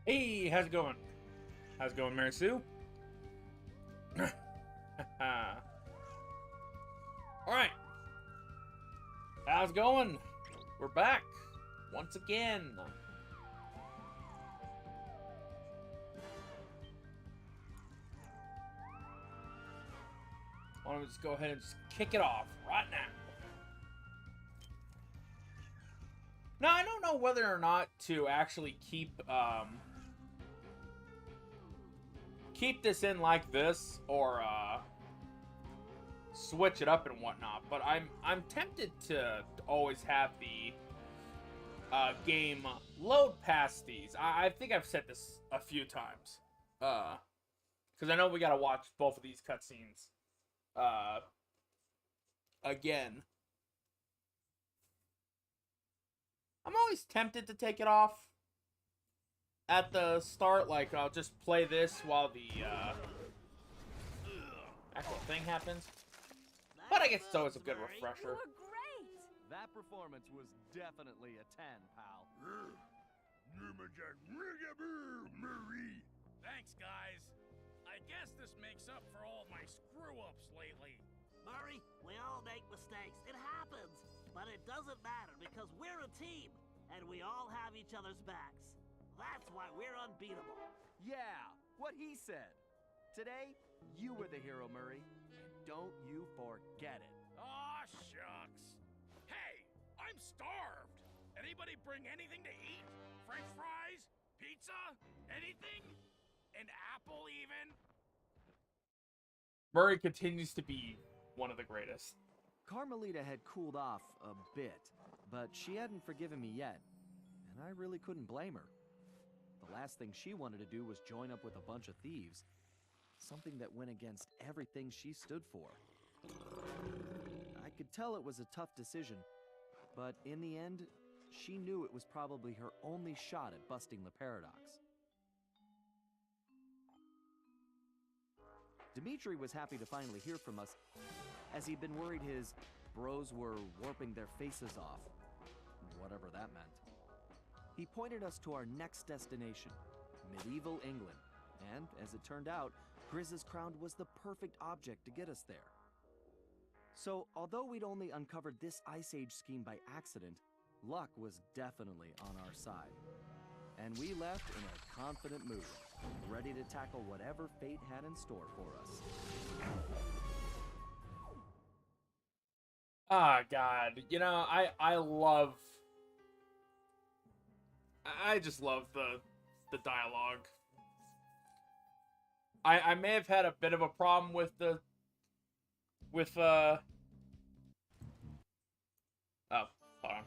Hey, how's it going? How's it going, Mary Sue? Alright. How's it going? We're back. Once again. Why don't we just go ahead and just kick it off right now? Now, I don't know whether or not to actually keep this in like this or switch it up and whatnot, but I'm tempted to always have the game load past these. I think I've said this a few times, because I know we gotta watch both of these cutscenes again. I'm always tempted to take it off at the start, like I'll just play this while the actual thing happens. But I guess it's always a good refresher. You were great. That performance was definitely a 10, pal. Thanks, guys. I guess this makes up for all my screw-ups lately. Murray, we all make mistakes. It happens. But it doesn't matter because we're a team, and we all have each other's backs. That's why we're unbeatable. Yeah, what he said. Today, you were the hero, Murray. And don't you forget it. Aw, shucks. Hey, I'm starved. Anybody bring anything to eat? French fries? Pizza? Anything? An apple, even? Murray continues to be one of the greatest. Carmelita had cooled off a bit, but she hadn't forgiven me yet, and I really couldn't blame her. The last thing she wanted to do was join up with a bunch of thieves, something that went against everything she stood for. I could tell it was a tough decision, but in the end, she knew it was probably her only shot at busting the paradox. Dimitri was happy to finally hear from us, as he'd been worried his bros were warping their faces off, whatever that meant. He pointed us to our next destination, medieval England, and as it turned out, Grizz's crown was the perfect object to get us there. So, although we'd only uncovered this Ice Age scheme by accident, luck was definitely on our side. And we left in a confident mood, ready to tackle whatever fate had in store for us. Ah, God. You know, I just love the dialogue. I may have had a bit of a problem with oh, hold on.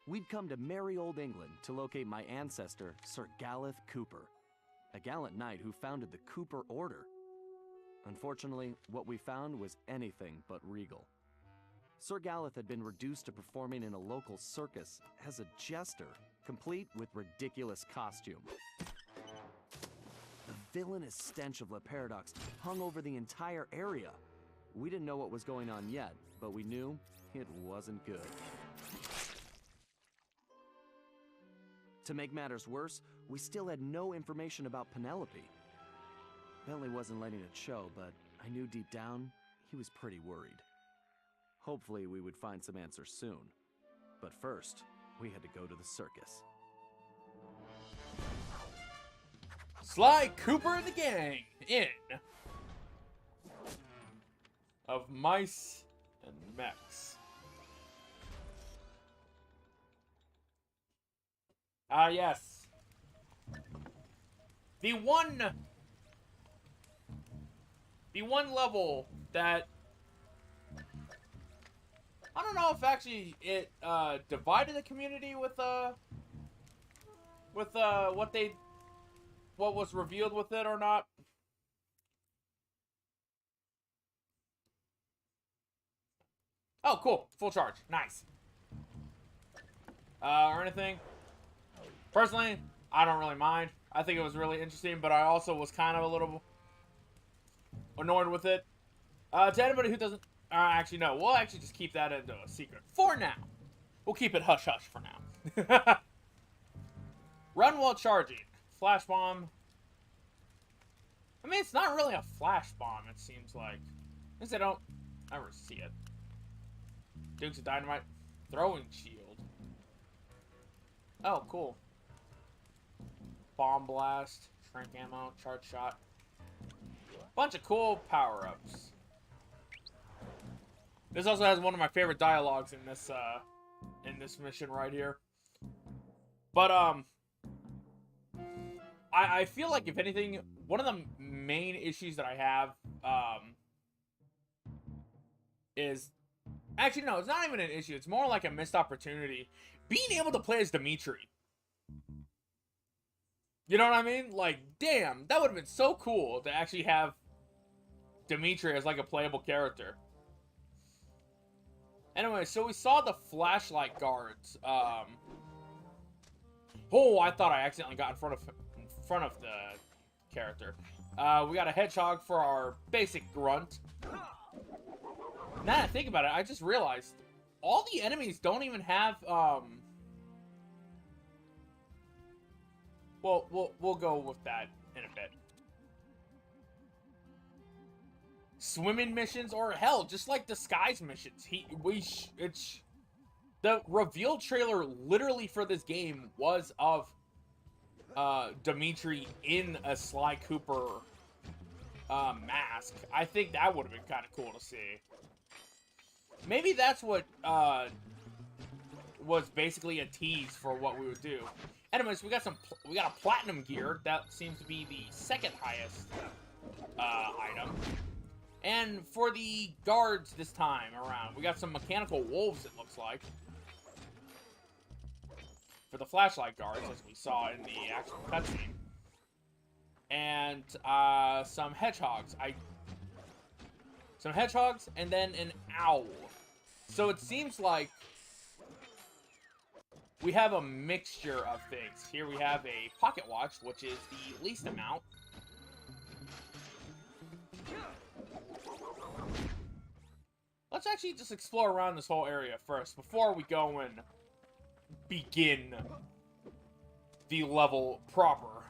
We'd come to merry old England to locate my ancestor, Sir Galeth Cooper, a gallant knight who founded the Cooper Order. Unfortunately, what we found was anything but regal. Sir Galeth had been reduced to performing in a local circus as a jester, complete with ridiculous costume. The villainous stench of Le Paradox hung over the entire area. We didn't know what was going on yet, but we knew it wasn't good. To make matters worse, we still had no information about Penelope. Bentley wasn't letting it show, but I knew deep down he was pretty worried. Hopefully we would find some answers soon. But first, we had to go to the circus. Sly Cooper and the gang in of Mice and Mechs. Ah, yes. The one level that I don't know if actually it divided the community with what was revealed with it or not. Oh, cool. Full charge. Nice. Or anything. Personally, I don't really mind. I think it was really interesting, but I also was kind of a little annoyed with it. To anybody who doesn't... actually, no. We'll actually just keep that into a secret. For now. We'll keep it hush-hush for now. Run while charging. Flash bomb. I mean, it's not really a flash bomb, it seems like. At least I don't ever see it. Dukes of Dynamite. Throwing shield. Oh, cool. Bomb blast. Shrink ammo. Charge shot. Bunch of cool power-ups. This also has one of my favorite dialogues in this mission right here. But, I feel like, if anything, one of the main issues that I have, is... Actually, no, it's not even an issue. It's more like a missed opportunity. Being able to play as Dimitri. You know what I mean? Like, damn, that would have been so cool to actually have Dimitri as, like, a playable character. Anyway, so we saw the flashlight guards. Oh, I thought I accidentally got in front of the character. We got a hedgehog for our basic grunt. Now that I think about it, I just realized all the enemies don't even have, well, we'll go with that in a bit. Swimming missions, or hell, just like disguise missions. The reveal trailer literally for this game was of Dimitri in a Sly Cooper mask. I think that would have been kind of cool to see. Maybe that's what was basically a tease for what we would do. Anyways, we got a platinum gear. That seems to be the second highest item. And for the guards this time around, we got some mechanical wolves, it looks like. For the flashlight guards, as we saw in the actual cutscene. And some hedgehogs. Some hedgehogs, and then an owl. So it seems like we have a mixture of things. Here we have a pocket watch, which is the least amount. Let's actually just explore around this whole area first, before we go and begin the level proper.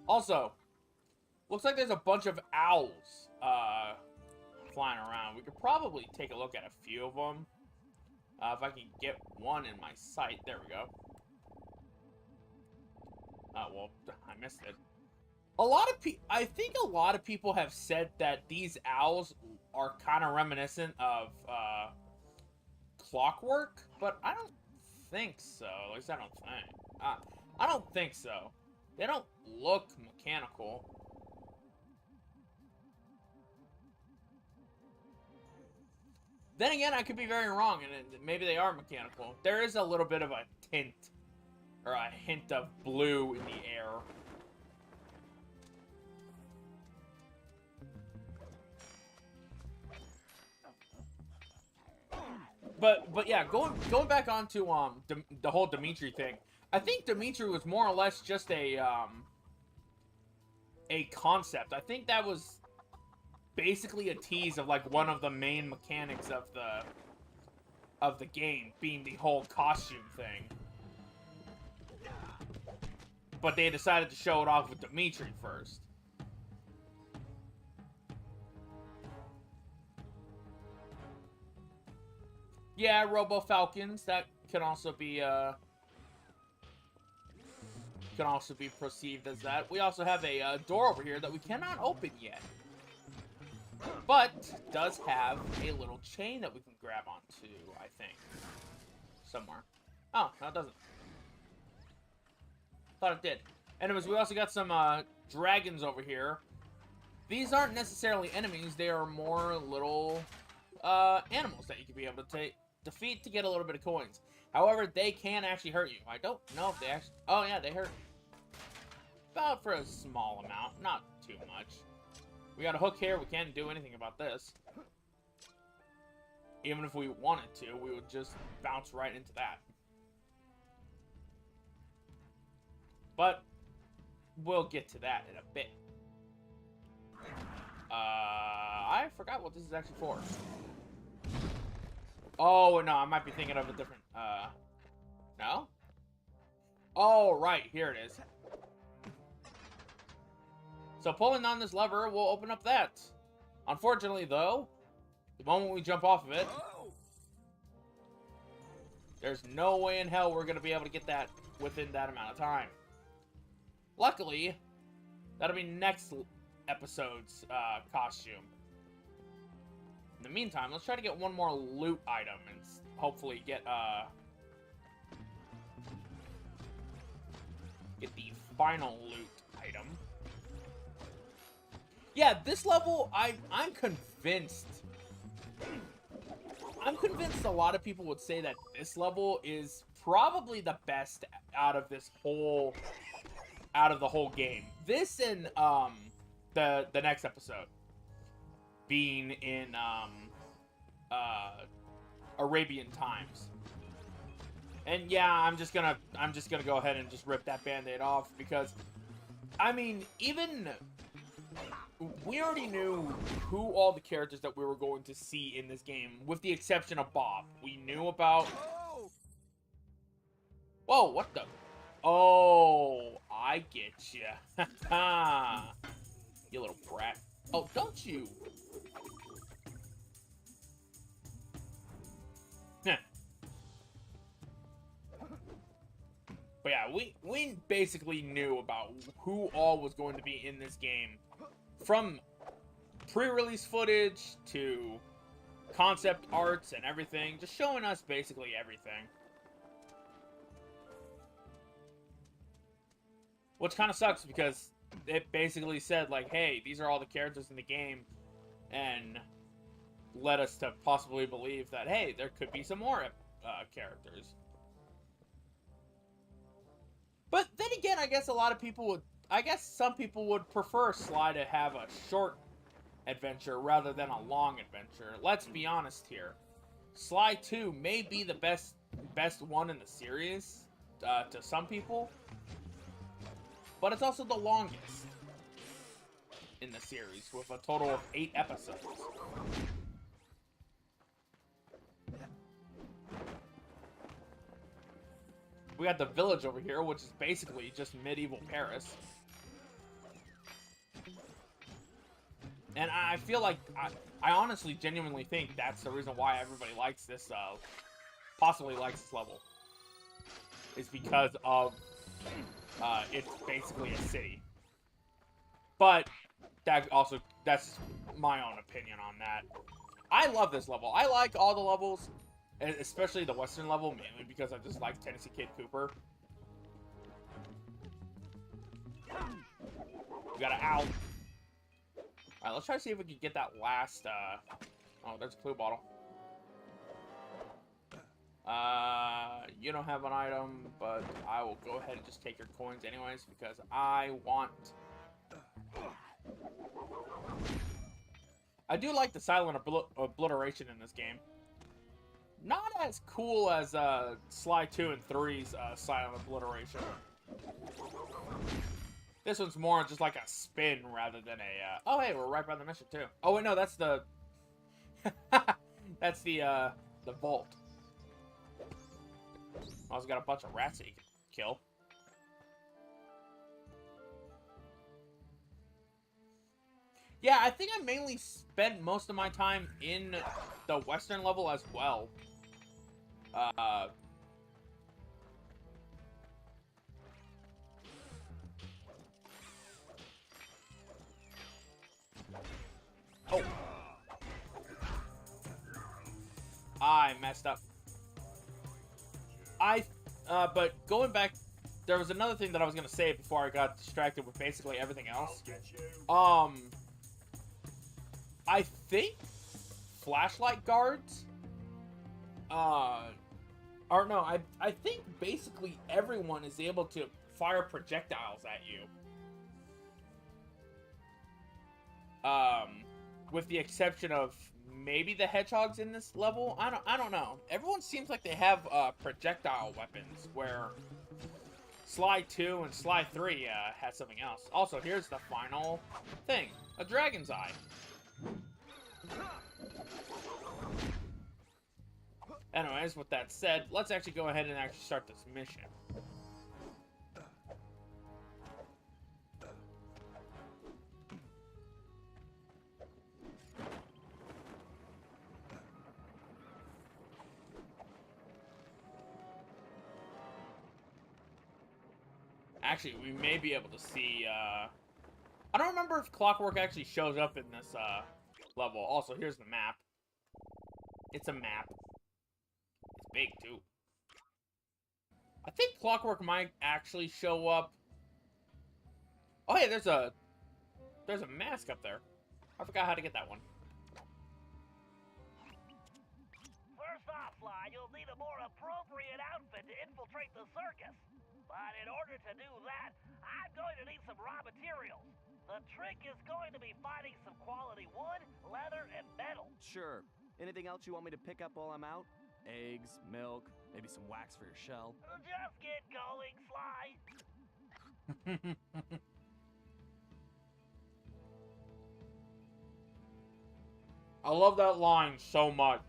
Also, looks like there's a bunch of owls flying around. We could probably take a look at a few of them. If I can get one in my sight. There we go. Oh, well, I missed it. I think a lot of people have said that these owls are kind of reminiscent of Clockwork, but I don't think so. At least I don't think. I don't think so. They don't look mechanical. Then again, I could be very wrong, and maybe they are mechanical. There is a little bit of a tint, or a hint of blue in the air. But yeah, going back onto the whole Dimitri thing. I think Dimitri was more or less just a concept. I think that was basically a tease of like one of the main mechanics of the game, being the whole costume thing. But they decided to show it off with Dimitri first. Yeah, Robo Falcons, that can also be perceived as that. We also have a door over here that we cannot open yet, but does have a little chain that we can grab onto, I think, somewhere. Oh, no, it doesn't. Thought it did. Anyways, we also got some dragons over here. These aren't necessarily enemies. They are more little animals that you can be able to defeat to get a little bit of coins. However, they can actually hurt you. I don't know if they actually... Oh, yeah, they hurt. About for a small amount. Not too much. We got a hook here. We can't do anything about this. Even if we wanted to, we would just bounce right into that. But we'll get to that in a bit. I forgot what this is actually for. Oh, no, I might be thinking of a different, no? Oh, right. Here it is. So pulling on this lever will open up that. Unfortunately, though, the moment we jump off of it, there's no way in hell we're going to be able to get that within that amount of time. Luckily, that'll be next episode's costume. In the meantime, let's try to get one more loot item and hopefully get the final loot item. Yeah, this level, I'm convinced. I'm convinced a lot of people would say that this level is probably the best out of the whole game. This and the next episode being in Arabian times. And yeah, I'm just gonna go ahead and just rip that band-aid off because I mean, even we already knew who all the characters that we were going to see in this game, with the exception of Bob. We knew about... Whoa, what the... Oh, I get ya. You little brat. Oh, don't you? But yeah, we basically knew about who all was going to be in this game. From pre-release footage to concept arts and everything. Just showing us basically everything. Which kind of sucks because it basically said like, hey, these are all the characters in the game. And led us to possibly believe that, hey, there could be some more characters. But then again, I guess a lot of people would... I guess some people would prefer Sly to have a short adventure rather than a long adventure. Let's be honest here. Sly 2 may be the best one in the series to some people. But it's also the longest in the series with a total of 8 episodes. We got the village over here, which is basically just medieval Paris. And I feel like, I honestly, genuinely think that's the reason why everybody likes this, possibly likes this level. Is because of, it's basically a city. But, that's my own opinion on that. I love this level. I like all the levels, especially the Western level, mainly because I just like Tennessee Kid Cooper. We got an owl. Alright, let's try to see if we can get that last, oh, there's a clue bottle. You don't have an item, but I will go ahead and just take your coins anyways, because I want... I do like the silent obliteration in this game. Not as cool as, Sly 2 and 3's, silent obliteration. This one's more just like a spin rather than a, oh, hey, we're right by the mission, too. Oh, wait, no, that's the... that's the vault. Also got a bunch of rats that you can kill. Yeah, I think I mainly spent most of my time in the Western level as well. Oh. I messed up. But going back, there was another thing that I was going to say before I got distracted with basically everything else. I think flashlight guards, or no, I think basically everyone is able to fire projectiles at you. With the exception of maybe the hedgehogs in this level. I don't know. Everyone seems like they have projectile weapons, where Sly 2 and Sly 3 had something else. Also, here's the final thing. A dragon's eye. Anyways, with that said, let's actually go ahead and actually start this mission. Actually, we may be able to see, I don't remember if Clockwork actually shows up in this, level. Also, here's the map. It's a map. It's big, too. I think Clockwork might actually show up. Oh, yeah, there's a mask up there. I forgot how to get that one. First off, Sly, you'll need a more appropriate outfit to infiltrate the circus. But in order to do that, I'm going to need some raw materials. The trick is going to be finding some quality wood, leather, and metal. Sure. Anything else you want me to pick up while I'm out? Eggs, milk, maybe some wax for your shell. Just get going, Sly. I love that line so much.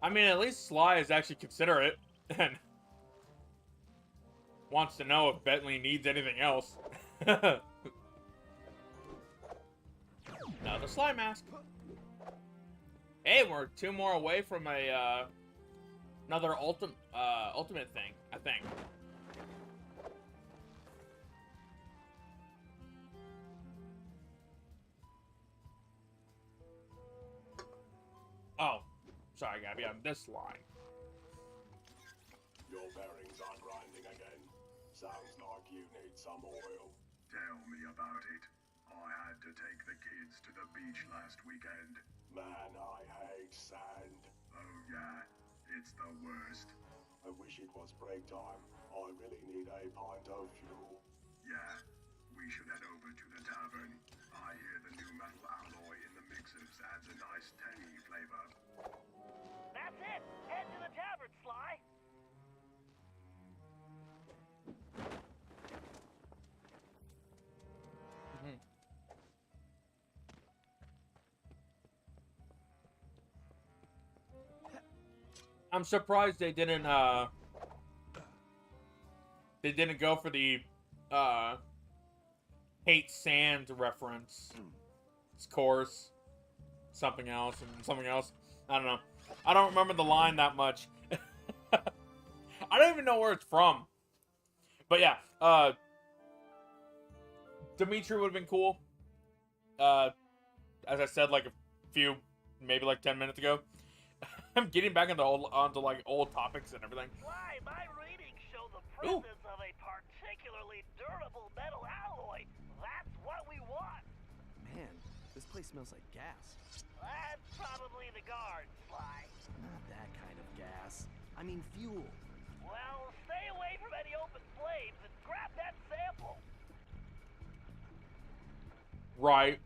I mean, at least Sly is actually considerate and wants to know if Bentley needs anything else. No, the Sly mask. Hey, we're 2 more away from a another ultimate thing, I think. Oh, sorry, gotta be on this line. Your bearings are grinding again. Sounds like you need some oil. Tell me about it. I had to take the kids to the beach last weekend. Man, I hate sand. Oh yeah, it's the worst. I wish it was break time. I really need a pint of fuel. Yeah, we should head over to the tavern. I hear the new metal alloy in the mixers adds a nice tangy flavor. That's it. Head to the tavern, Sly. I'm surprised they didn't go for the hate sand reference. It's coarse, something else, and something else. I don't know. I don't remember the line that much. I don't even know where it's from. But yeah, Dimitri would have been cool. As I said, like a few, maybe like 10 minutes ago. I'm getting back into onto like old topics and everything. Why, my readings show the presence of a particularly durable metal alloy. That's what we want. Man, this place smells like gas. That's probably the guard, Sly. Not that kind of gas. I mean fuel. Well, stay away from any open flames and grab that sample. Right.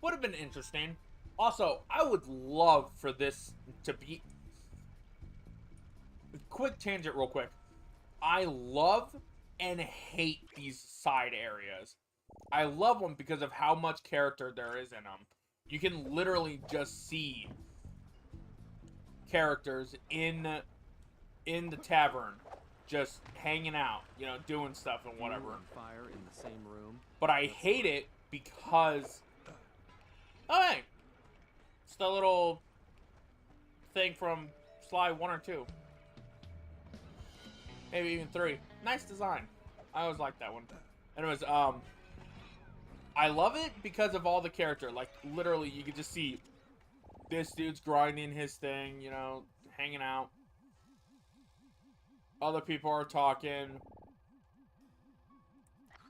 Would have been interesting. Also, I would love for this to be... Quick tangent real quick. I love and hate these side areas. I love them because of how much character there is in them. You can literally just see characters in the tavern just hanging out, you know, doing stuff and whatever. Fuel and fire in the same room. But I hate it because... Oh, hey! It's the little thing from Sly 1 or 2. Maybe even 3. Nice design. I always liked that one. Anyways, I love it because of all the character. Like, literally, you could just see this dude's grinding his thing, you know, hanging out. Other people are talking.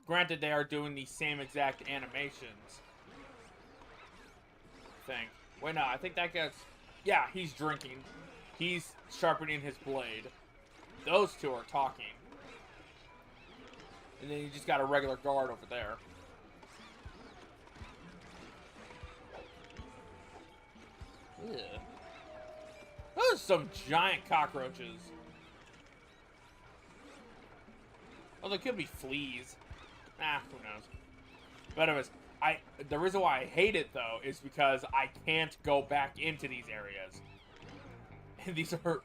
Granted, they are doing the same exact animations. Thing. Wait, no, I think that guy's... Yeah, he's drinking. He's sharpening his blade. Those two are talking. And then you just got a regular guard over there. Ugh. Those are some giant cockroaches. Oh, they could be fleas. Ah, who knows. But anyways, the reason why I hate it, though, is because I can't go back into these areas. And these are,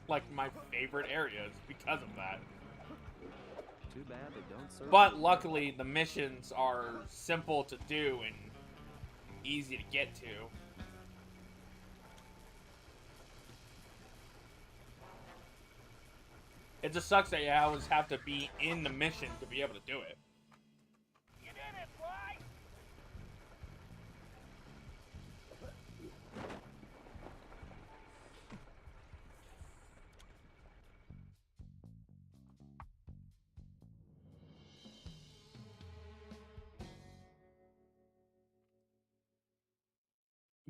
like, my favorite areas because of that. Too bad they don't serve. But luckily, the missions are simple to do and easy to get to. It just sucks that you always have to be in the mission to be able to do it. You did it, Sly!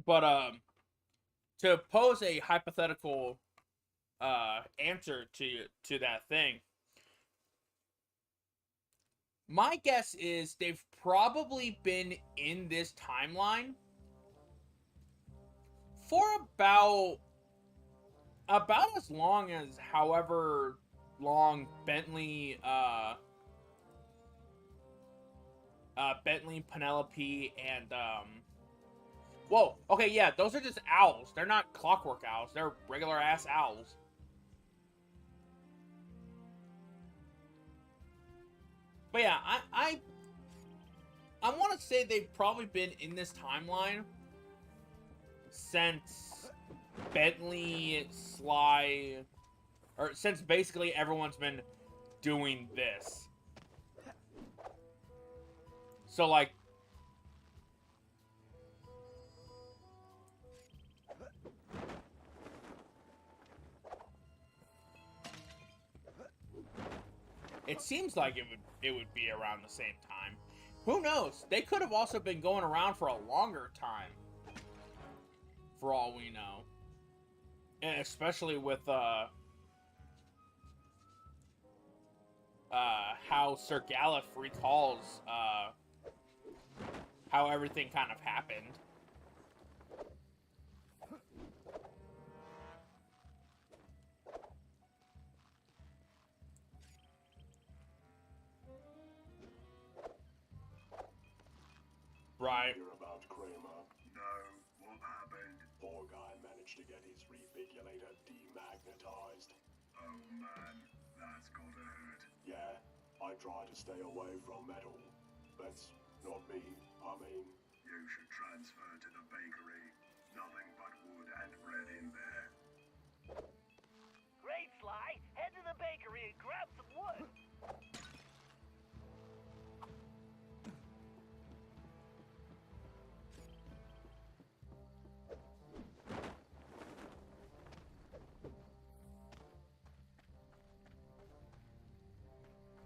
But to pose a hypothetical answer to that thing, my guess is they've probably been in this timeline for about as long as however long Bentley, Penelope, and whoa, okay, yeah, those are just owls. They're not clockwork owls. They're regular ass owls. But yeah, I want to say they've probably been in this timeline since Bentley, Sly, or since basically everyone's been doing this. So, like, it seems like it would be around the same time. Who knows? They could have also been going around for a longer time, for all we know. And especially with how Sir Galif recalls how everything kind of happened. Right. Hear about Kramer? No, what happened? Poor guy managed to get his refigulator demagnetized. Oh man, that's gotta hurt. Yeah, I try to stay away from metal. That's not me. I mean, You should transfer to the bakery. Nothing but wood and bread in there. Great, Sly! Head to the bakery and grab some wood!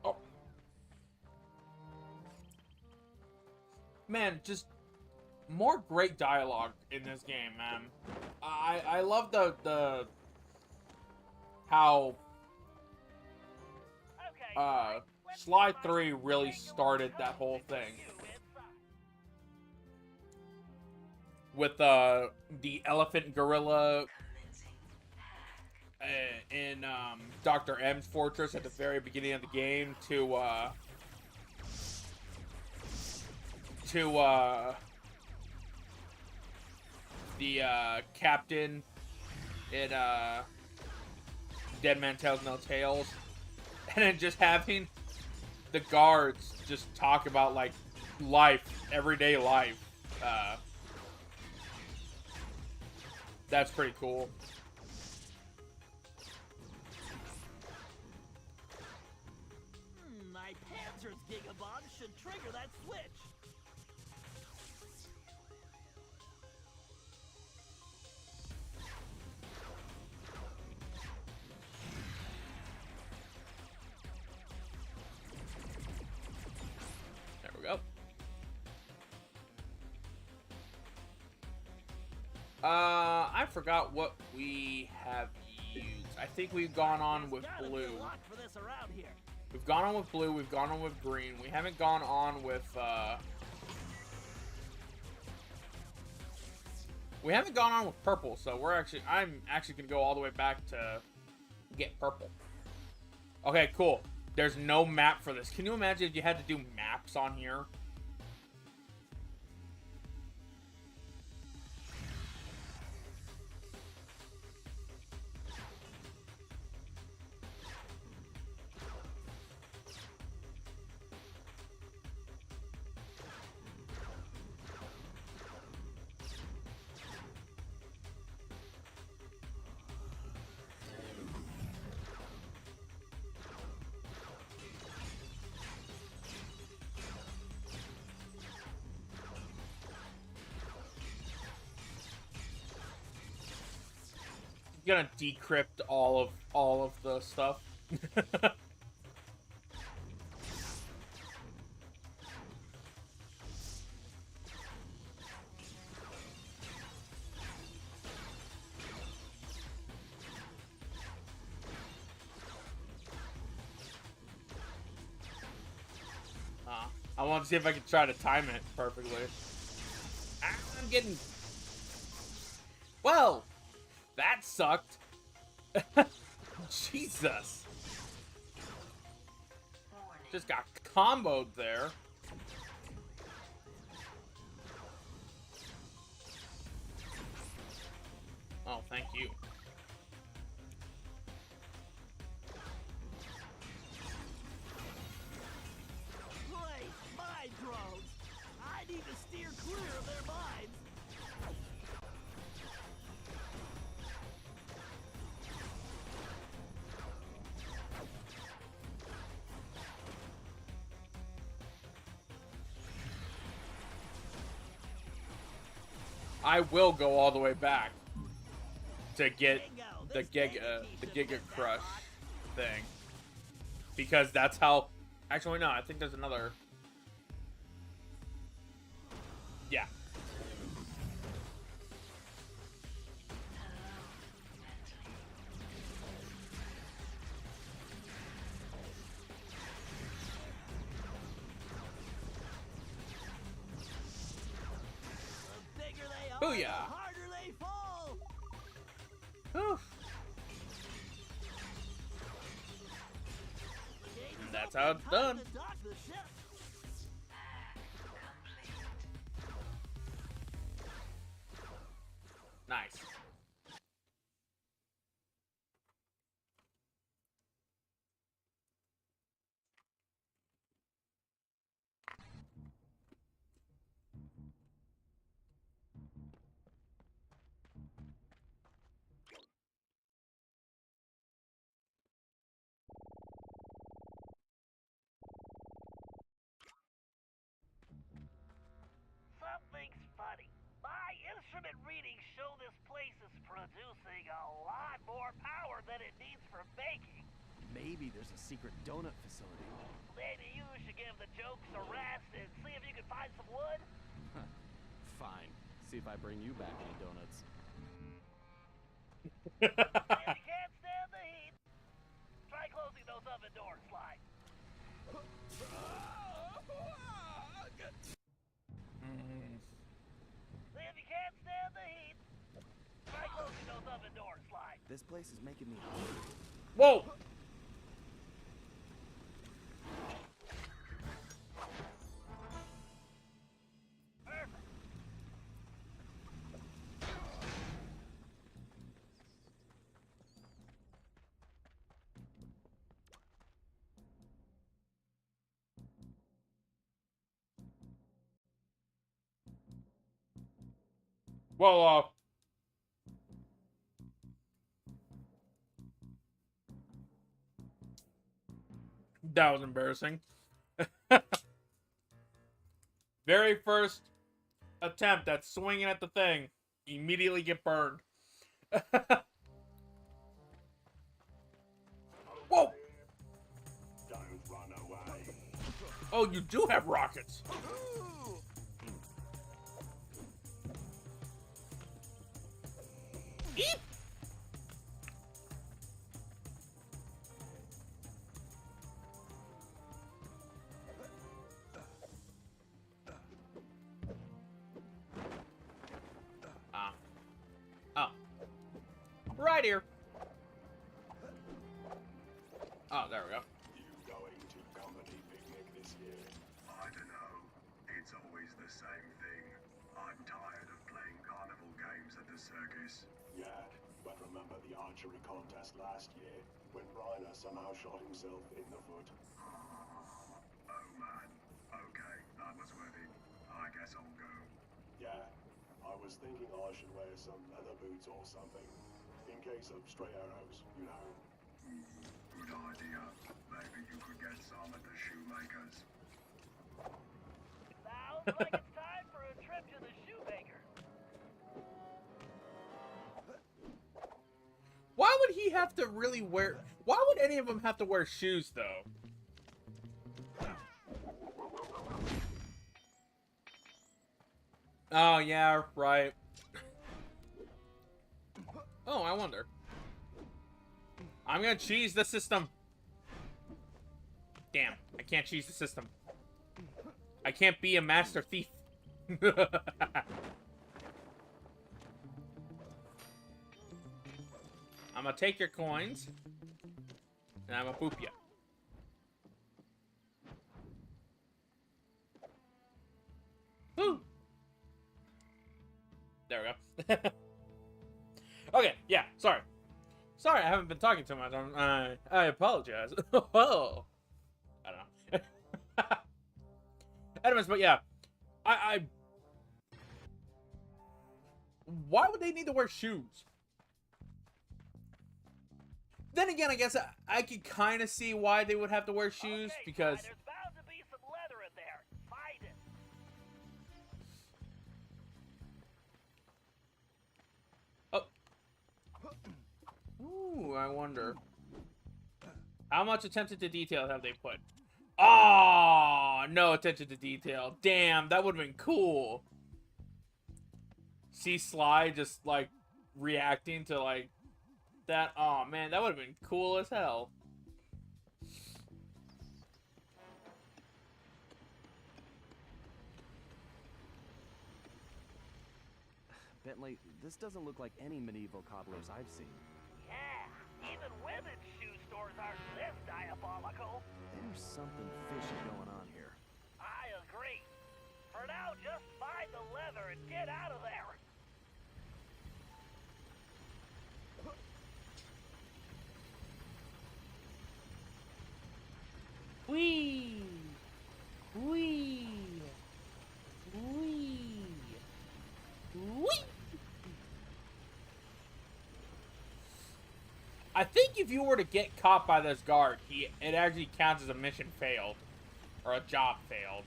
Oh. Man, just more great dialogue in this game, man. I love the how Okay, let's Sly find 3 the really angle started that code whole to thing you inside. with the elephant gorilla in Dr. M's fortress at the very beginning of the game to the captain in Dead Man Tells No Tales, and then just having the guards just talk about like life, everyday life. That's pretty cool. My Panzer's Gigabomb should trigger that switch. There we go. I forgot what we have used. I think we've gone on with Gotta be blue. a lot for this around here. We've gone on with blue, we've gone on with green. We haven't gone on with, we haven't gone on with purple, so I'm actually gonna go all the way back to get purple. Okay, cool. There's no map for this. Can you imagine if you had to do maps on here? Gonna decrypt all of the stuff. I want to see if I can try to time it perfectly. I'm getting... Well, that sucked. Jesus. Just got comboed there. Oh, thank you. Great, my drones! I need to steer clear of their mines! I will go all the way back to get the Giga Crush thing. Because that's how... Actually, no, I think there's another... Yeah. The bigger they are, Booyah. the harder they fall! Whew. Gate is That's open. how it's Time done. to dock the ship. Nice. Something's funny. My instrument readings show this place is producing a lot more power than it needs for baking. Maybe there's a secret donut facility. Maybe you should give the jokes a rest and see if you can find some wood. Fine. See if I bring you back any donuts. If you can't stand the heat, try closing those oven doors, Sly. See if you can't stand the heat, try closing those oven doors, Sly. This place is making me hungry. Whoa! Perfect. Well, that was embarrassing. Very first attempt at swinging at the thing, immediately get burned. Whoa! Don't run away. Oh, you do have rockets. Eep! Oh. Right here. Oh, there we go. You going to company picnic this year? I don't know. It's always the same thing. I'm tired of playing carnival games at the circus. Yeah, but remember the archery contest last year when Reiner somehow shot himself in the foot? Oh man. Okay, that was worth it. I guess I'll go. Yeah, I was thinking I should wear some leather boots or something. In case of stray arrows, you know. Good idea. Maybe you could get some at the shoemaker's. Sounds like it's time for a trip to the shoemaker. he have to really wear... Why would any of them have to wear shoes, though? Oh, yeah, right. Oh, I wonder. I'm gonna cheese the system. Damn, I can't cheese the system. I can't be a master thief. I'm gonna take your coins, and I'm gonna boop you. Woo! There we go. Okay, yeah, sorry. Sorry, I haven't been talking too much. I apologize. Oh. I don't know. Anyways, but yeah. Why would they need to wear shoes? Then again, I guess I could kind of see why they would have to wear shoes, Okay, because... there's bound to be some leather in there. Find it. Oh. Ooh, I wonder. How much attention to detail have they put? Oh, no attention to detail. Damn, that would have been cool. See Sly just, like, reacting to, like, that. Oh, man, that would have been cool as hell. Bentley, this doesn't look like any medieval cobblers I've seen. Yeah, even women's shoe stores aren't this diabolical. There's something fishy going on here. I agree. For now, just find the leather and get out of there. Wee! Wee! Wee! Wee! I think if you were to get caught by this guard, it actually counts as a mission failed. Or a job failed.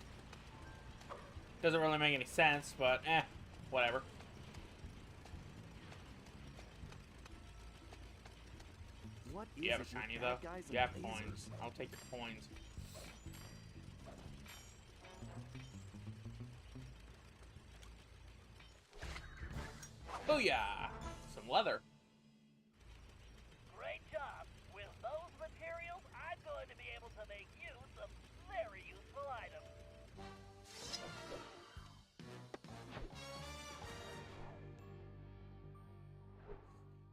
Doesn't really make any sense, but whatever. What is You have a it with shiny, bad though? guys You and have lasers? coins. I'll take your coins. Booyah! Some leather. Great job. With those materials, I'm going to be able to make you some very useful items.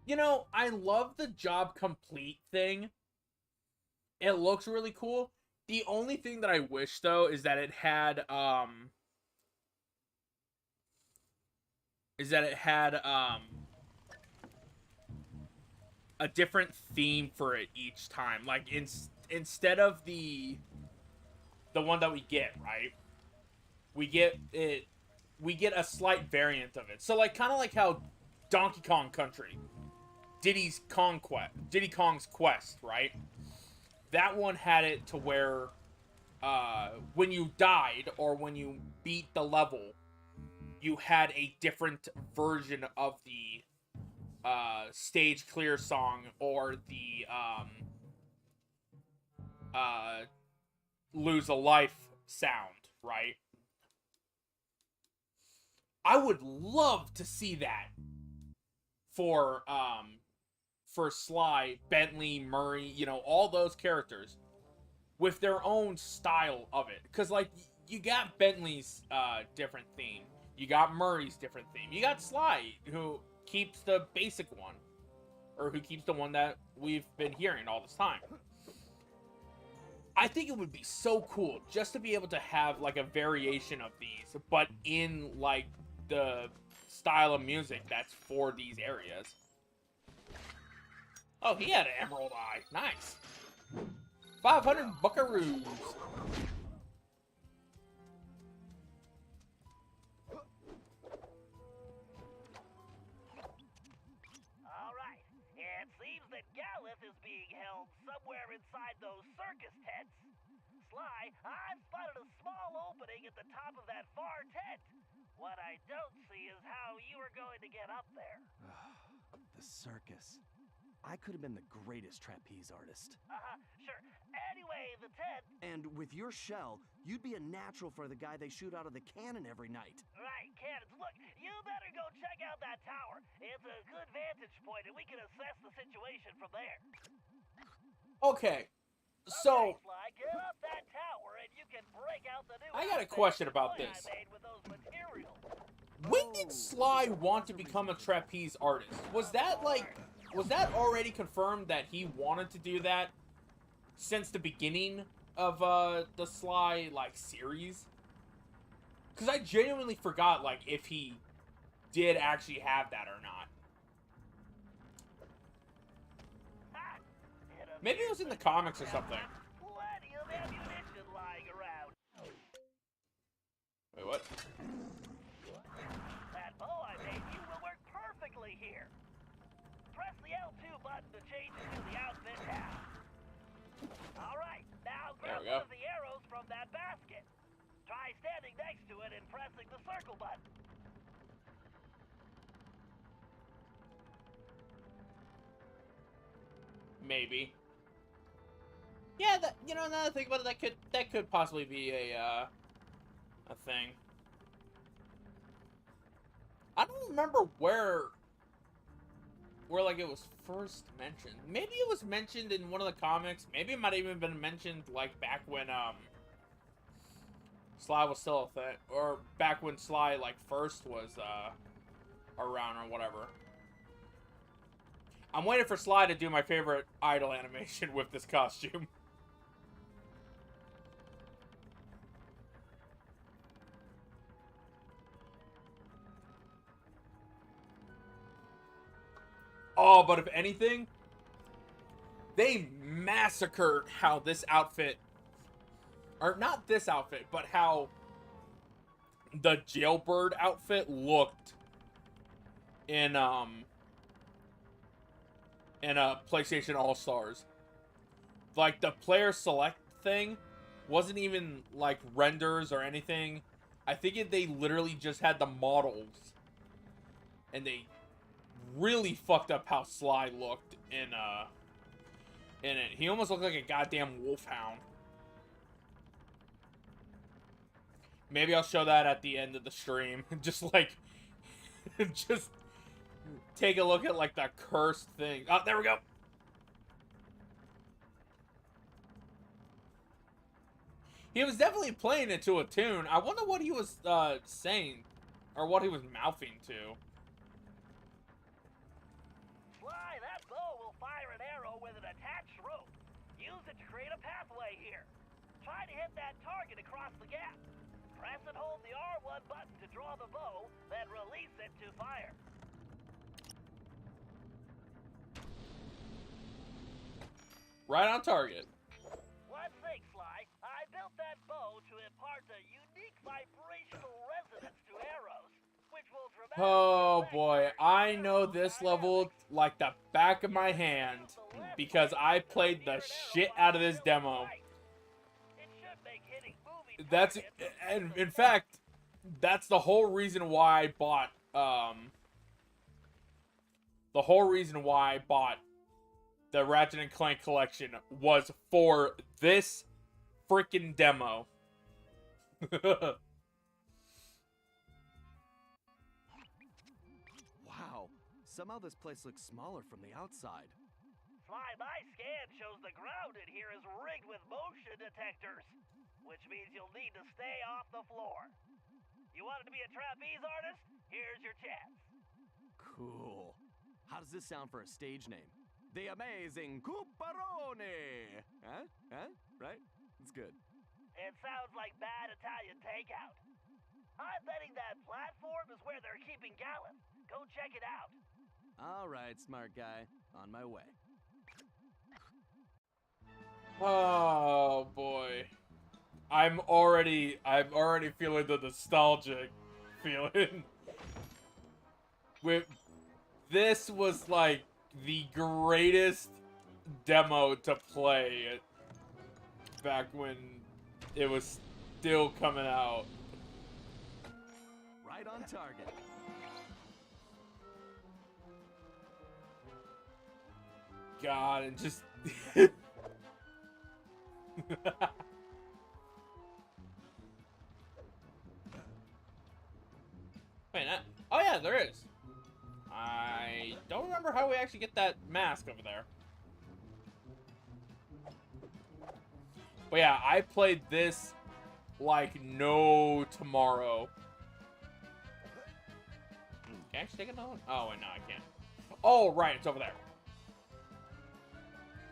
You know, I love the job complete thing. It looks really cool. The only thing that I wish, though, is that it had, a different theme for it each time. Like, instead of the one that we get, right? We get a slight variant of it. So, like, kind of like how Donkey Kong Country, Diddy Kong's Quest, right? That one had it to where, when you died or when you beat the level, you had a different version of the stage clear song or the lose a life sound, right? I would love to see that for Sly, Bentley, Murray, you know, all those characters with their own style of it. Because, like, you got Bentley's different theme. You got Murray's different theme. You got Sly, who keeps the basic one. Or who keeps the one that we've been hearing all this time. I think it would be so cool just to be able to have, like, a variation of these, but in, like, the style of music that's for these areas. Oh, he had an emerald eye. Nice. 500 buckaroos. All right. It seems that Galith is being held somewhere inside those circus tents. Sly, I've spotted a small opening at the top of that far tent. What I don't see is how you are going to get up there. The circus. I could have been the greatest trapeze artist. Sure. Anyway, the tent. And with your shell, you'd be a natural for the guy they shoot out of the cannon every night. Right, cannons. Look, you better go check out that tower. It's a good vantage point, and we can assess the situation from there. Okay, so Okay, Sly, get up that tower, and you can break out the new I got a outfit question about toy this. I made with those materials. When did Sly want to become a trapeze artist? Was that already confirmed that he wanted to do that since the beginning of the Sly series? Because I genuinely forgot if he did actually have that or not. Ha! Maybe it was in the comics or something. Plenty of ammunition lying around. Wait, what? That bow I made you will work perfectly here. Press the L2 button to change it to the outfit now. All right, now There grab we go. one of the arrows from that basket. Try standing next to it and pressing the circle button. Maybe. Yeah, another thing about it, that could possibly be a thing. I don't remember where it was first mentioned. Maybe it was mentioned in one of the comics. Maybe it might have even been mentioned back when Sly was still a thing, or back when Sly first was around or whatever. I'm waiting for Sly to do my favorite idol animation with this costume. Oh, but if anything, they massacred how this outfit, or not this outfit, but how the Jailbird outfit looked in PlayStation All-Stars. The player select thing wasn't even renders or anything. I think they literally just had the models, and they really fucked up how Sly looked in it. He almost looked like a goddamn wolfhound. Maybe I'll show that at the end of the stream. just just take a look at the cursed thing. Oh, there we go. He was definitely playing it to a tune. I wonder what he was saying, or what he was mouthing to. Sly, that bow will fire an arrow with an attached rope. Use it to create a pathway here. Try to hit that target across the gap. Press and hold the R1 button to draw the bow, then release it to fire. Right on target. Let's think, Sly. I built that bow to impart a unique vibrational resonance to arrows, which will dramatically Oh affect boy, our I know arrow this dynamics. level like the back of my hand because I played the shit out of this demo. It should make hitting moving That's, targets and in fact, that's the whole reason why I bought the Ratchet and Clank collection was for this freaking demo. Wow, somehow this place looks smaller from the outside. Sly, my scan shows the ground in here is rigged with motion detectors, which means you'll need to stay off the floor. You wanted to be a trapeze artist? Here's your chance. Cool. How does this sound for a stage name? The Amazing Cooperone! Huh? Huh? Right? It's good. It sounds like bad Italian takeout. I'm betting that platform is where they're keeping Gallon. Go check it out. All right, smart guy. On my way. Oh boy. I'm already feeling the nostalgic feeling. This was like the greatest demo to play back when it was still coming out. Right on target. god, and just... Wait, oh yeah, there is. I don't remember how we actually get that mask over there. But yeah, I played this like no tomorrow. Can I actually take another one? Oh, wait, no, I can't. Oh, right, it's over there.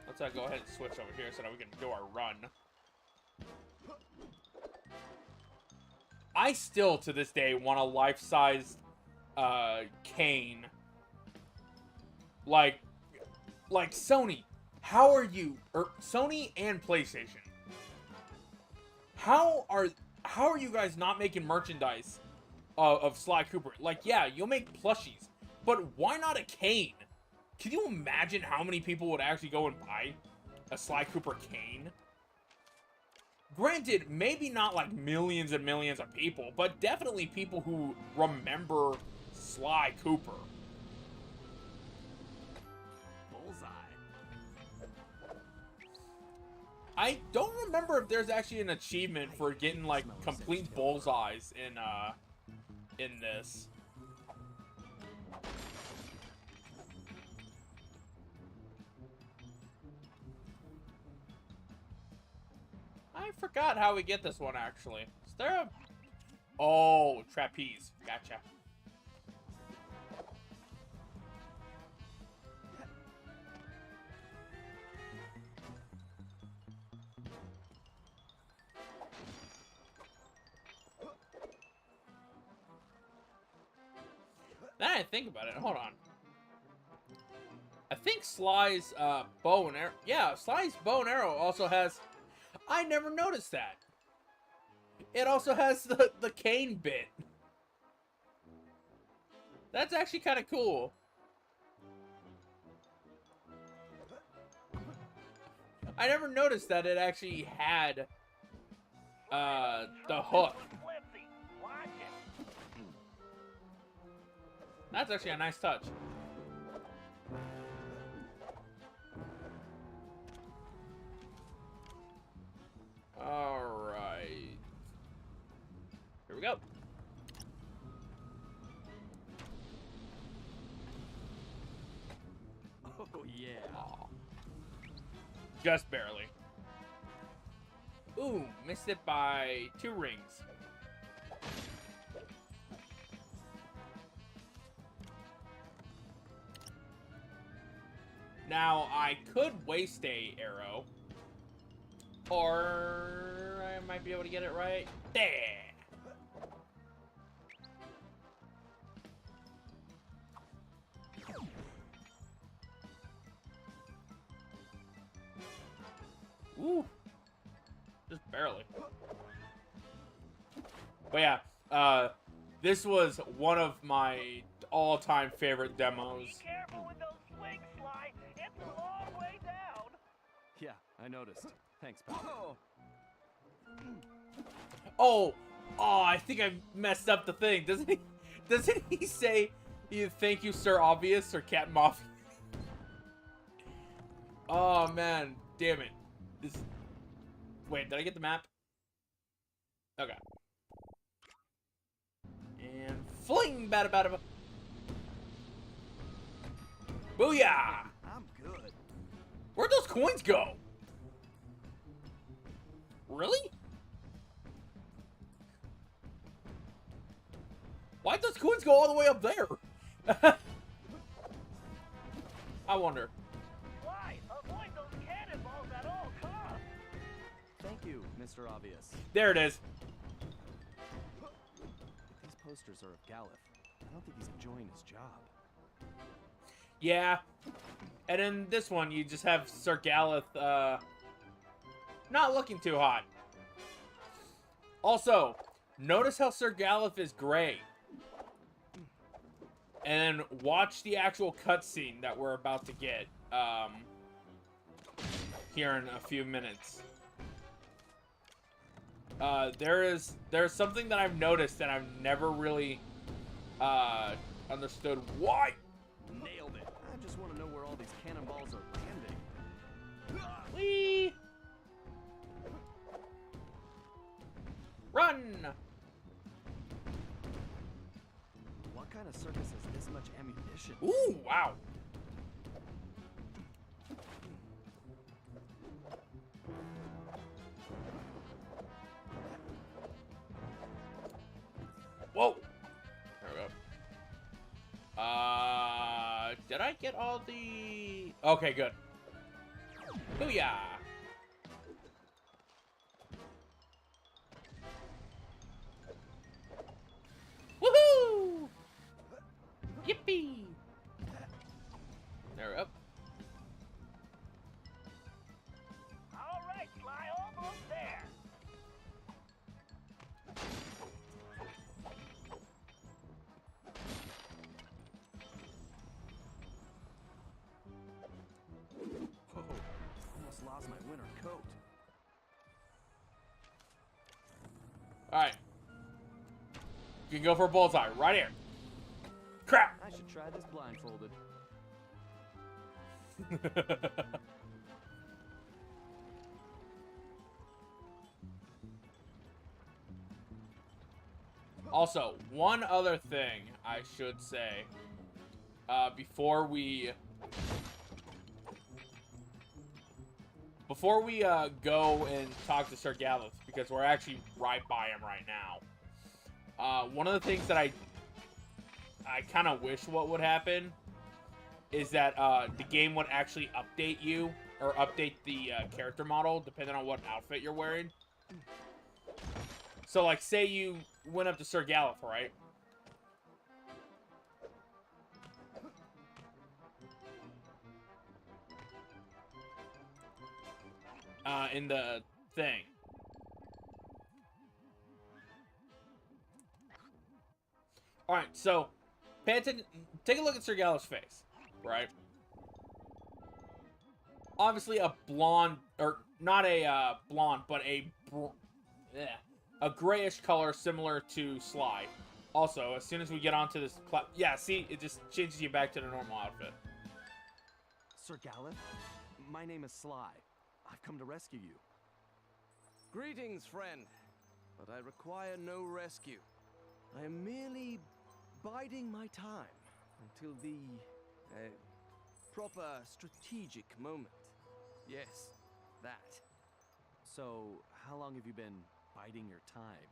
Let's go ahead and switch over here so that we can do our run. I still, to this day, want a life-sized Kane. Like Sony, how are you, or Sony and PlayStation, how are you guys not making merchandise of Sly Cooper? Like, yeah, you'll make plushies, but why not a Kane? Can you imagine how many people would actually go and buy a Sly Cooper Kane? Granted, maybe not like millions and millions of people, but definitely people who remember Sly Cooper. Bullseye. I don't remember if there's actually an achievement for getting like complete bullseyes in this. I forgot how we get this one, actually. Is there a... Oh, trapeze. Gotcha. Now I think about it, hold on. I think Sly's bow and arrow... Yeah, Sly's bow and arrow also has... I never noticed that. It also has the cane bit. That's actually kind of cool. I never noticed that it actually had the hook. That's actually a nice touch. Alright. Here we go. Oh, yeah. Aw. Just barely. Ooh, missed it by 2 rings. Now, I could waste a arrow. Or I might be able to get it right. There! Ooh. Just barely. But yeah, this was one of my all-time favorite demos. Be careful with those swings, Sly. It's a long way down. Yeah, I noticed. Thanks, pal. Oh, I think I messed up the thing. Doesn't he say, thank you, Sir Obvious, or Captain Mafia? Oh, man. Damn it. Wait, did I get the map? Okay. And fling, bada bada. Booyah! I'm good. Where'd those coins go? Really? Why'd those coins go all the way up there? I wonder. Sly, avoid those cannonballs at all costs. Thank you, Mr. Obvious. There it is. These posters are of Galif. I don't think he's enjoying his job. Yeah. And in this one, you just have Sir Galith, not looking too hot. Also, notice how Sir Galith is gray. And watch the actual cutscene that we're about to get, here in a few minutes. There's something that I've noticed that I've never really, understood why. Nailed it. I just want to know where all these cannonballs are landing. kind of circus has this much ammunition? Ooh, wow. Whoa. There we go. Did I get all the... Okay, good. Booyah. Woohoo! Yippee! There we go. All right, Sly, almost there. Whoa, almost lost my winter coat. Alright. You can go for a bullseye right here. Crap! I should try this blindfolded. Also, one other thing I should say before we go and talk to Sir Galloth, because we're actually right by him right now. One of the things that I kind of wish what would happen is that the game would actually update you, or update the character model depending on what outfit you're wearing. So, like, say you went up to Sir Galloth, right? In the thing. Alright, so, pay attention, take a look at Sir Galloth's face, right? Obviously a blonde, or not a blonde, but a grayish color similar to Sly. Also, as soon as we get onto this yeah, see, it just changes you back to the normal outfit. Sir Galloth, my name is Sly. I've come to rescue you. Greetings, friend. But I require no rescue. I am merely biding my time until the proper strategic moment. Yes, that. So, how long have you been biding your time?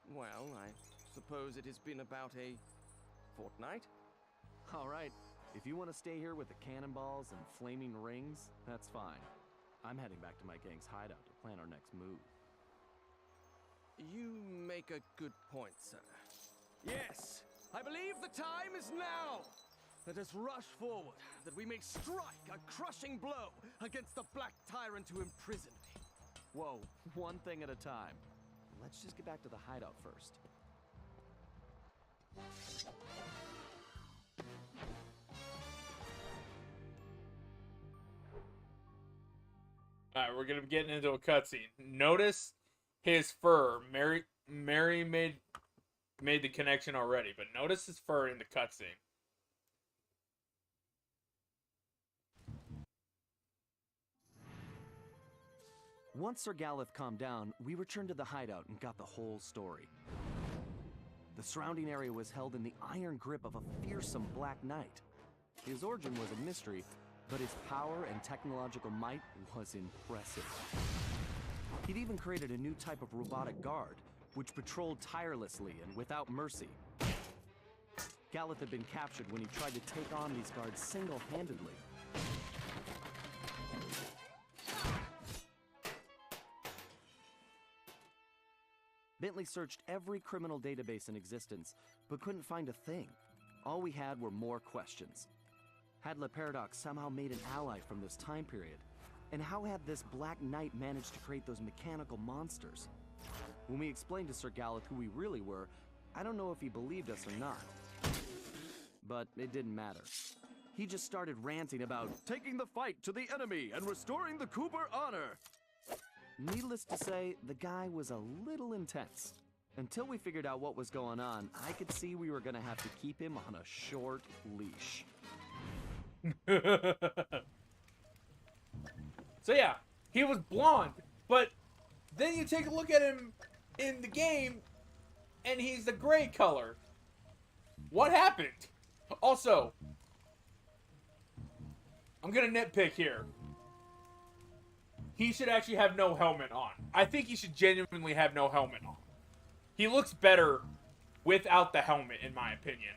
Well, I suppose it has been about a fortnight. All right, if you want to stay here with the cannonballs and flaming rings, that's fine. I'm heading back to my gang's hideout to plan our next move. You make a good point, sir. Yes, I believe the time is now. Let us rush forward, that we may strike a crushing blow against the black tyrant who imprisoned me. Whoa, one thing at a time. Let's just get back to the hideout first. Alright, we're gonna be getting into a cutscene. Notice his fur. Mary made the connection already, but notice his fur in the cutscene. Once Sir Galloth calmed down, we returned to the hideout and got the whole story. The surrounding area was held in the iron grip of a fearsome Black Knight. His origin was a mystery, but his power and technological might was impressive. He'd even created a new type of robotic guard, which patrolled tirelessly and without mercy. Galloth had been captured when he tried to take on these guards single-handedly. Bentley searched every criminal database in existence, but couldn't find a thing. All we had were more questions. Had Le Paradox somehow made an ally from this time period? And how had this Black Knight managed to create those mechanical monsters? When we explained to Sir Galloth who we really were, I don't know if he believed us or not. But it didn't matter. He just started ranting about taking the fight to the enemy and restoring the Cooper honor. Needless to say, the guy was a little intense. Until we figured out what was going on, I could see we were gonna have to keep him on a short leash. So yeah, he was blonde, but then you take a look at him in the game, and he's the gray color. What happened? Also, I'm gonna nitpick here. He should actually have no helmet on. I think he should genuinely have no helmet on. He looks better without the helmet, in my opinion.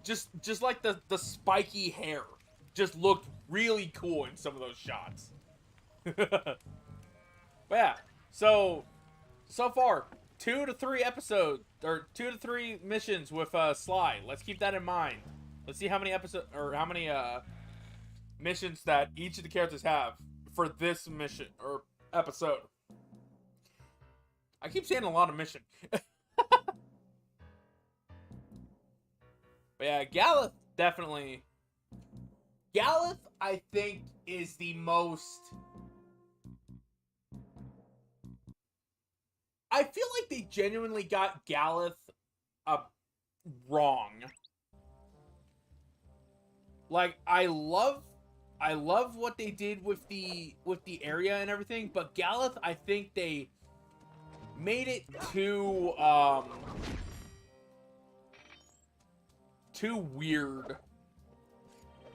just like the spiky hair just looked really cool in some of those shots. But yeah, so far 2 to 3 episodes or 2 to 3 missions with Sly. Let's keep that in mind. Let's see how many episodes or how many missions that each of the characters have for this mission or episode. I keep saying a lot of mission. But yeah, Galeth definitely. Galeth, I think, is the most. I feel like they genuinely got Galeth wrong. Like, I love what they did with the area and everything, but Galeth, I think they made it too weird.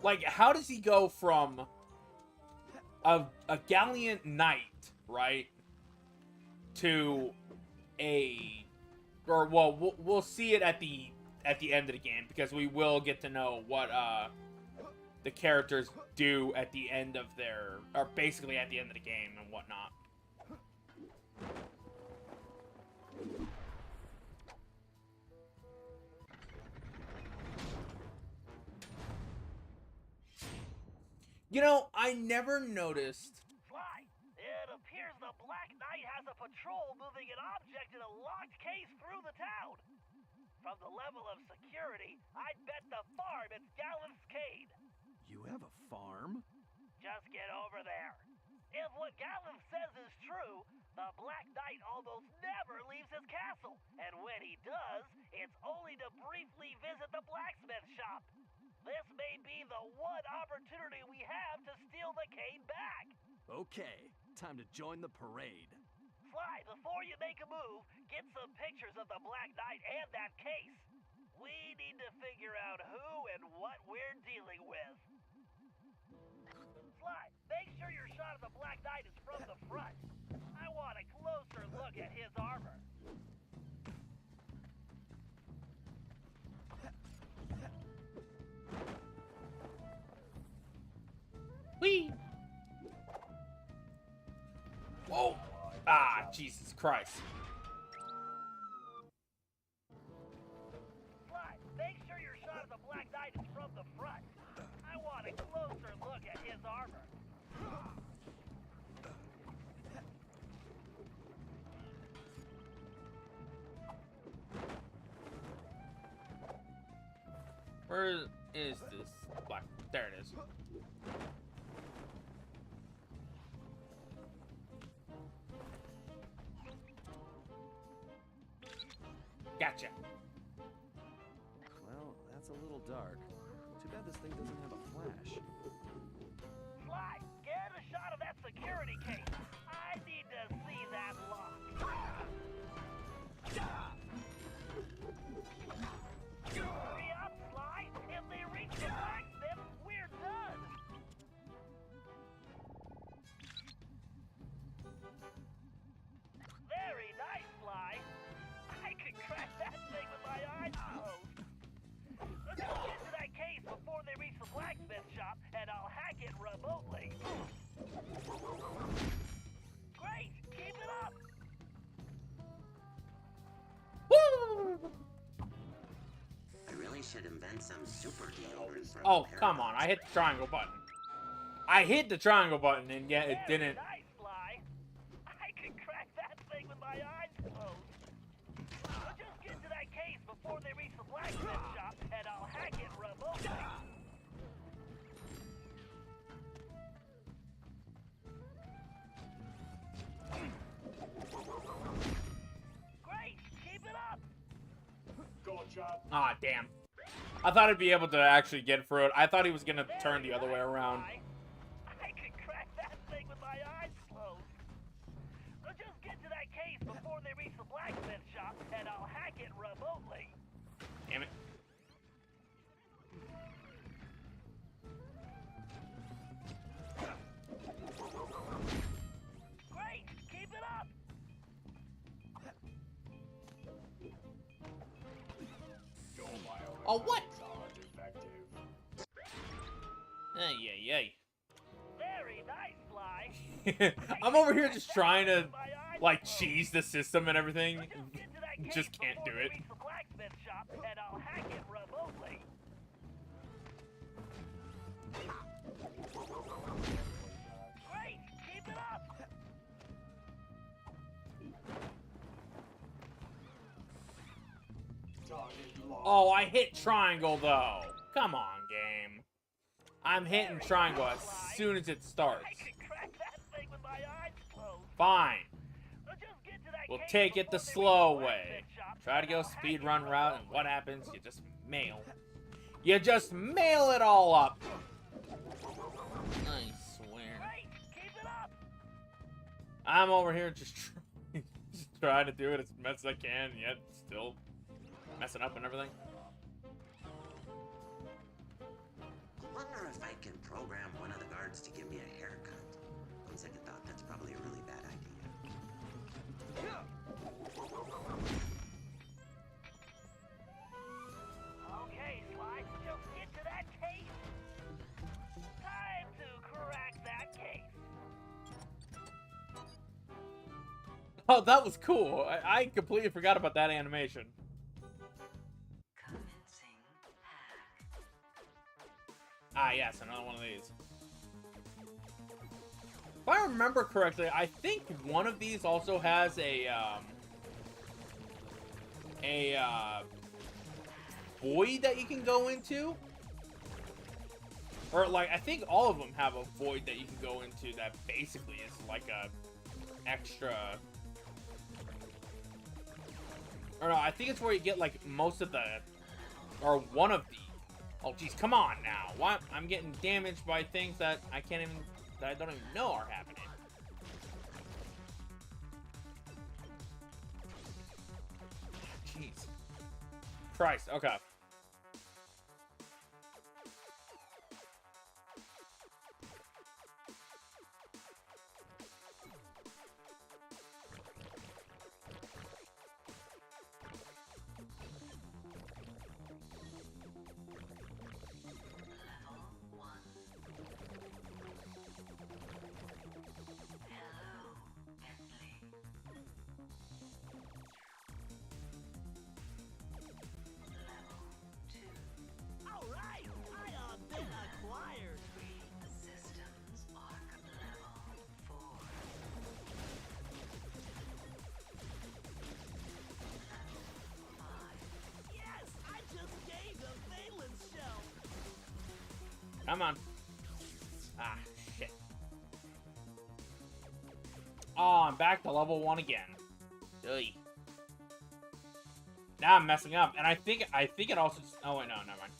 Like, how does he go from a gallant knight, right, to we'll see it at the end of the game, because we will get to know what the characters do at the end of or basically at the end of the game and whatnot. You know, I never noticed. Sly, it appears the Black Knight has a patrol moving an object in a locked case through the town. From the level of security, I'd bet the farm it's Gallen's Cade. You have a farm? Just get over there. If what Gallen says is true, the Black Knight almost never leaves his castle. And when he does, it's only to briefly visit the blacksmith shop. This may be the one opportunity we have to steal the cane back. Okay, time to join the parade. Sly, before you make a move, get some pictures of the Black Knight and that case. We need to figure out who and what we're dealing with. Sly, make sure your shot of the Black Knight is from the front. I want a closer look at his armor. Whee! Whoa! Ah, Jesus Christ. Sly, make sure your shot of the Black Knight is from the front. I want a closer look at his armor. Where is this black? There it is. Gotcha. Well, that's a little dark. Too bad this thing doesn't have a flash. Sly, get a shot of that security case. I need to see that lock. Hurry up, Sly. If they reach the blacksmith, we're done. Very nice, Sly. I could crack that thing with my eyes closed. Let's go get to that case before they reach the blacksmith shop, and I'll hack it remotely. Great! Keep it up! Woo! I really should invent some super deodorant from Oh, come on. I hit the triangle button. I hit the triangle button, and yet it Very didn't. nice, Sly. I could crack that thing with my eyes closed. We'll just get to that case before they reach the blacksmith shop, and I'll hack it remotely. Great! Keep it up! Gotcha. Ah, damn. I thought I'd be able to actually get through it. I thought he was going to turn the other way around. I could crack that thing with my eyes closed. We'll just get to that that case before they reach the blacksmith shop, and I'll hack it remotely. Damn it. Great, keep it up. Your bioweapons Oh, what? are defective. Ay, ay, ay. Very nice, Sly. I'm over here just trying to, like, cheese the system and everything. Just get to that case Just can't do before they it. reach the blacksmith shop, and I'll hack it remotely. Great, keep it up. Target locked. Oh, I hit triangle, though. Come on, game. I'm hitting triangle as soon as it starts. I can crack that thing with my eyes closed. Fine. Just get to that We'll case take it the before they reach slow the way. blacksmith shop, Try to and go I'll hack speed it run route, and remotely. what happens? You just mail. You just mail it all up. I swear. Great, keep it up. I'm over here just trying to do it as best as I can, yet still messing up and everything. I wonder if I can program one of the guards to give me a haircut. On second thought, that's probably a really bad idea. Okay, Sly, just get to that case. Time to crack that case. Oh, that was cool. I completely forgot about that animation. Ah, yes, another one of these. If I remember correctly, I think one of these also has a void that you can go into. Or, like, I think all of them have a void that you can go into that basically is like a extra... Or no, I think it's where you get, like, most of the... Or one of the... Oh, jeez, come on now. Why? I'm getting damaged by things that I can't even... That I don't even know are happening. Jeez. Christ, okay. All right, I been acquired. Systems arc level 4. Yes, I just gained a valence shell. Come on. Ah, shit. Oh, I'm back to level 1 again. Ugh. Now I'm messing up, and I think it also... Oh, wait, no, never mind.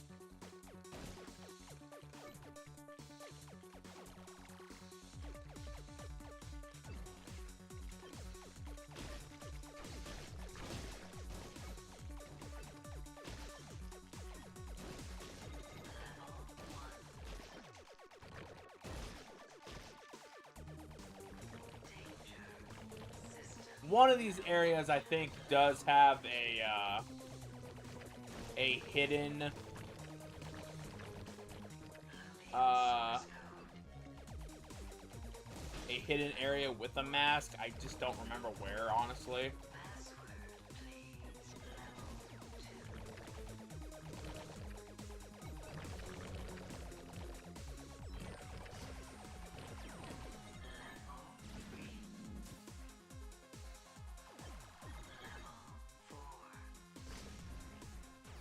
One of these areas, I think, does have a hidden area with a mask. I just don't remember where, honestly.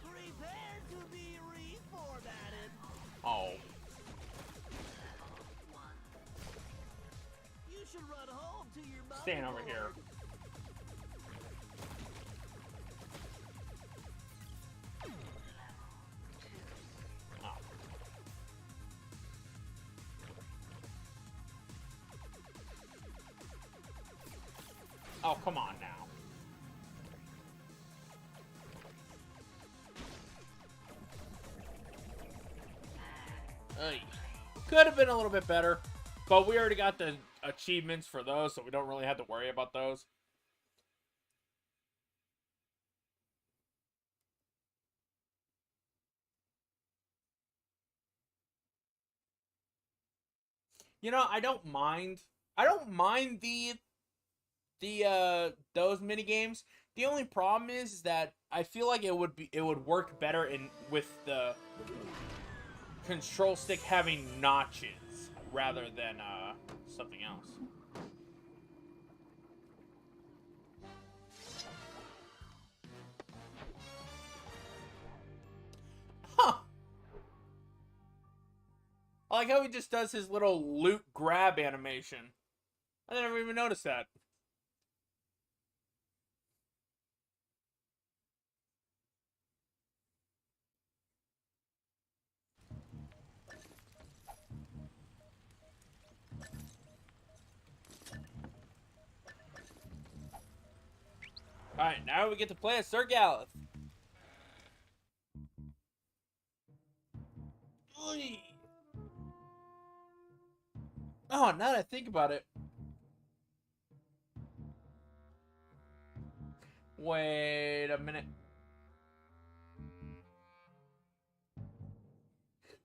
Prepare to be reformatted. Oh. You should run home to your mother. Staying over here. Oh. Oh, come on now. Hey. Could have been a little bit better, but we already got the achievements for those, so we don't really have to worry about those. You know, I don't mind those mini games. The only problem is that I feel like it would work better with the control stick having notches rather than something else. Huh. I like how he just does his little loot grab animation. I never even noticed that. Alright, now we get to play as Sir Galeth. Oh, now that I think about it. Wait a minute.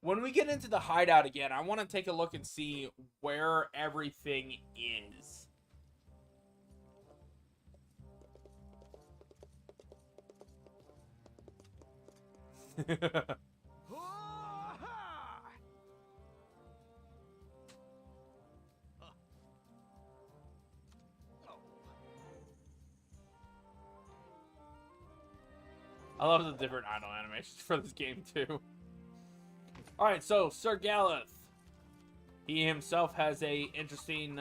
When we get into the hideout again, I want to take a look and see where everything is. I love the different idle animations for this game, too. Alright, so, Sir Galeth. He himself has a interesting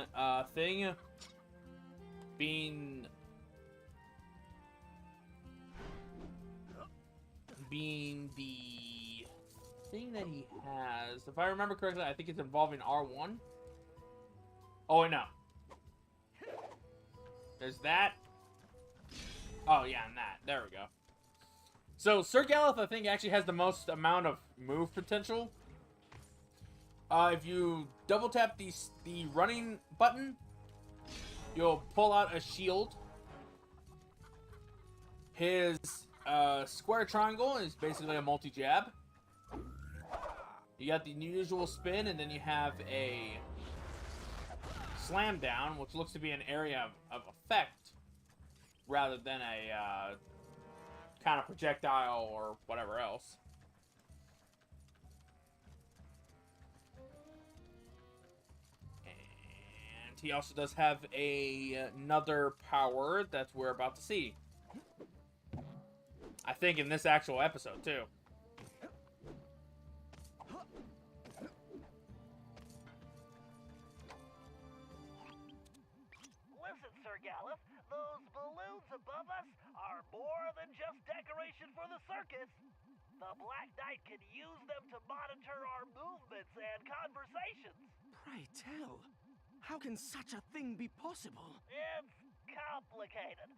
thing. Being the thing that he has, if I remember correctly, I think it's involving R1. Oh, wait, no. There's that. Oh, yeah, and that. There we go. So, Sir Galeth, I think, actually has the most amount of move potential. If you double tap the running button, you'll pull out a shield. His square triangle is basically a multi-jab. You got the usual spin, and then you have a slam down, which looks to be an area of effect rather than a kind of projectile or whatever else. And he also does have another power that we're about to see. I think in this actual episode, too. Listen, Sir Galeth, those balloons above us are more than just decoration for the circus. The Black Knight can use them to monitor our movements and conversations. Pray tell, how can such a thing be possible? It's complicated.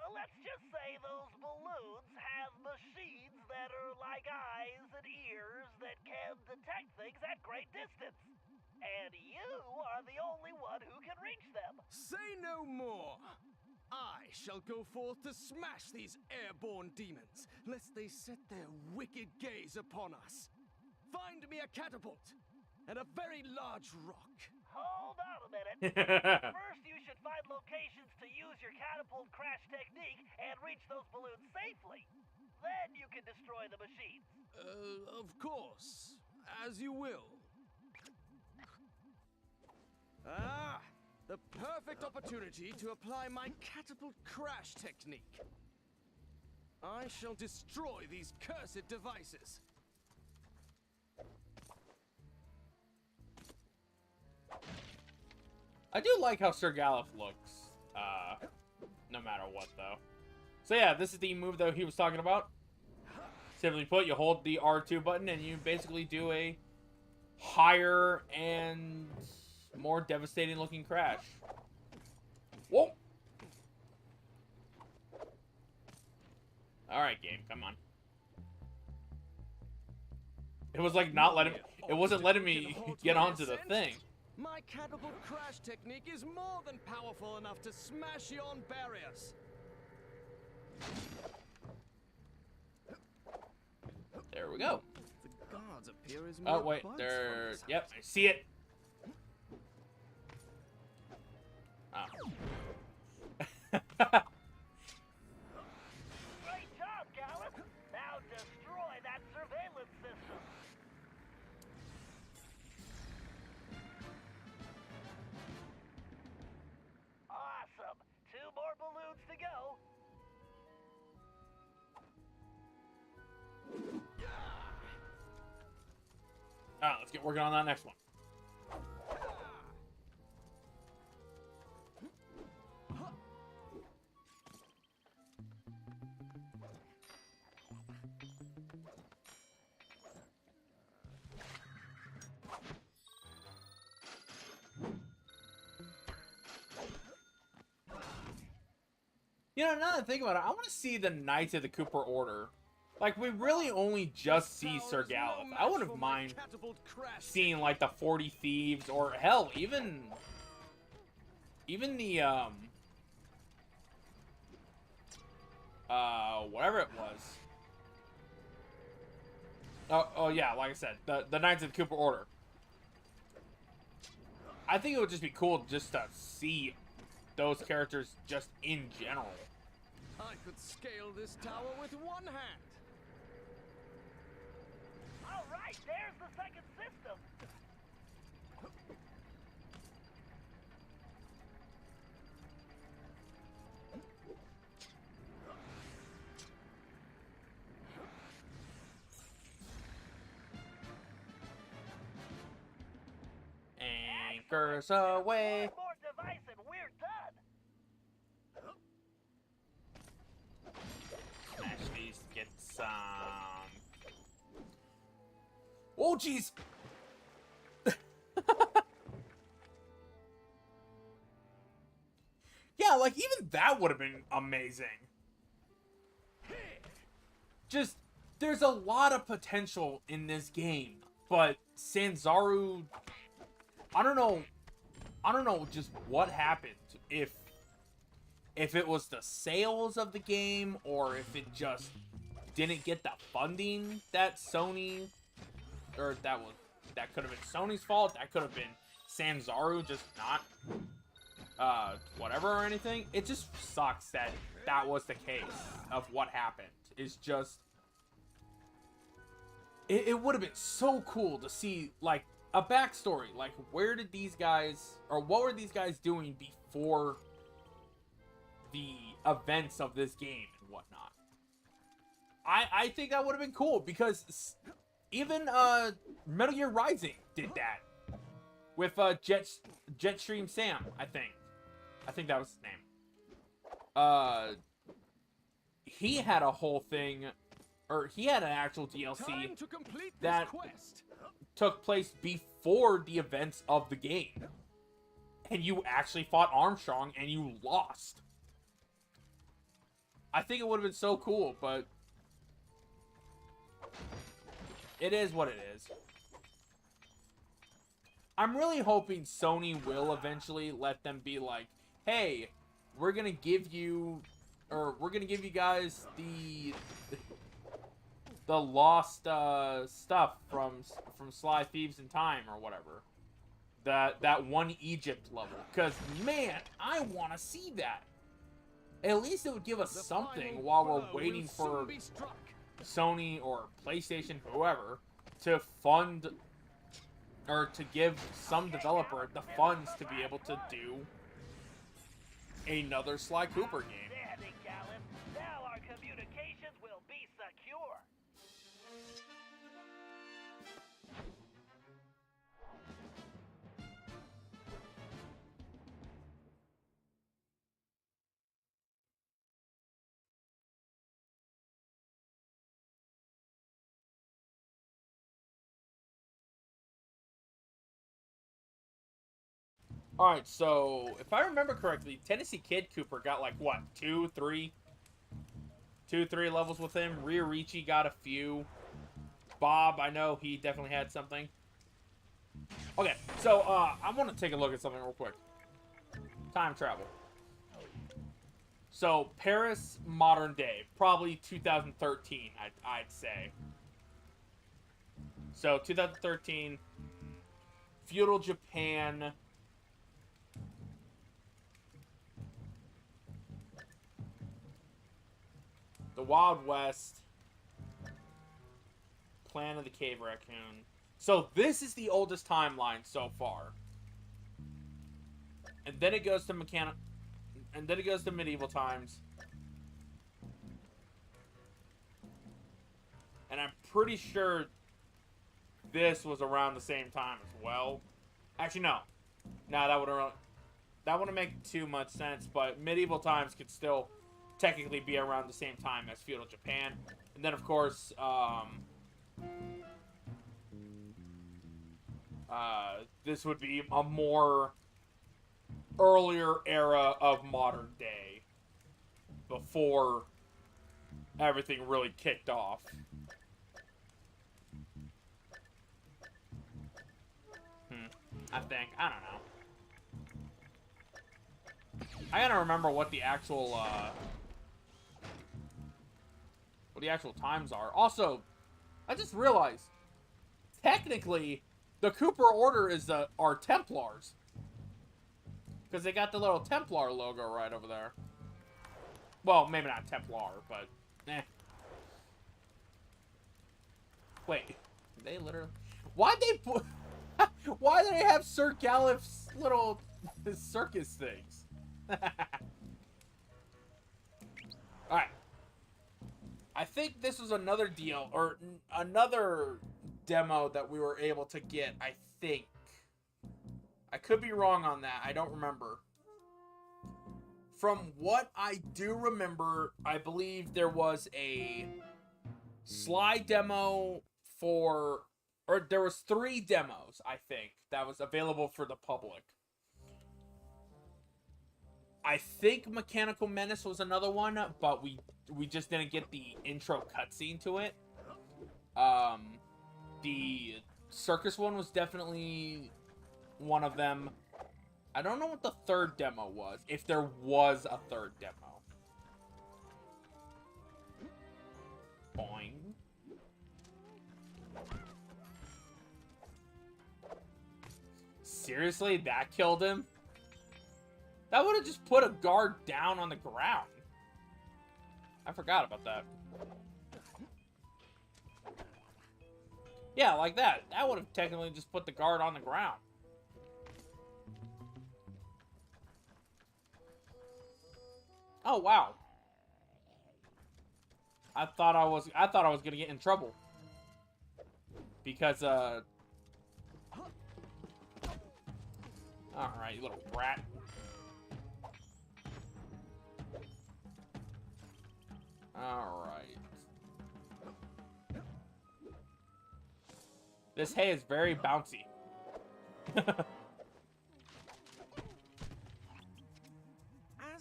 Let's just say those balloons have machines that are like eyes and ears that can detect things at great distance. And you are the only one who can reach them. Say no more. I shall go forth to smash these airborne demons, lest they set their wicked gaze upon us. Find me a catapult and a very large rock. Hold on a minute. First, you should find locations to use your catapult crash technique and reach those balloons safely. Then you can destroy the machines. Of course. As you will. Ah! The perfect opportunity to apply my catapult crash technique. I shall destroy these cursed devices. I do like how Sir Galeth looks, no matter what, though. So yeah, this is the move that he was talking about. Simply put, you hold the R2 button and you basically do a higher and more devastating looking crash. Whoa! Alright, game, come on. It was like not letting... It wasn't letting me get onto the thing. My catapult crash technique is more than powerful enough to smash yon barriers. There we go. The guards appear as Oh, mere wait, buds there... from this Yep, house. I see it. Oh. Great job, Gallus! Now destroy that surveillance system! Awesome! 2 more balloons to go! Alright, let's get working on that next one. You know, now that I think about it, I want to see the Knights of the Cooper Order. Like, we really only just see Sir Galeth. I wouldn't mind seeing, like, the 40 Thieves, or hell, even the, whatever it was. Oh yeah, like I said, the Knights of the Cooper Order. I think it would just be cool just to see those characters just in general. I could scale this tower with one hand. All right, there's the second system. Anchors away. One more device and we're done. Smash these to get some. Oh, jeez. Yeah, like, even that would have been amazing. Just, there's a lot of potential in this game, but Sanzaru, I don't know just what happened. If it was the sales of the game, or if it just didn't get the funding that Sony, or that could have been Sony's fault, that could have been Sanzaru just not, whatever or anything. It just sucks that that was the case of what happened. It's just, it would have been so cool to see, like, a backstory. Like, where did these guys, or what were these guys doing before the events of this game and whatnot. I think that would have been cool, because even Metal Gear Rising did that with Jetstream Sam. I think that was his name. He had a whole thing, or he had an actual DLC that took place before the events of the game, and you actually fought Armstrong and you lost. I think it would have been so cool, but it is what it is. I'm really hoping Sony will eventually let them be like, hey, we're gonna give you guys the lost stuff from Sly Thieves in Time or whatever. That one Egypt level. Because, man, I want to see that. At least it would give us something while we're waiting for Sony or PlayStation, whoever, to fund, or to give some developer the funds to be able to do another Sly Cooper game. Outstanding, Gallus. Now our communications will be secure. Alright, so if I remember correctly, Tennessee Kid Cooper got like what, two, 2-3 levels with him. Riorichi got a few. Bob, I know he definitely had something. Okay, so I want to take a look at something real quick. Time travel. So Paris, modern day, probably 2013, I'd say. So 2013, feudal Japan. The Wild West. Plan of the Cave Raccoon. So this is the oldest timeline so far. And then it goes to and then it goes to medieval times. And I'm pretty sure this was around the same time as well. Actually, no. No, that wouldn't make too much sense, but medieval times could still technically be around the same time as feudal Japan. And then, of course, this would be a more earlier era of modern day before everything really kicked off. I think. I don't know. I gotta remember what the actual times are. Also, I just realized, technically, the Cooper Order is are Templars. Because they got the little Templar logo right over there. Well, maybe not Templar, but eh. Wait, they literally... Why'd they put... Why do they have Sir Gallif's little circus things? Alright. I think this was another deal, or another demo that we were able to get, I think. I could be wrong on that. I don't remember. From what I do remember, I believe there was a Sly demo for... Or there was 3 demos, I think, that was available for the public. I think Mechanical Menace was another one, but we just didn't get the intro cutscene to it. The circus one was definitely one of them. I don't know what the 3rd demo was, if there was a 3rd demo. Boing. Seriously? That killed him? That would have just put a guard down on the ground. I forgot about that. Yeah, like that. That would have technically just put the guard on the ground. Oh, wow. I thought I was gonna get in trouble. Because, alright, you little brat. Alright. This hay is very bouncy. As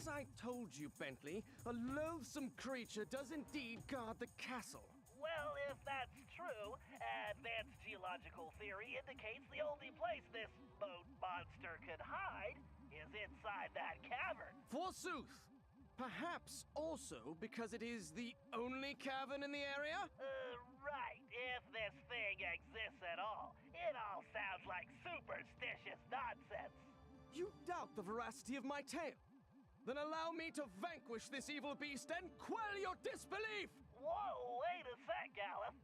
I told you, Bentley, a loathsome creature does indeed guard the castle. Well, if that's true, advanced geological theory indicates the only place this boat monster could hide is inside that cavern. Forsooth! Perhaps also because it is the only cavern in the area? Right. If this thing exists at all. It all sounds like superstitious nonsense. You doubt the veracity of my tale? Then allow me to vanquish this evil beast and quell your disbelief! Whoa, wait a sec, Gallif.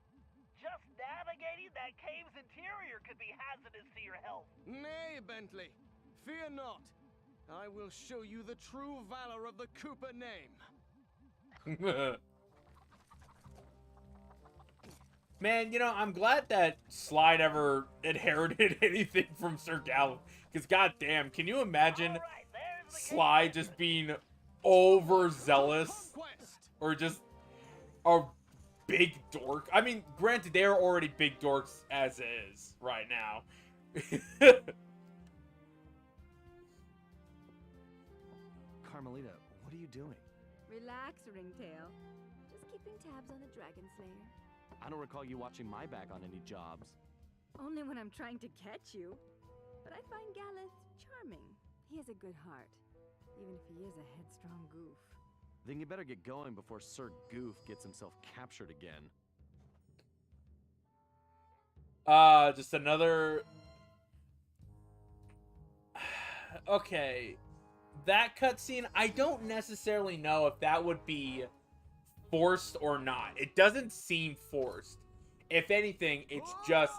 Just navigating that cave's interior could be hazardous to your health. Nay, Bentley. Fear not. I will show you the true valor of the Cooper name. Man, you know, I'm glad that Sly never inherited anything from Sir Gallif. Because, goddamn, can you imagine Sly just being overzealous? Or just a big dork? I mean, granted, they are already big dorks as is right now. Carmelita, what are you doing? Relax, Ringtail. Just keeping tabs on the Dragon Slayer? I don't recall you watching my back on any jobs. Only when I'm trying to catch you. But I find Galeth charming. He has a good heart, even if he is a headstrong goof. Then you better get going before Sir Goof gets himself captured again. Just another... Okay. That cutscene, I don't necessarily know if that would be forced or not. It doesn't seem forced. If anything, it's just...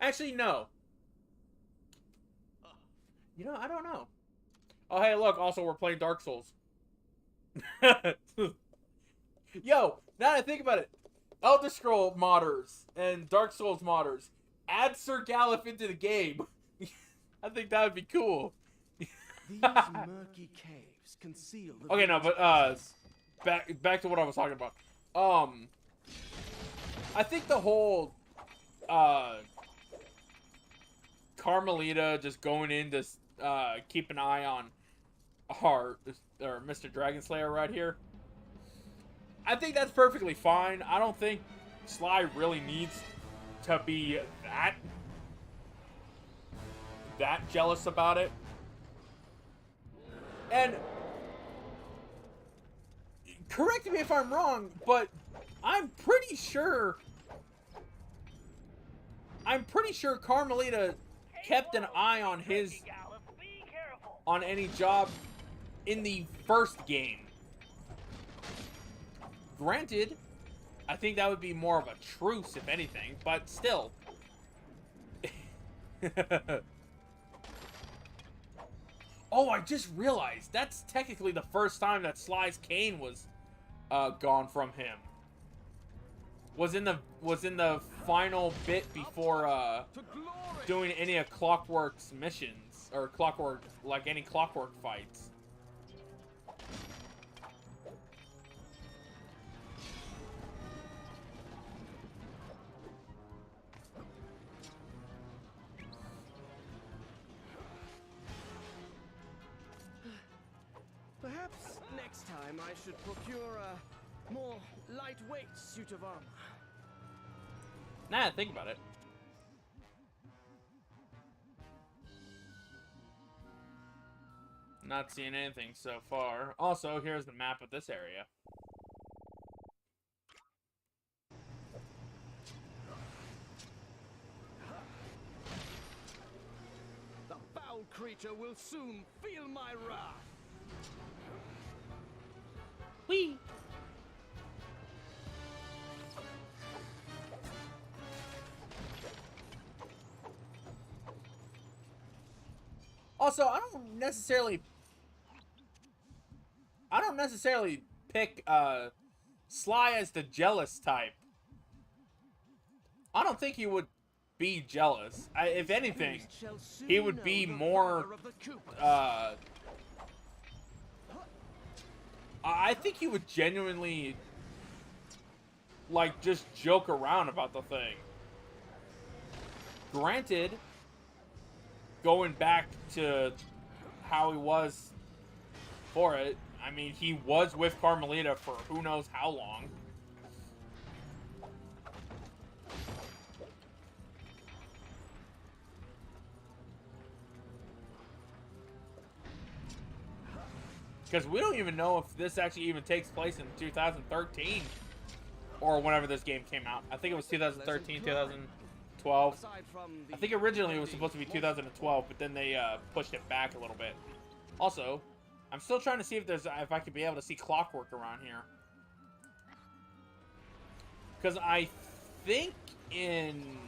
Actually, no. You know, I don't know. Oh, hey, look. Also, we're playing Dark Souls. Yo, now that I think about it, Elder Scroll modders and Dark Souls modders, add Sir Galef into the game. I think that would be cool. These murky caves conceal the Okay, no, but back to what I was talking about. I think the whole Carmelita just going in to keep an eye on our or Mr. Dragonslayer right here. I think that's perfectly fine. I don't think Sly really needs to be that jealous about it. And correct me if I'm wrong, but I'm pretty sure Carmelita kept an eye on any job in the first game. Granted, I think that would be more of a truce, if anything, but still. Oh, I just realized that's technically the first time that Sly's cane was gone from him. Was in the final bit before doing any of Clockwork's missions or any Clockwork fights. Perhaps next time I should procure a more lightweight suit of armor. Nah, think about it. Not seeing anything so far. Also, here's the map of this area. The foul creature will soon feel my wrath. Whee! Also, I don't necessarily pick Sly as the jealous type. I don't think he would be jealous. If anything, he would be more I think he would genuinely like just joke around about the thing. Granted, going back to how he was for it, I mean, he was with Carmelita for who knows how long. Because we don't even know if this actually even takes place in 2013 or whenever this game came out. I think it was 2013, 2012. I think originally it was supposed to be 2012, but then they pushed it back a little bit. Also, I'm still trying to see if I could be able to see Clockwork around here. Because I think in...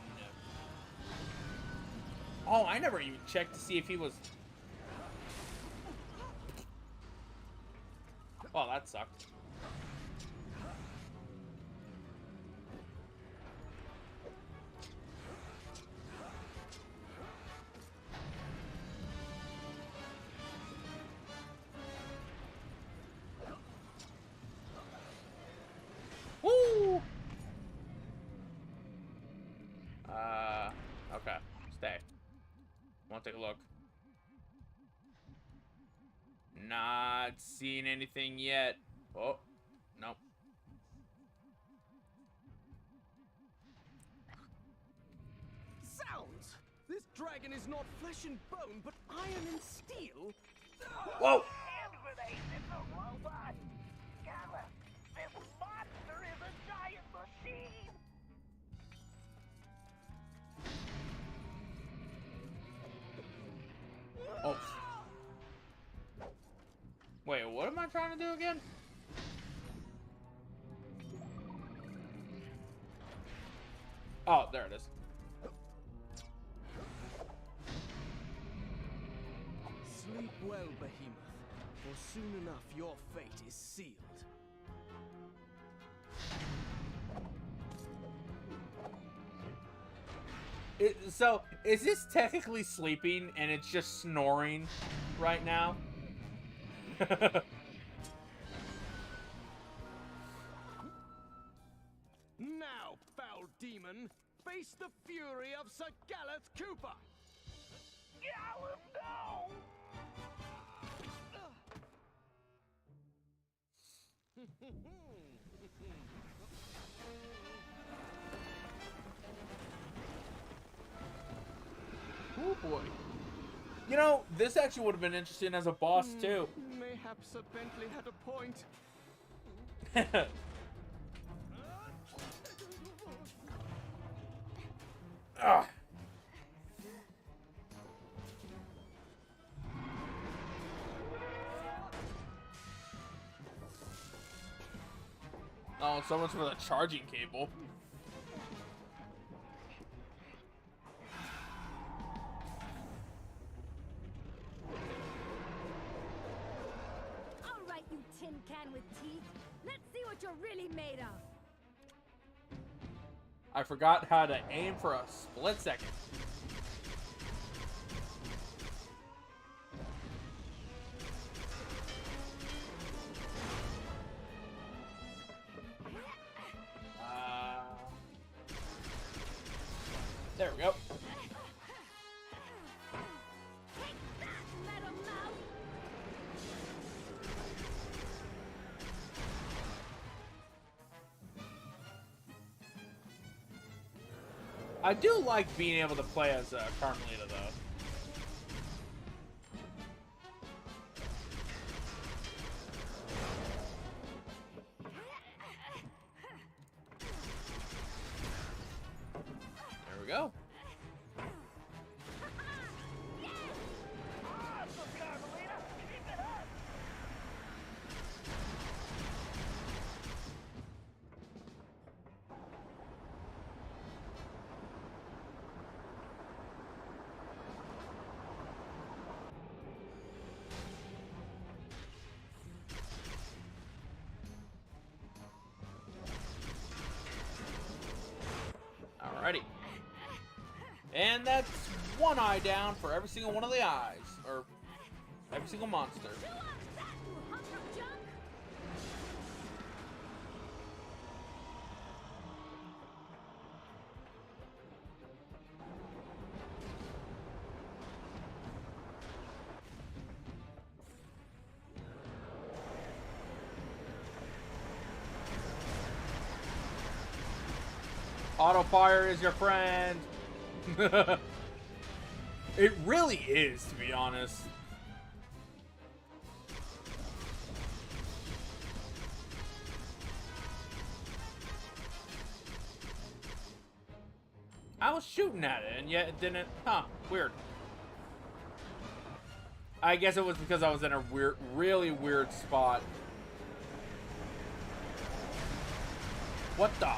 Oh, I never even checked to see if he was... Well, that sucked. Woo! Okay. Stay. Want to take a look. Not seeing anything yet. Oh, nope. dragon is not flesh and bone, but iron and steel? Whoa! Hand grenade, it's a robot! Gallus, this monster is a giant machine! Oh. Wait, what am I trying to do again? Oh, there it is. Sleep well, Behemoth, for soon enough your fate is sealed. So, is this technically sleeping and it's just snoring right now? Now, foul demon, face the fury of Sir Gareth Cooper! Gallus, no! Oh boy. You know, this actually would have been interesting as a boss too. Mayhaps Sir Bentley had a point. Ugh. Oh, so much for the charging cable. All right, you tin can with teeth. Let's see what you're really made of. I forgot how to aim for a split second. There we go. Take that, metal mouth! I do like being able to play as Carmelita, though. There we go. Awesome, Carmelita! Keep it up! Alrighty. And that's one eye down for every single one of the eyes. Or every single monster. You want that, you hunk of junk? Auto fire is your friend. It really is, to be honest. I was shooting at it, and yet it didn't. Huh, weird. I guess it was because I was in a weird, really weird spot. What the?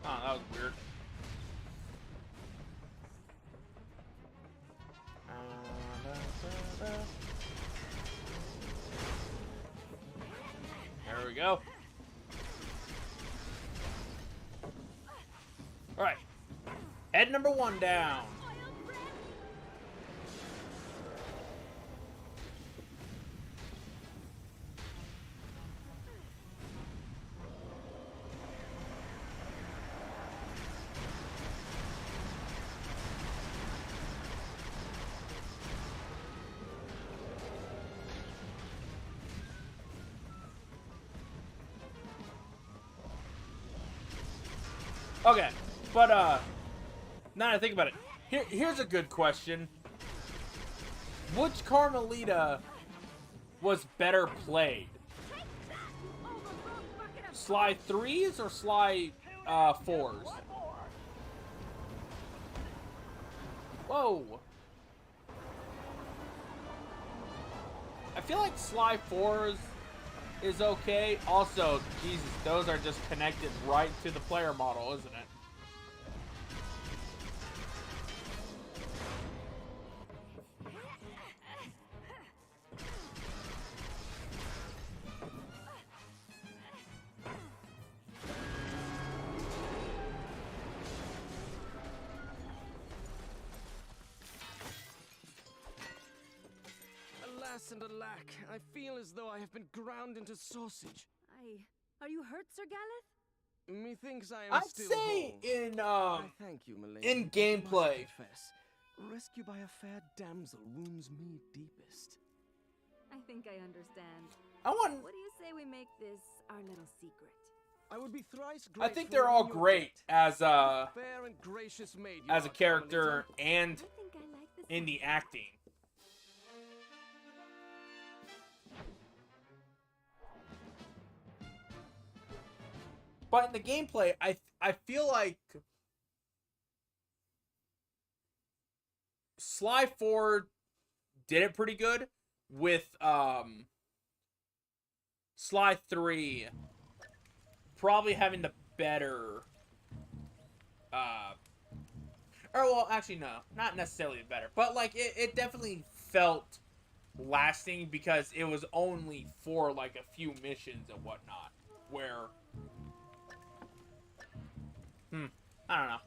Oh, that was weird. There we go. All right. Head number 1 down. Okay. But now that I think about it, here's a good question. Which Carmelita was better played? Sly 3s or Sly 4s? Whoa. I feel like Sly 4s is okay. Also, Jesus, those are just connected right to the player model, isn't it? Alas and alack, I feel as though I have been ground into sausage. Are you hurt, Sir Galeth? Methinks I am I'd still say whole. I thank you, milady, in but I must gameplay. confess, rescue by a fair damsel wounds me deepest. I think I understand. What do you say we make this our little secret? I would be thrice I grateful think they're all in your great debt. as Fair and gracious maid you a are, character Carmelita. and I think I like this in the acting. But in the gameplay, I feel like Sly 4 did it pretty good with Sly 3 probably having the better or well, actually no, not necessarily better, but like it definitely felt lasting because it was only for like a few missions and whatnot where I don't know.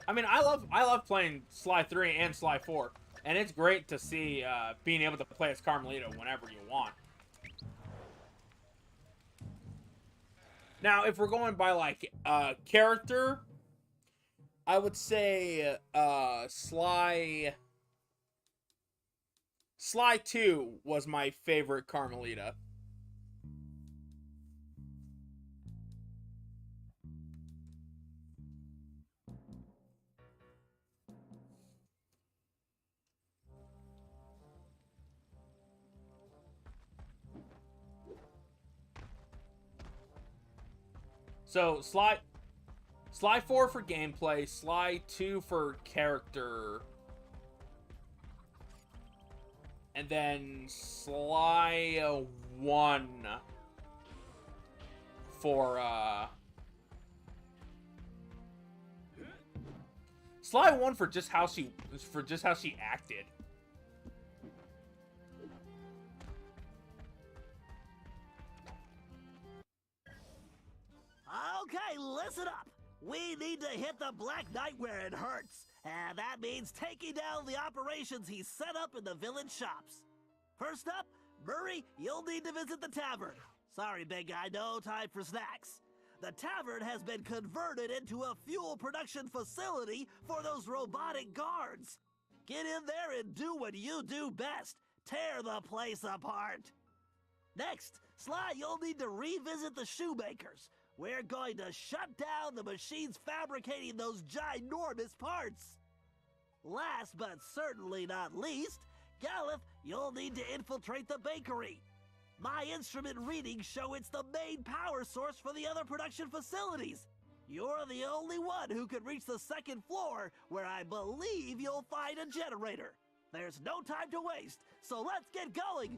I mean, I love playing Sly 3 and Sly 4, and it's great to see being able to play as Carmelita whenever you want. Now, if we're going by like character, I would say Sly 2 was my favorite Carmelita. So, Sly 4 for gameplay, Sly 2 for character, and then Sly 1 for, Sly 1 for just how she acted. Okay, listen up. We need to hit the Black Knight where it hurts. And that means taking down the operations he's set up in the village shops. First up, Murray, you'll need to visit the tavern. Sorry, big guy, no time for snacks. The tavern has been converted into a fuel production facility for those robotic guards. Get in there and do what you do best. Tear the place apart. Next, Sly, you'll need to revisit the shoemakers. We're going to shut down the machines fabricating those ginormous parts. Last but certainly not least, Galeth, you'll need to infiltrate the bakery. My instrument readings show it's the main power source for the other production facilities. You're the only one who could reach the second floor, where I believe you'll find a generator. There's no time to waste, so let's get going.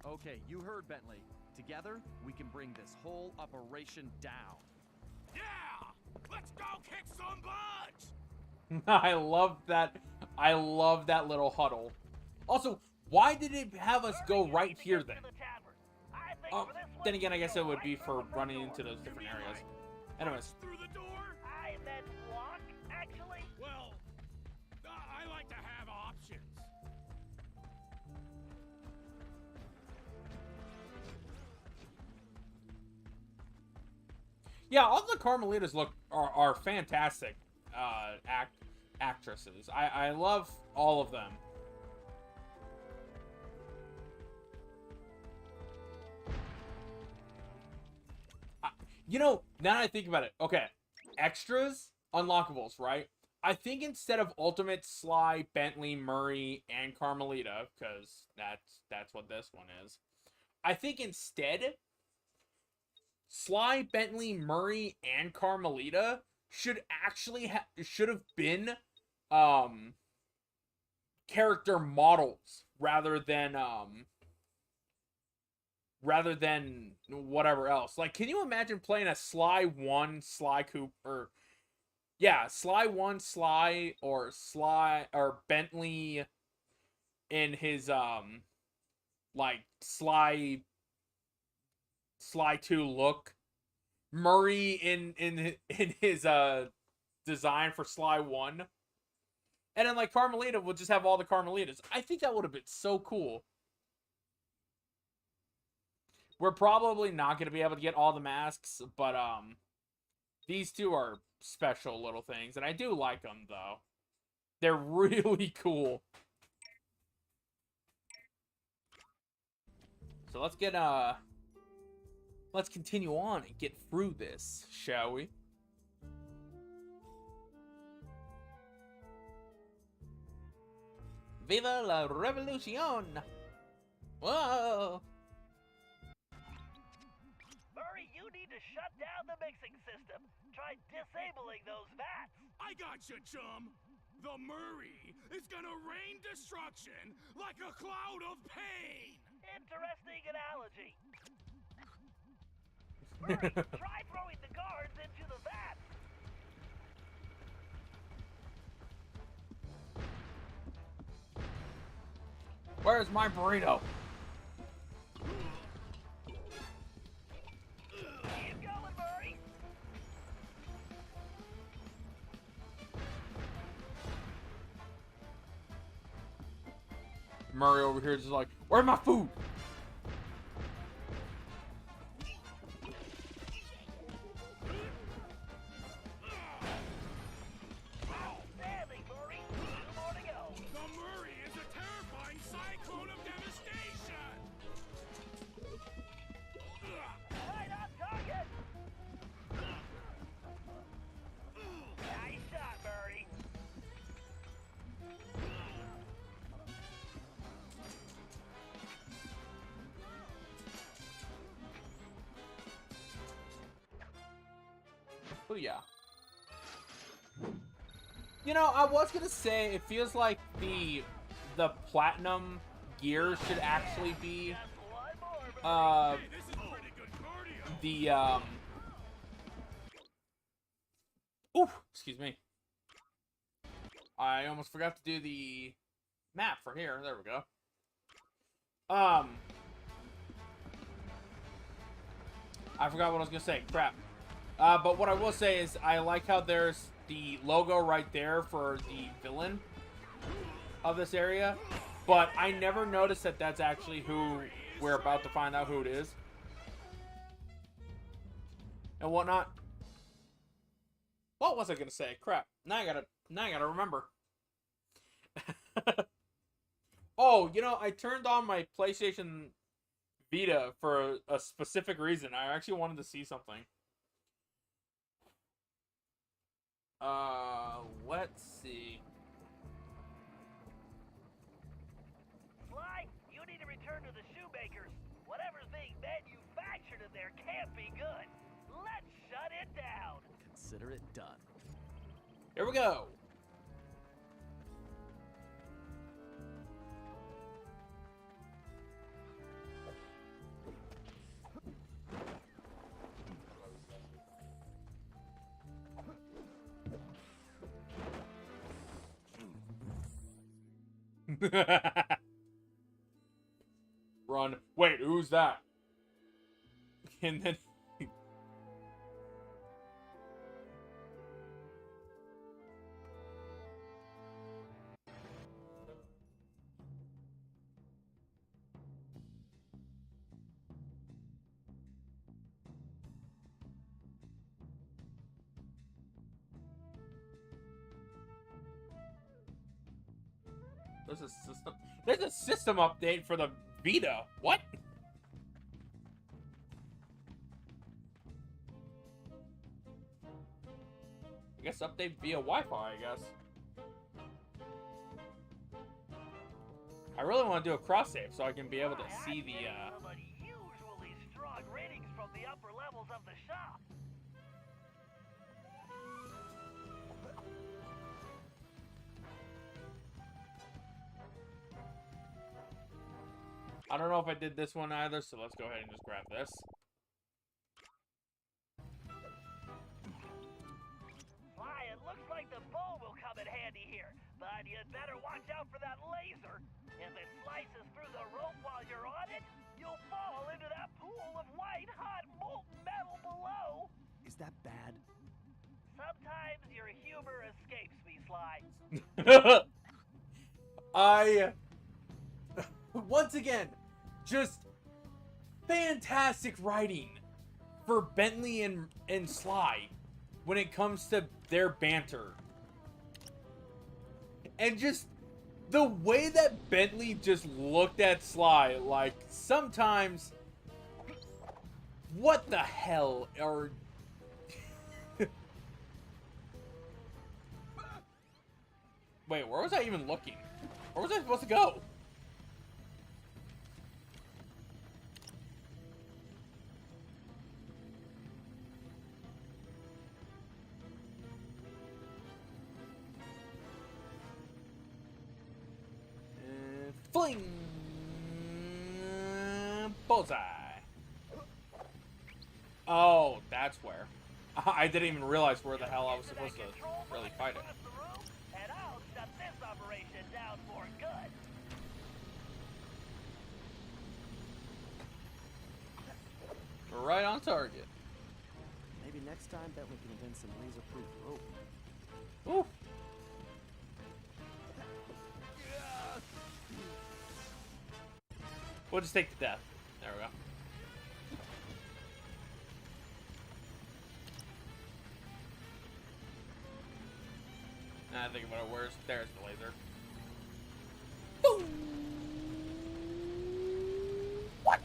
Okay, you heard Bentley. Together, we can bring this whole operation down. Yeah! Let's go kick some butt! I love that little huddle. Also, why did it have us go right here then? Oh, then again, I guess it would be for running into those different areas. Anyways. Through the door? I meant walk, actually. Well, I like to have options. Yeah, all the Carmelitas are fantastic actresses. I love all of them. You know, now that I think about it, okay, extras, unlockables, right? I think instead of Ultimate, Sly, Bentley, Murray, and Carmelita, because that's what this one is, I think instead, Sly, Bentley, Murray, and Carmelita should actually should have been character models rather than whatever else. Like, can you imagine playing a Sly 1 Sly Cooper? Yeah, Sly 1 Sly or Bentley in his like Sly 2 look. Murray in his design for Sly 1. And then like Carmelita will just have all the Carmelitas. I think that would have been so cool. We're probably not going to be able to get all the masks, but these two are special little things, and I do like them though. They're really cool. So let's continue on and get through this, shall we? Viva la revolucion! Whoa! Murray, you need to shut down the mixing system. Try disabling those vats. I gotcha, chum. The Murray is gonna rain destruction like a cloud of pain. Interesting analogy. Murray, try throwing the guards into the vats. Where's my burrito? Keep going, Murray. Murray over here is just like, where's my food? Sadly, Murray, 2 more to go. The Murray is a terrifying cyclone of devastation. Right on target. Nice shot, Murray. Oh yeah. You know, I was gonna say it feels like the platinum gear should actually be Just one more, Murray. Hey, this is pretty good cardio. the ooh, excuse me. I almost forgot to do the map for here. There we go. I forgot what I was gonna say. Crap. But what I will say is I like how there's the logo right there for the villain of this area, but I never noticed that that's actually who we're about to find out who it is and whatnot. What was I gonna say? Crap. Now I gotta remember. Oh, you know, I turned on my PlayStation Vita for a specific reason. I actually wanted to see something. Let's see. Sly, you need to return to the shoemakers. Whatever's being manufactured in there can't be good. Let's shut it down. Consider it done. Here we go. Run. Wait, who's that? And then there's a system update for the Vita. What? I guess update via Wi-Fi, I guess. I really want to do a cross-save so I can be able to see the, Some unusually strong ratings from the upper levels of the shop. I don't know if I did this one either, so let's go ahead and just grab this. Sly, it looks like the bow will come in handy here, but you'd better watch out for that laser. If it slices through the rope while you're on it, you'll fall into that pool of white, hot, molten metal below. Is that bad? Sometimes your humor escapes me, Sly. Once again, just fantastic writing for Bentley and Sly when it comes to their banter. And just the way that Bentley just looked at Sly, like, sometimes, what the hell are... Wait, where was I even looking? Where was I supposed to go? Fling! Bullseye! Oh, that's where. I didn't even realize where the hell I was supposed to really fight it. And I'll shut this operation down for good. Right on target. Maybe next time Bentley can invent some laser-proof rope. Ooh. We'll just take the death. There we go. Now I think about it, there's the laser. Boom! What?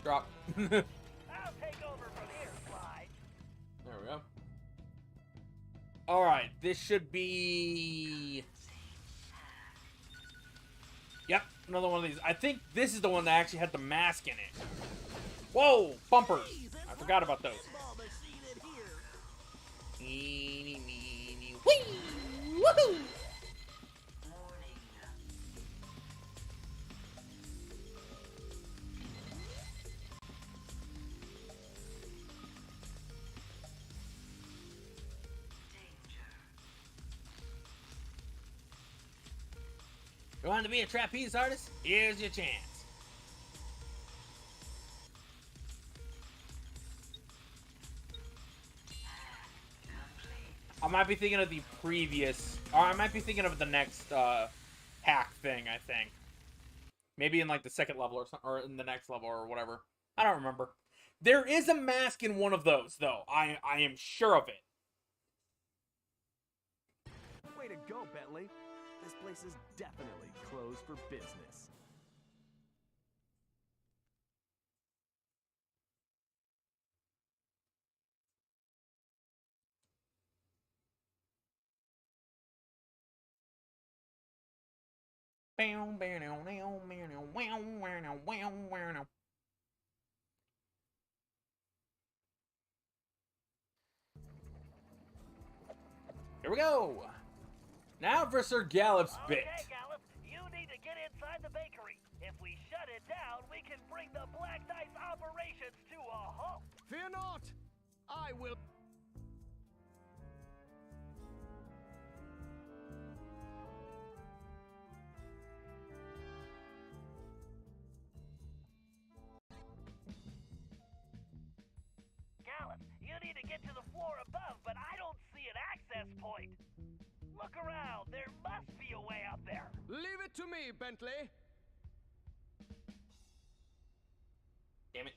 Drop. I'll take over from here, Sly. There we go. Alright, this should be... Yep, another one of these. I think this is the one that actually had the mask in it. Whoa, bumpers. I forgot about those. Eeny, meeny, wee! Woohoo! You want to be a trapeze artist? Here's your chance. I might be thinking of the previous, or I might be thinking of the next hack thing, I think. Maybe in like the second level or something, or in the next level or whatever. I don't remember. There is a mask in one of those, though. I am sure of it. Way to go, Bentley. This place is definitely closed for business. Here we go. Now for Sir Gallop's bit. Okay, Gallop, you need to get inside the bakery. If we shut it down, we can bring the Black Dice operations to a halt. Fear not! I will... Gallop, you need to get to the floor above, but I don't see an access point. Look around. There must be a way up there. Leave it to me, Bentley. Damn it.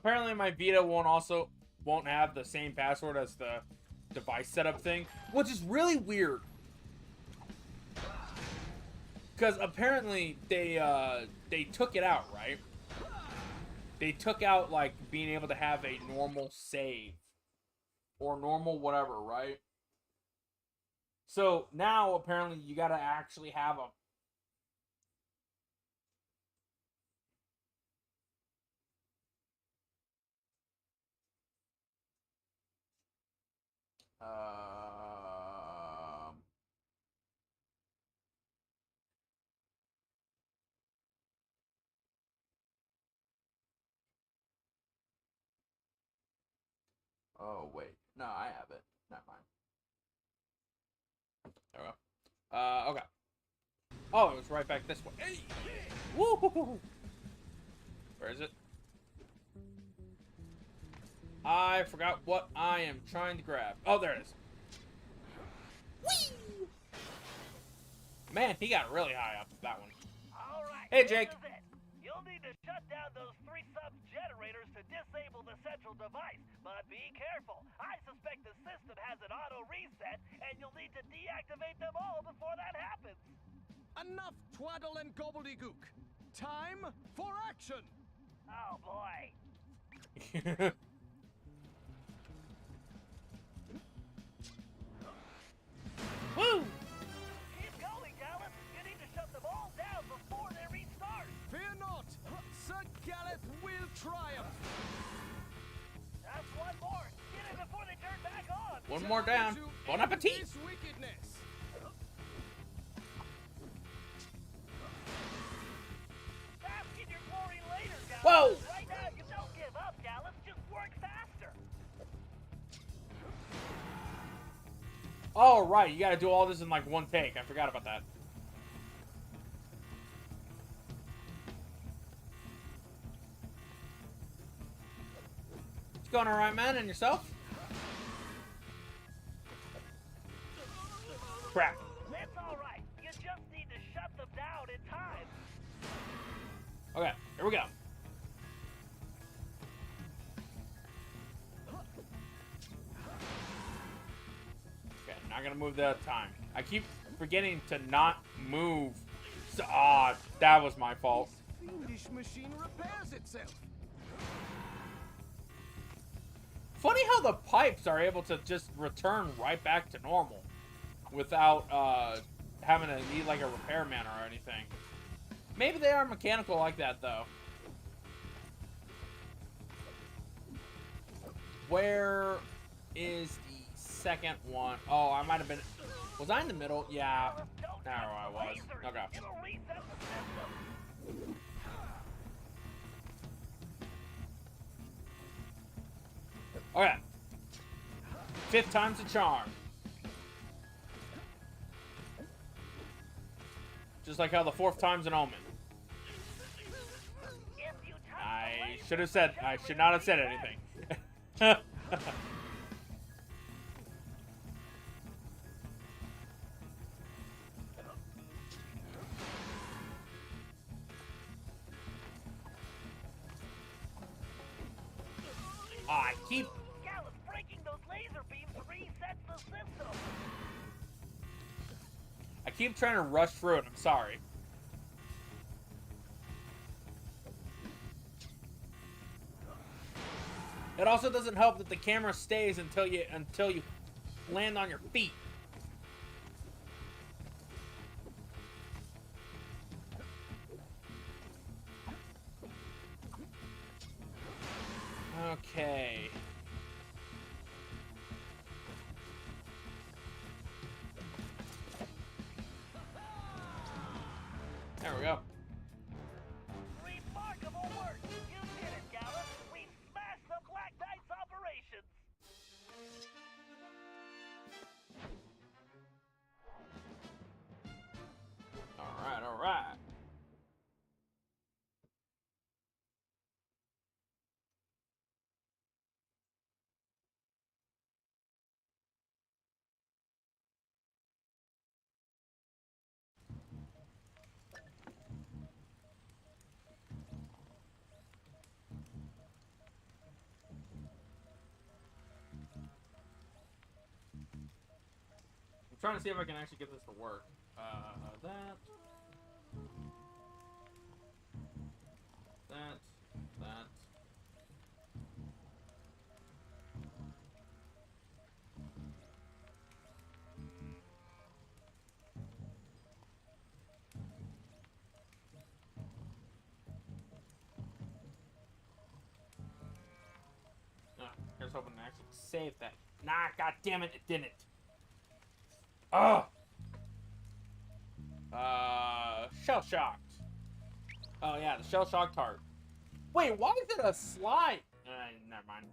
apparently my Vita won't have the same password as the device setup thing, which is really weird. Because apparently they took it out, right? They took out like being able to have a normal save or normal whatever, right? So now apparently you gotta actually have a oh wait, no, I have it. Never mind. There we go. Okay. Oh, it was right back this way. Hey! Woo! Where is it? I forgot what I am trying to grab. Oh, there it is. Whee! Man, he got really high up that one. All right. Hey, Jake. This is it. You'll need to shut down those 3 sub-generators to disable the central device, but be careful. I suspect the system has an auto reset, and you'll need to deactivate them all before that happens. Enough twaddle and gobbledygook. Time for action. Oh boy. Woo! Keep going, Dallas. You need to shut them all down before they restart. Fear not. Sir Gareth will triumph. That's one more. Get it before they turn back on. One more down. Bon appetit! This wickedness. Bask in your glory later, Dallas. Whoa! Right now, you don't give up, Dallas. Just work faster. Oh, right. You gotta do all this in like one take. I forgot about that. It's going alright, man. And yourself? Crap. It's all right. You just need to shut them down in time. Okay, here we go. Okay, not gonna move that time. I keep forgetting to not move. Ah, that was my fault. Fiendish machine repairs itself. Funny how the pipes are able to just return right back to normal without having to need like a repairman or anything. Maybe they are mechanical like that though. Where is the second one? Oh, I might have been. Was I in the middle? Yeah. No, I was. Okay. It'll reset the system. Okay. 5th time's a charm. Just like how the 4th time's an omen. I should have said. I should not have said anything. I keep. Gallus, breaking those laser beams resets the system. I keep trying to rush through it. I'm sorry. It also doesn't help that the camera stays until you land on your feet. Okay. There we go. Remarkable work. You did it, Gallus. We smashed the Black Knight's operations. All right, all right. trying to see if I can actually get this to work. That. I was hoping to actually save that. Nah, god damn it, it didn't. Ugh. Shell shocked. Oh yeah, the shell shocked heart. Wait, why is it a slide? Never mind.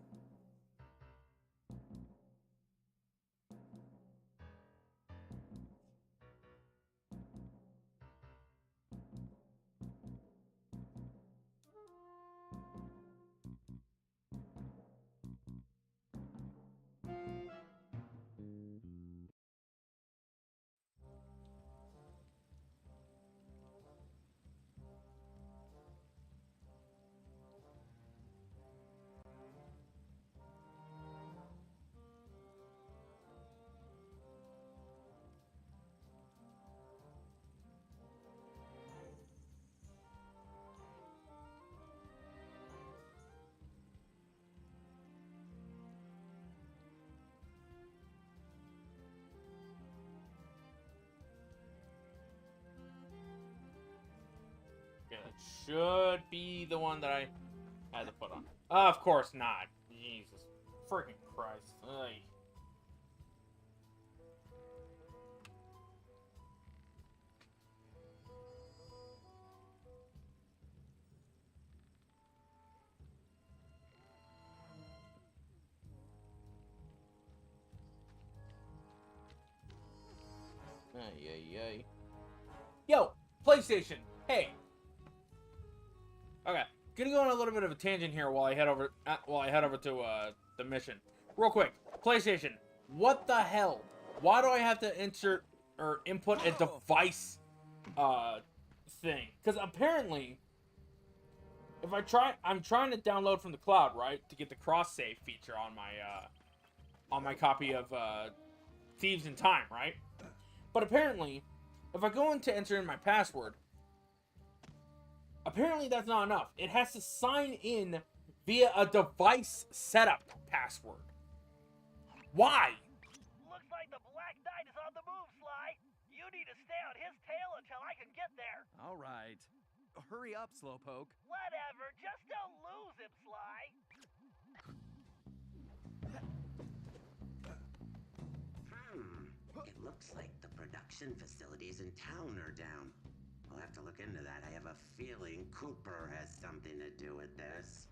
Yeah, that should be the one that I had to put on. Of course not. Jesus freaking Christ. Ay. Ay. Yo, PlayStation. Hey. Okay, gonna go on a little bit of a tangent here while I head over to the mission. Real quick, PlayStation. What the hell? Why do I have to insert or input a device thing? Because apparently, if I'm trying to download from the cloud, right, to get the cross save feature on my copy of Thieves in Time, right? But apparently, if I go in to enter in my password, apparently that's not enough. It has to sign in via a device setup password. Why? Looks like the Black Knight is on the move, Sly. You need to stay on his tail until I can get there. All right. Hurry up, Slowpoke. Whatever, just don't lose him, Sly. It looks like the production facilities in town are down. We'll have to look into that. I have a feeling Cooper has something to do with this.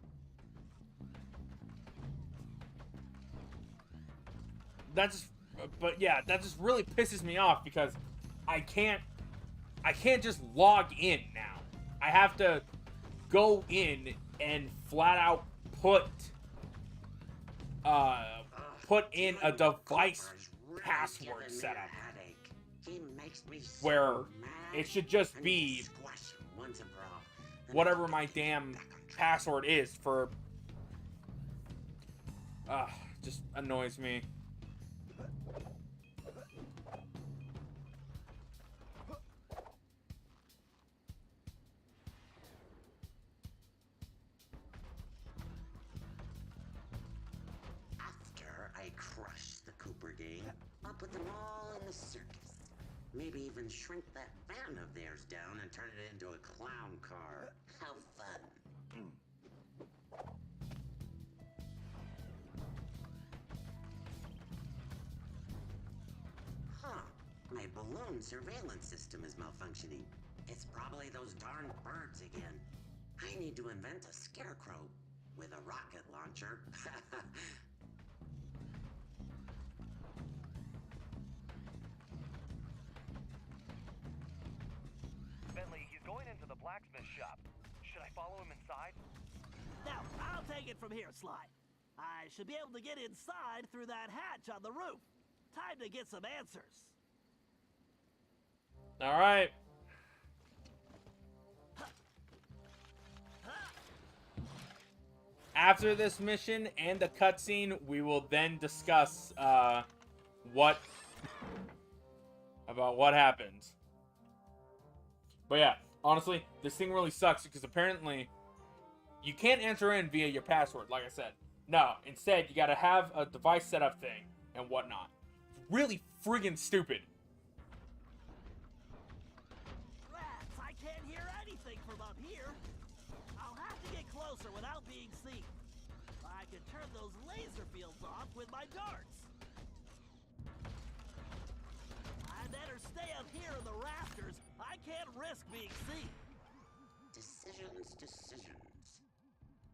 That just really pisses me off because I can't just log in now. I have to go in and flat out put in a device password setup where it should just be whatever my damn password is for. Just annoys me. After I crush the Cooper gang, I'll put them all in the circus. Maybe even shrink that van of theirs down and turn it into a clown car. How fun. My balloon surveillance system is malfunctioning. It's probably those darn birds again. I need to invent a scarecrow with a rocket launcher. Bentley, he's going into the blacksmith shop. Should I follow him inside? Now, I'll take it from here, Sly. I should be able to get inside through that hatch on the roof. Time to get some answers. All right. After this mission and the cutscene, we will then discuss what about what happens. But yeah, honestly, this thing really sucks because apparently you can't enter in via your password, like I said. No, instead, you gotta have a device setup thing and whatnot. Really friggin' stupid. Rats, I can't hear anything from up here. I'll have to get closer without being seen. I could turn those laser fields off with my darts. I better stay up here in the rafters. I can't risk being seen. Decisions.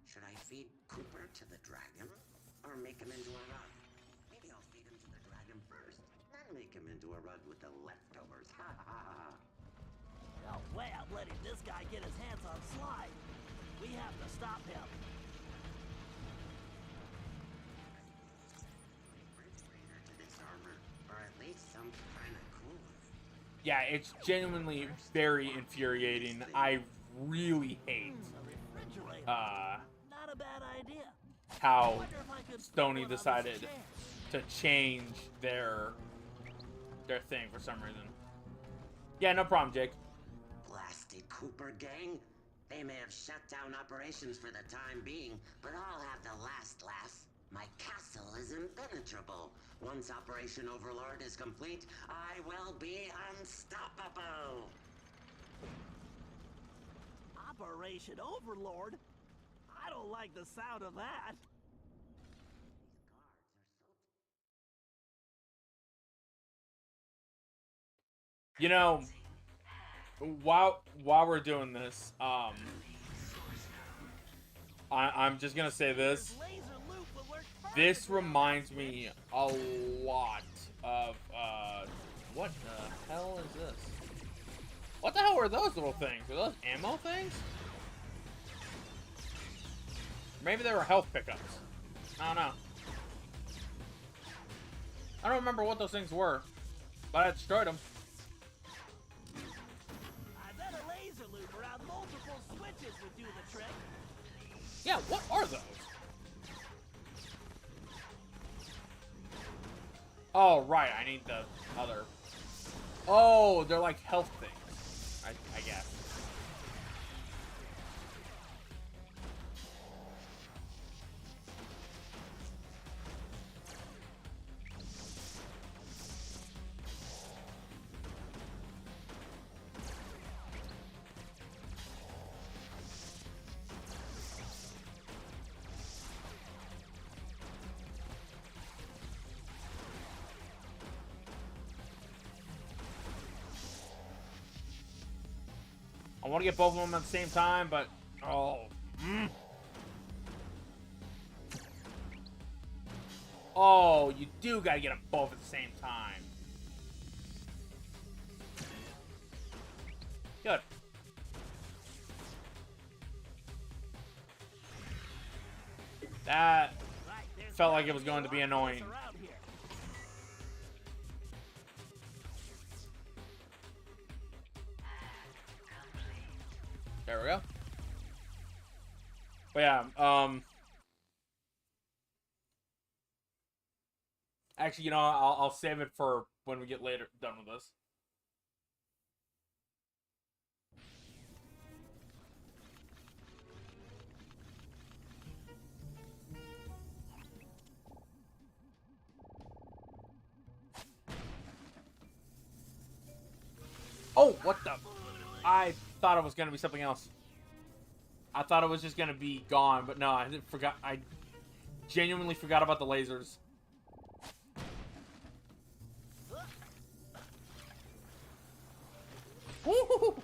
Should I feed Cooper to the dragon? Or make him into a rug? Maybe I'll feed him to the dragon first, then make him into a rug with the leftovers. Ha ha ha. No way I'm letting this guy get his hands on Sly. We have to stop him. To this armor, or at least some kind of cooler. Yeah, it's genuinely very infuriating. I really hate Not a bad idea. how Wonder if I could Sony put on this decided chair. to change their thing for some reason. Yeah, no problem, Jake. Blasted Cooper gang. They may have shut down operations for the time being, but I'll have the last laugh. My castle is impenetrable. Once Operation Overlord is complete, I will be unstoppable. Operation Overlord? I don't like the sound of that. You know, while we're doing this, I'm just gonna say this. This reminds me a lot of what the hell is this? What the hell are those little things? Are those ammo things? Maybe they were health pickups. I don't know. I don't remember what those things were, but I destroyed them. I bet a laser loop around multiple switches would do the trick. Yeah, what are those? Oh, right, I need the other... Oh, they're like health things, I guess. I want to get both of them at the same time, but... Oh. Oh, you do gotta get them both at the same time. Good. That felt like it was going to be annoying. There we go. But yeah, actually, you know, I'll save it for when we get later done with this. Oh, what the? I thought it was gonna be something else. I thought it was just gonna be gone, but no, I forgot. I genuinely forgot about the lasers. Woo-hoo-hoo.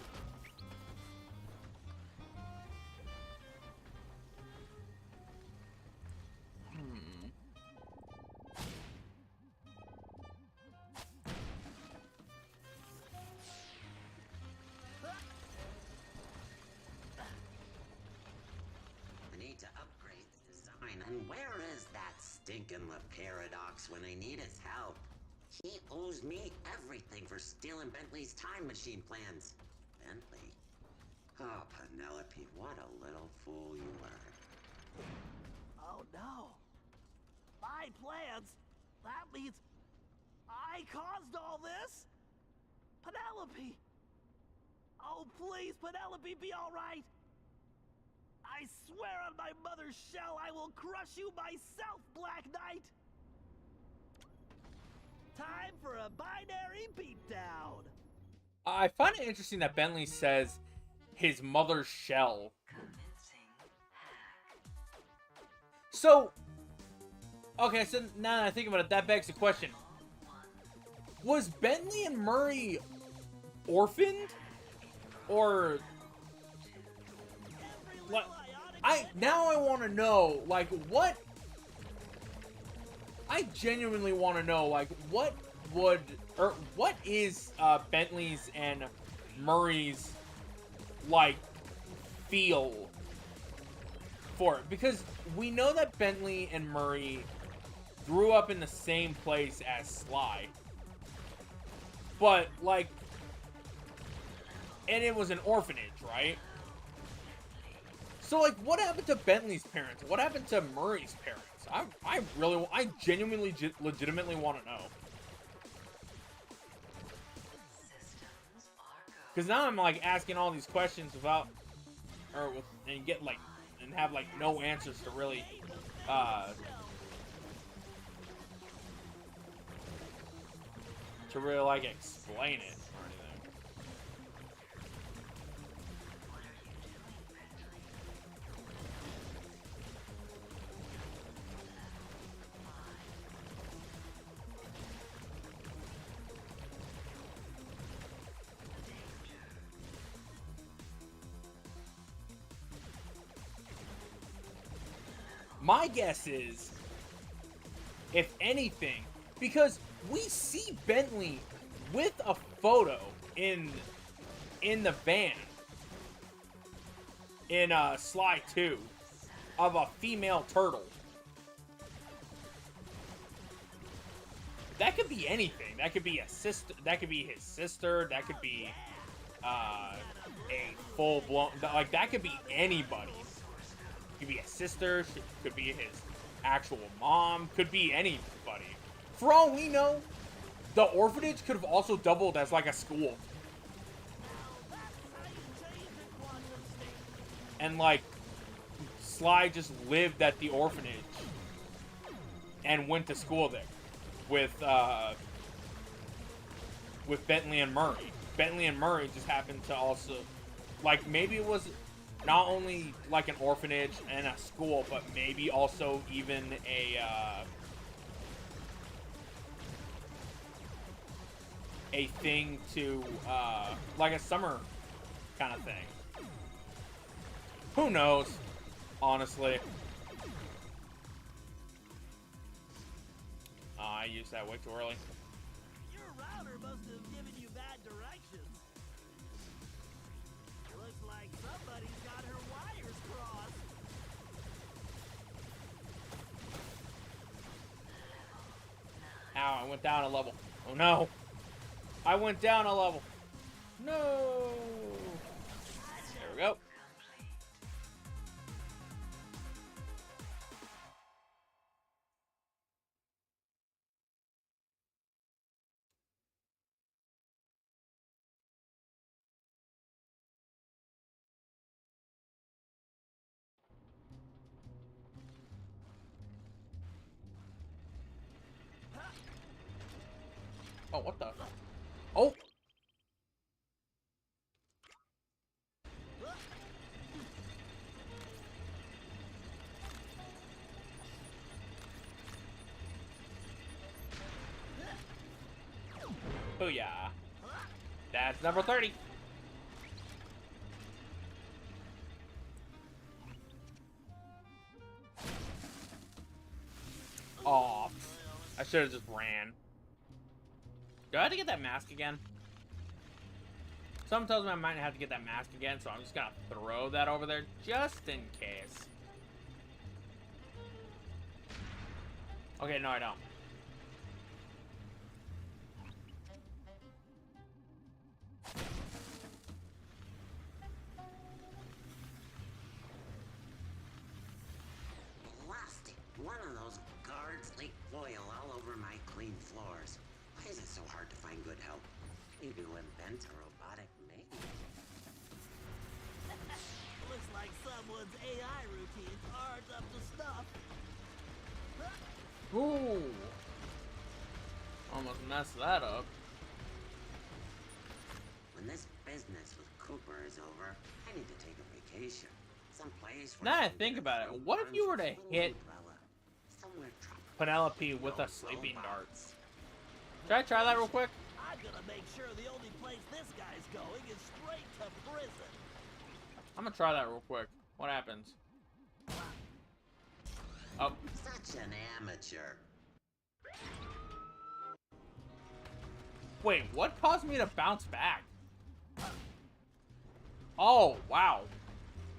And where is that stinking Paradox when I need his help? He owes me everything for stealing Bentley's time machine plans. Bentley? Oh, Penelope, what a little fool you were. Oh no. My plans? That means I caused all this? Penelope! Oh, please, Penelope, be alright! I swear on my mother's shell I will crush you myself, Black Knight! Time for a binary beatdown! I find it interesting that Bentley says his mother's shell. So, okay, so now that I think about it, that begs the question. Was Bentley and Murray orphaned? Or... Like, now I want to know, like, what... I genuinely want to know, like, what is Bentley's and Murray's, like, feel for it? Because we know that Bentley and Murray grew up in the same place as Sly. But, like, and it was an orphanage, right? So, like, what happened to Bentley's parents? What happened to Murray's parents? I genuinely, legitimately want to know. Because now I'm, like, asking all these questions without, and get, like, and have, like, no answers to really, like, explain it or anything. My guess is, if anything, because we see Bentley with a photo in the van in Sly 2 of a female turtle. That could be anything. That could be a sister. That could be his sister. That could be a full-blown. Like, that could be anybody. Could be a sister. Could be his actual mom. Could be anybody. For all we know, the orphanage could have also doubled as, like, a school. And, like, Sly just lived at the orphanage and went to school there with Bentley and Murray. Bentley and Murray just happened to also, like, maybe it was not only, like, an orphanage and a school, but maybe also even a thing to, like a summer kind of thing. Who knows, honestly. I used that way too early. Your router must have given you bad directions. Looks like somebody's got her wires crossed. Ow, I went down a level. Oh no. I went down a level. No. There we go. Oh, what the? Oh! Booyah. That's number 30. Aw. I should have just ran. Do I have to get that mask again? Something tells me I might have to get that mask again, so I'm just gonna throw that over there just in case. Okay, no, I don't. Lost it. One of those guards leaked oil all over my clean floors. Why is it so hard to find good help? you to invent a robotic maid. Looks like someone's AI routines aren't up to snuff. Ooh. Almost messed that up. When this business with Cooper is over, I need to take a vacation. Someplace where Now I I can think get a about it, fruit what if punch you were with to a little hit umbrella. Somewhere tropical. Penelope with No a sleeping dart? robots. Should I try that real quick? I'm gonna make sure the only place this guy's going is straight to prison. I'm gonna try that real quick. What happens? Oh. Such an amateur. Wait, what caused me to bounce back? Oh, wow.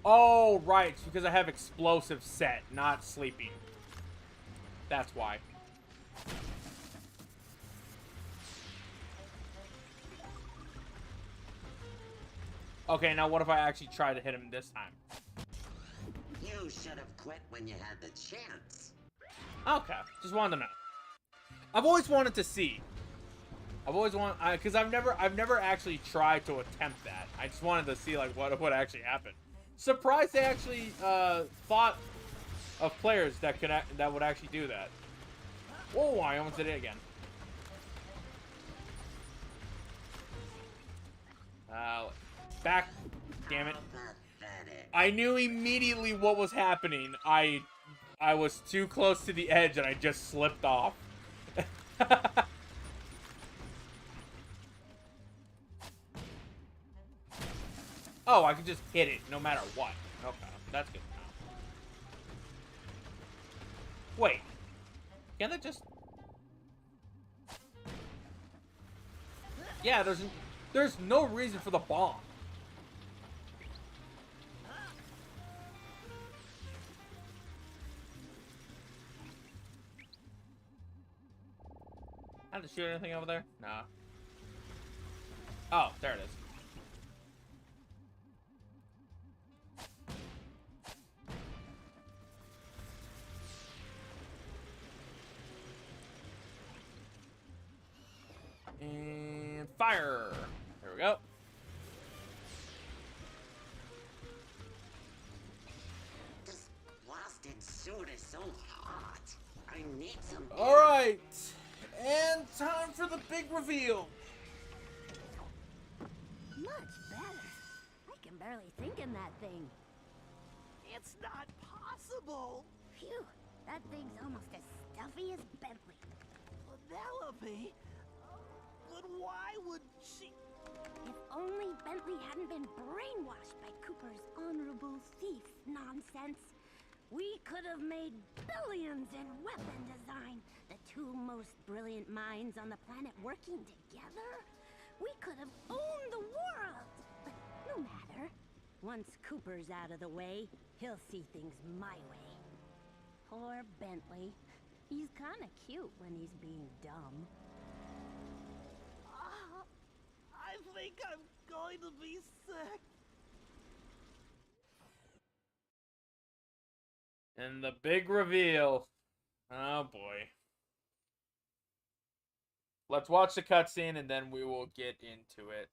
Oh, right. It's because I have explosive set, not sleeping. That's why. Okay, now what if I actually try to hit him this time? You should have quit when you had the chance. Okay, just wanted to know. I've always wanted to see. I've always wanted, because I've never actually tried to attempt that. I just wanted to see like what actually happened. Surprised they actually thought of players that would actually do that. Whoa! I almost did it again. Back. Damn it! I knew immediately what was happening. I was too close to the edge and I just slipped off. Oh, I can just hit it no matter what. Okay, that's good to know. Wait. Can't I just... Yeah, there's no reason for the bomb. I have to shoot anything over there? Nah. Oh, there it is. And fire! There we go. This blasted suit is so hot. I need some. Alright! And time for the big reveal! Much better. I can barely think in that thing. It's not possible. Phew, that thing's almost as stuffy as Bentley. Penelope? But why would she... If only Bentley hadn't been brainwashed by Cooper's honorable thief nonsense, we could have made billions in weapon design. The two most brilliant minds on the planet working together. We could have owned the world. But no matter. Once Cooper's out of the way, he'll see things my way. Poor Bentley. He's kinda cute when he's being dumb. I think I'm going to be sick. And the big reveal. Oh boy. Let's watch the cutscene and then we will get into it.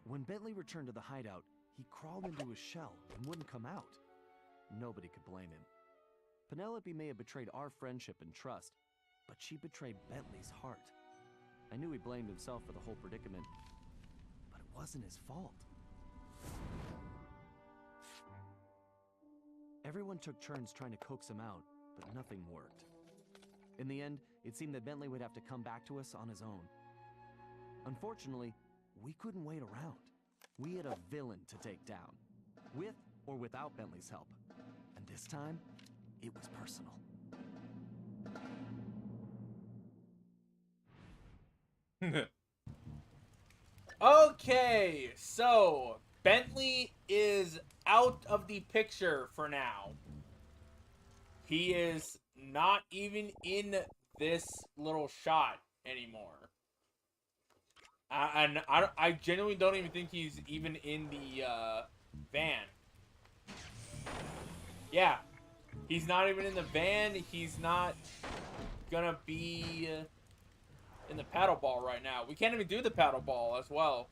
When Bentley returned to the hideout, he crawled into his shell and wouldn't come out. Nobody could blame him. Penelope may have betrayed our friendship and trust, but she betrayed Bentley's heart. I knew he blamed himself for the whole predicament, but it wasn't his fault. Everyone took turns trying to coax him out, but nothing worked. In the end, it seemed that Bentley would have to come back to us on his own. Unfortunately, we couldn't wait around. We had a villain to take down, with or without Bentley's help. And this time, it was personal. Okay, so Bentley is out of the picture for now. He is not even in this little shot anymore. I genuinely don't even think he's even in the van. Yeah, he's not even in the van. He's not gonna be in the paddle ball right now. We can't even do the paddle ball as well.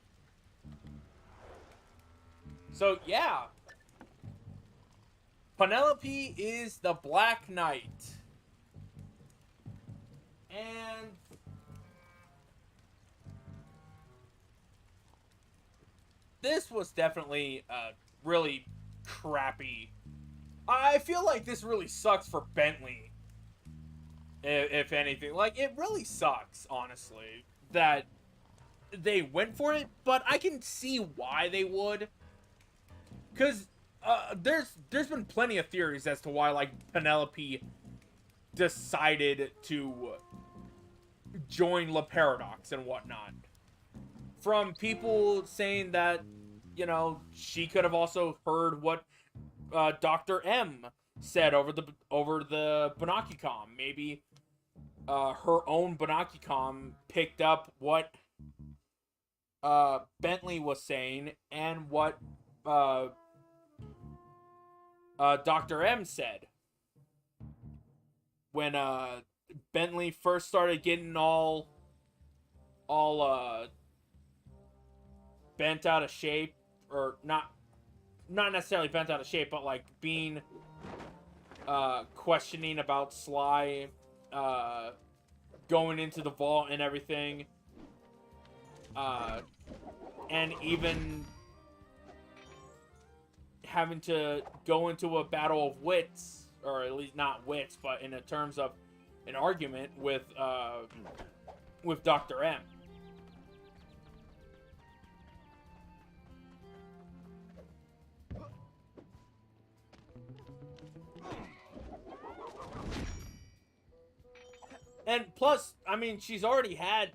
So, yeah. Penelope is the Black Knight. And this was definitely really crappy. I feel like this really sucks for Bentley. If anything. Like, it really sucks, honestly, that they went for it. But I can see why they would. Because there's been plenty of theories as to why, like, Penelope decided to join Le Paradox and whatnot. From people saying that, you know, she could have also heard what Dr. M said over the Bonakicom. Maybe her own Bonakicom picked up what Bentley was saying and what Dr. M said when Bentley first started getting all bent out of shape, or not necessarily bent out of shape, but like being questioning about Sly going into the vault and everything, and even having to go into a battle of wits, or at least not wits, but in terms of an argument with Dr. M. And plus, I mean, she's already had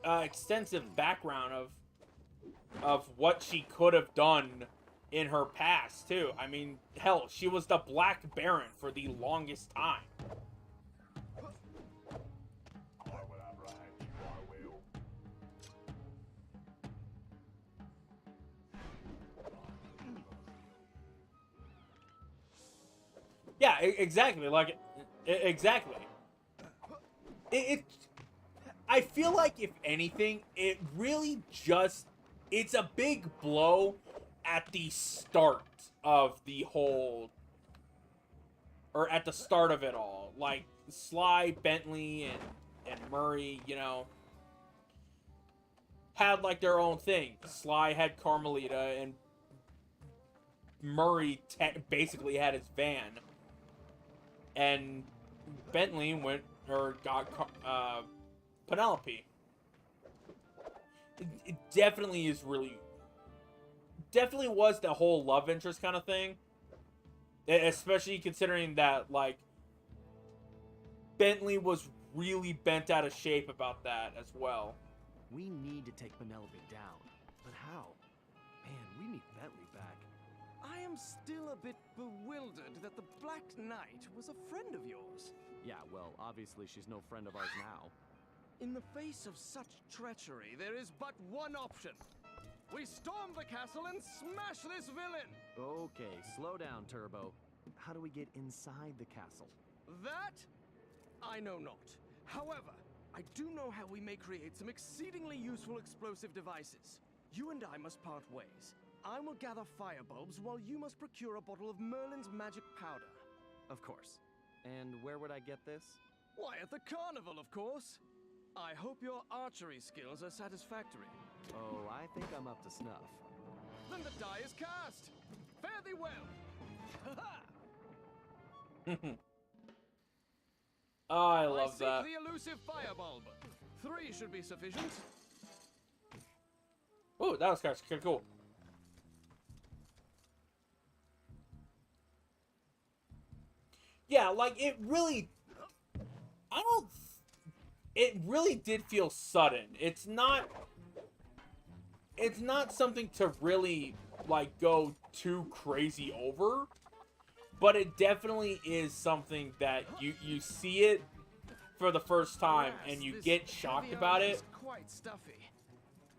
extensive background of what she could have done in her past, too. I mean, hell, she was the Black Baron for the longest time. Yeah, exactly. Like, exactly. I feel like, if anything, it really just, it's a big blow at the start of the whole, or at the start of it all. Like, Sly, Bentley, and Murray, you know, had, like, their own thing. Sly had Carmelita, and Murray basically had his van. And Bentley went, or got Penelope. It definitely is definitely was the whole love interest kind of thing. Especially considering that, like, Bentley was really bent out of shape about that as well. We need to take Penelope down. But how? Man, we need Bentley back. I am still a bit bewildered that the Black Knight was a friend of yours. Yeah, well, obviously she's no friend of ours now. In the face of such treachery, there is but one option. We storm the castle and smash this villain! Okay, slow down, Turbo. How do we get inside the castle? That I know not. However, I do know how we may create some exceedingly useful explosive devices. You and I must part ways. I will gather firebulbs while you must procure a bottle of Merlin's magic powder. Of course. And where would I get this? Why, at the carnival, of course. I hope your archery skills are satisfactory. Oh, I think I'm up to snuff. Then the die is cast. Fare thee well. Oh, I love that. I seek the elusive firebulb. 3 should be sufficient. Oh, that was kind of cool. Yeah, like, it really did feel sudden. It's not something to really, like, go too crazy over, but it definitely is something that you see it for the first time and you get shocked about it. Quite stuffy.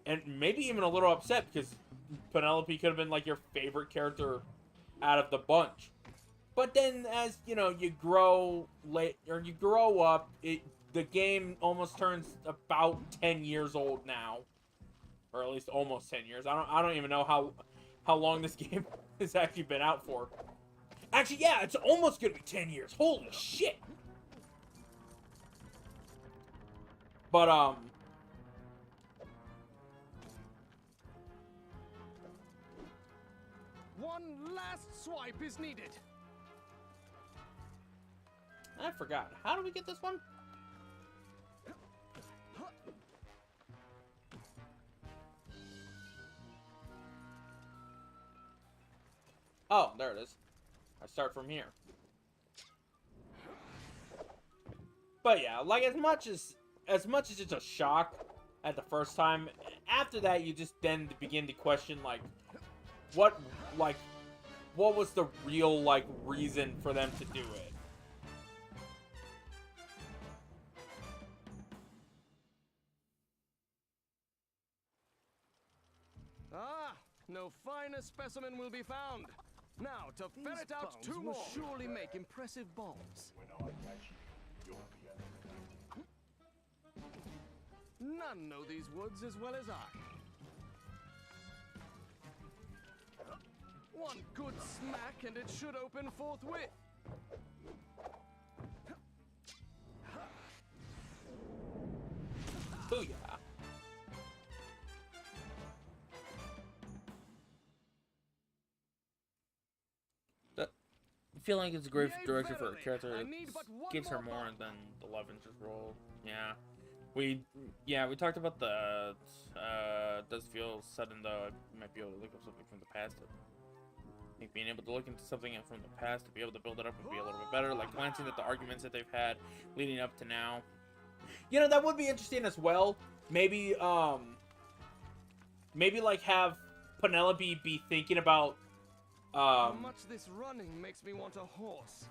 And maybe even a little upset because Penelope could have been, like, your favorite character out of the bunch. But then, as you know, you grow you grow up. The game almost turns about 10 years old now, or at least almost 10 years. I don't even know how long this game has actually been out for. Actually, yeah, it's almost gonna be 10 years. Holy shit! But One last swipe is needed. I forgot. How do we get this one? Oh, there it is. I start from here. But yeah, like as much as it's a shock at the first time, after that you just then begin to question what was the real reason for them to do it. Ah, no finer specimen will be found. Now, to ferret out two more. Surely make impressive bombs. When I catch you, you'll be at None know these woods as well as I. One good smack and it should open forthwith. Booyah. I feel like it's a great direction for a character. It gives her more than the love interest role. Yeah. We talked about the does feel sudden though. I might be able to look up something from the past. I think being able to look into something from the past to be able to build it up would be a little bit better. Like glancing at the arguments that they've had leading up to now. You know, that would be interesting as well. Maybe like have Penelope be thinking about How much this running makes me want a horse.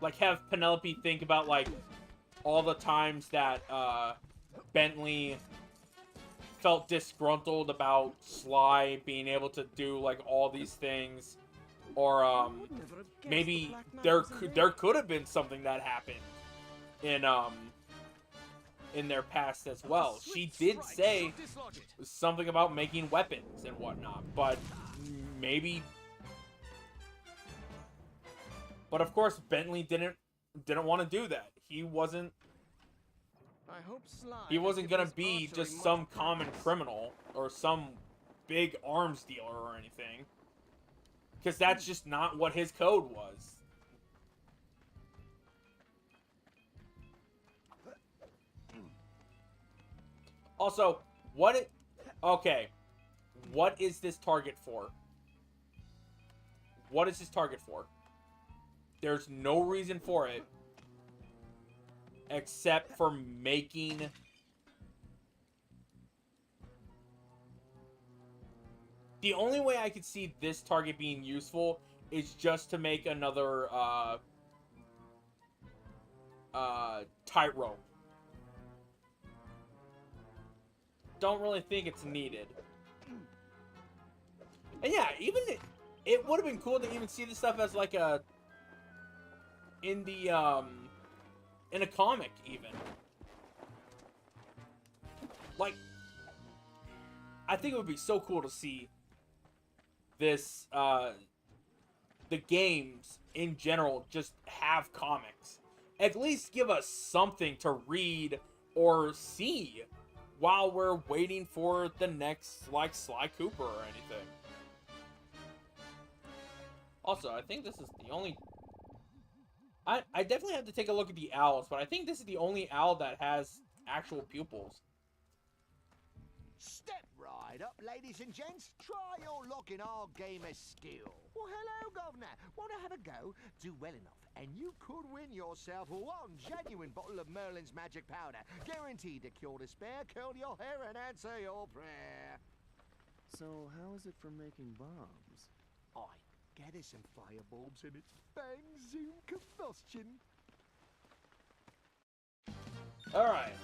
Like have Penelope think about all the times that Bentley felt disgruntled about Sly being able to do all these things, or maybe there could have been something that happened in their past as well. She did say something about making weapons and whatnot, but maybe. But of course, Bentley didn't want to do that. He wasn't gonna be just some common criminal or some big arms dealer or anything, because that's just not what his code was. Also, what is this target for? What is this target for? There's no reason for it except for making the only way I could see this target being useful is just to make another tightrope. Don't really think it's needed. And yeah, even it would have been cool to even see this stuff as in a comic even. I think it would be so cool to see this the games in general just have comics. At least give us something to read or see while we're waiting for the next Sly Cooper or anything. Also, I think this is the only I definitely have to take a look at the owls, but I think this is the only owl that has actual pupils. Step right up, ladies and gents. Try your luck in our game of skill. Well, hello, Governor. Want to have a go? Do well enough, and you could win yourself one genuine bottle of Merlin's magic powder, guaranteed to cure despair, curl your hair, and answer your prayer. So, how is it for making bombs? I get us some firebulbs and it's bang zoom combustion. All right.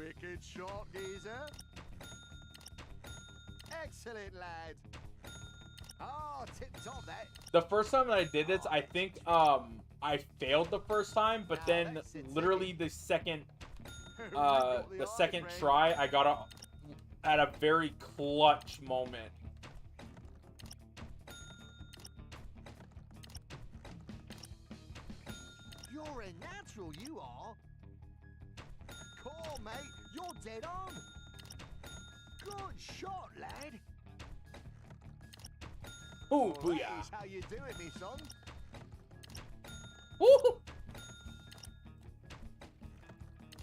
Wicked shot, geezer. Excellent, lad. Oh, tip-top that. The first time that I did this, I think I failed the first time, but then literally the second try, I got at a very clutch moment. You're a natural, you are. Cool, mate. You're dead on. Good shot, lad. Ooh, That booyah. is how you do it, me son. Woo!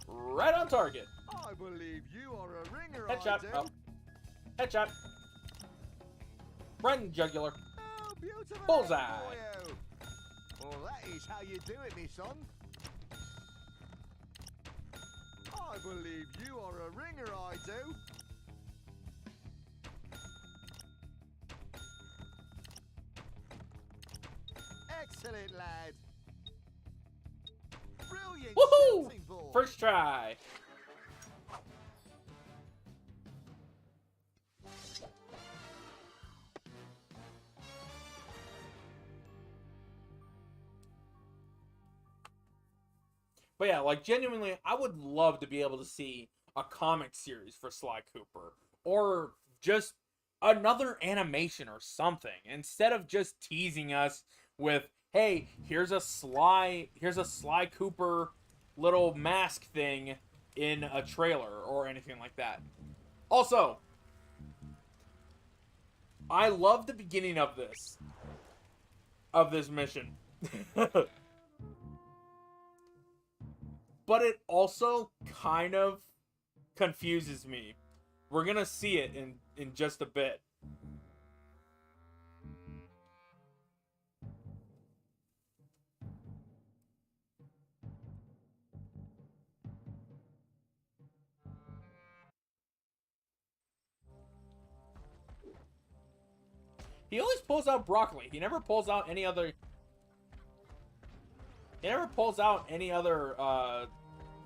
Right on target. I believe you are a ringer, Headshot. I do. Oh. Headshot. Right in jugular. Oh, beautiful. Bullseye. boyo. Well, that is how you do it, me son. I believe you are a ringer, I do. Excellent, lad. Brilliant Woohoo! shooting ball. First try. But yeah, like genuinely, I would love to be able to see a comic series for Sly Cooper, or just another animation or something, instead of just teasing us with, hey, here's a Sly Cooper little mask thing in a trailer or anything like that. Also, I love the beginning of this mission. But it also kind of confuses me. We're gonna see it in just a bit. He always pulls out broccoli. He never pulls out any other...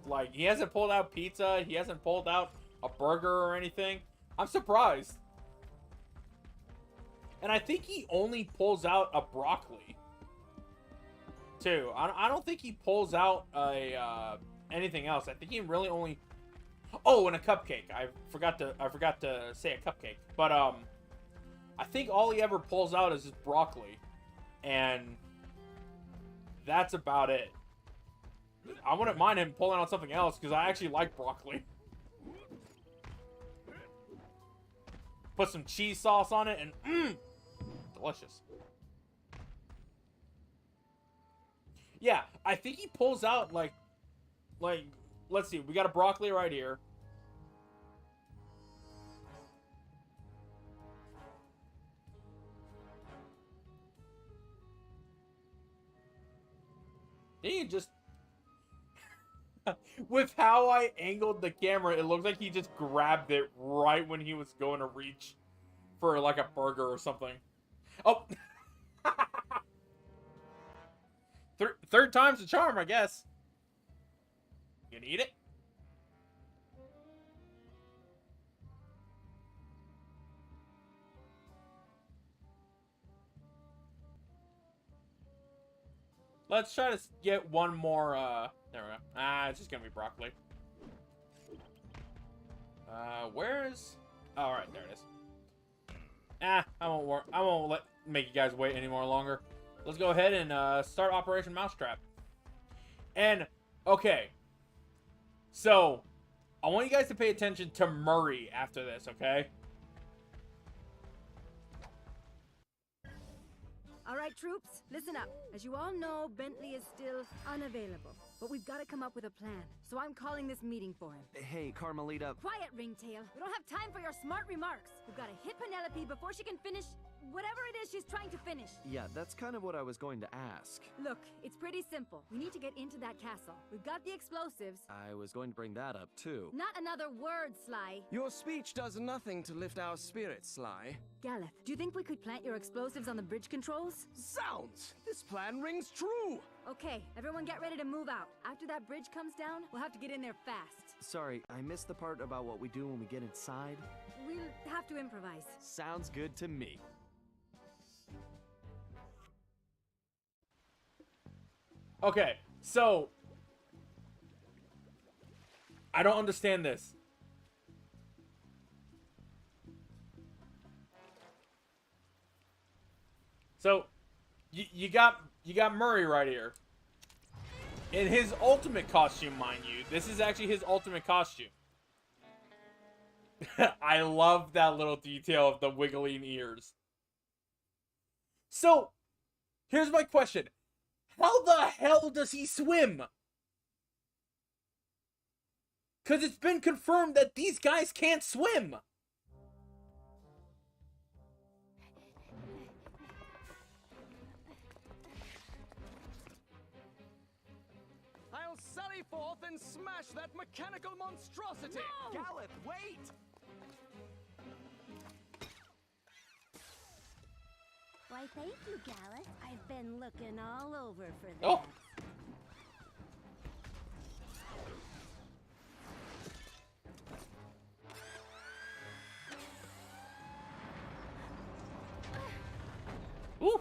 like, he hasn't pulled out pizza. He hasn't pulled out a burger or anything. I'm surprised. And I think he only pulls out a broccoli, too. I don't think he pulls out a anything else. I think he really only... Oh, and a cupcake. I forgot to say a cupcake. But I think all he ever pulls out is his broccoli, and that's about it. I wouldn't mind him pulling out something else, because I actually like broccoli. Put some cheese sauce on it, and delicious. Yeah, I think he pulls out, like, let's see, we got a broccoli right here. He just... With how I angled the camera, it looks like he just grabbed it right when he was going to reach for, like, a burger or something. Oh! Third time's the charm, I guess. You gonna eat it? Let's try to get one more, there we go. It's just gonna be broccoli. Where's... Oh, alright, there it is. I won't make you guys wait any more longer. Let's go ahead and, start Operation Mousetrap. And, okay. So, I want you guys to pay attention to Murray after this, okay? All right, troops, listen up. As you all know, Bentley is still unavailable. But we've got to come up with a plan. So I'm calling this meeting for him. Hey, Carmelita. Quiet, Ringtail. We don't have time for your smart remarks. We've got to hit Penelope before she can finish whatever it is she's trying to finish. Yeah, that's kind of what I was going to ask. Look, it's pretty simple. We need to get into that castle. We've got the explosives. I was going to bring that up, too. Not another word, Sly. Your speech does nothing to lift our spirits, Sly. Galeth, do you think we could plant your explosives on the bridge controls? Sounds! This plan rings true! Okay, everyone get ready to move out. After that bridge comes down, we'll have to get in there fast. Sorry, I missed the part about what we do when we get inside. We'll have to improvise. Sounds good to me. Okay, so I don't understand this. So you got Murray right here. In his ultimate costume, mind you. This is actually his ultimate costume. I love that little detail of the wiggling ears. So, here's my question. How the hell does he swim? Because it's been confirmed that these guys can't swim. I'll sally forth and smash that mechanical monstrosity! No! Galeth, wait! Why, thank you, Galeth. I've been looking all over for this. Oh. Ooh.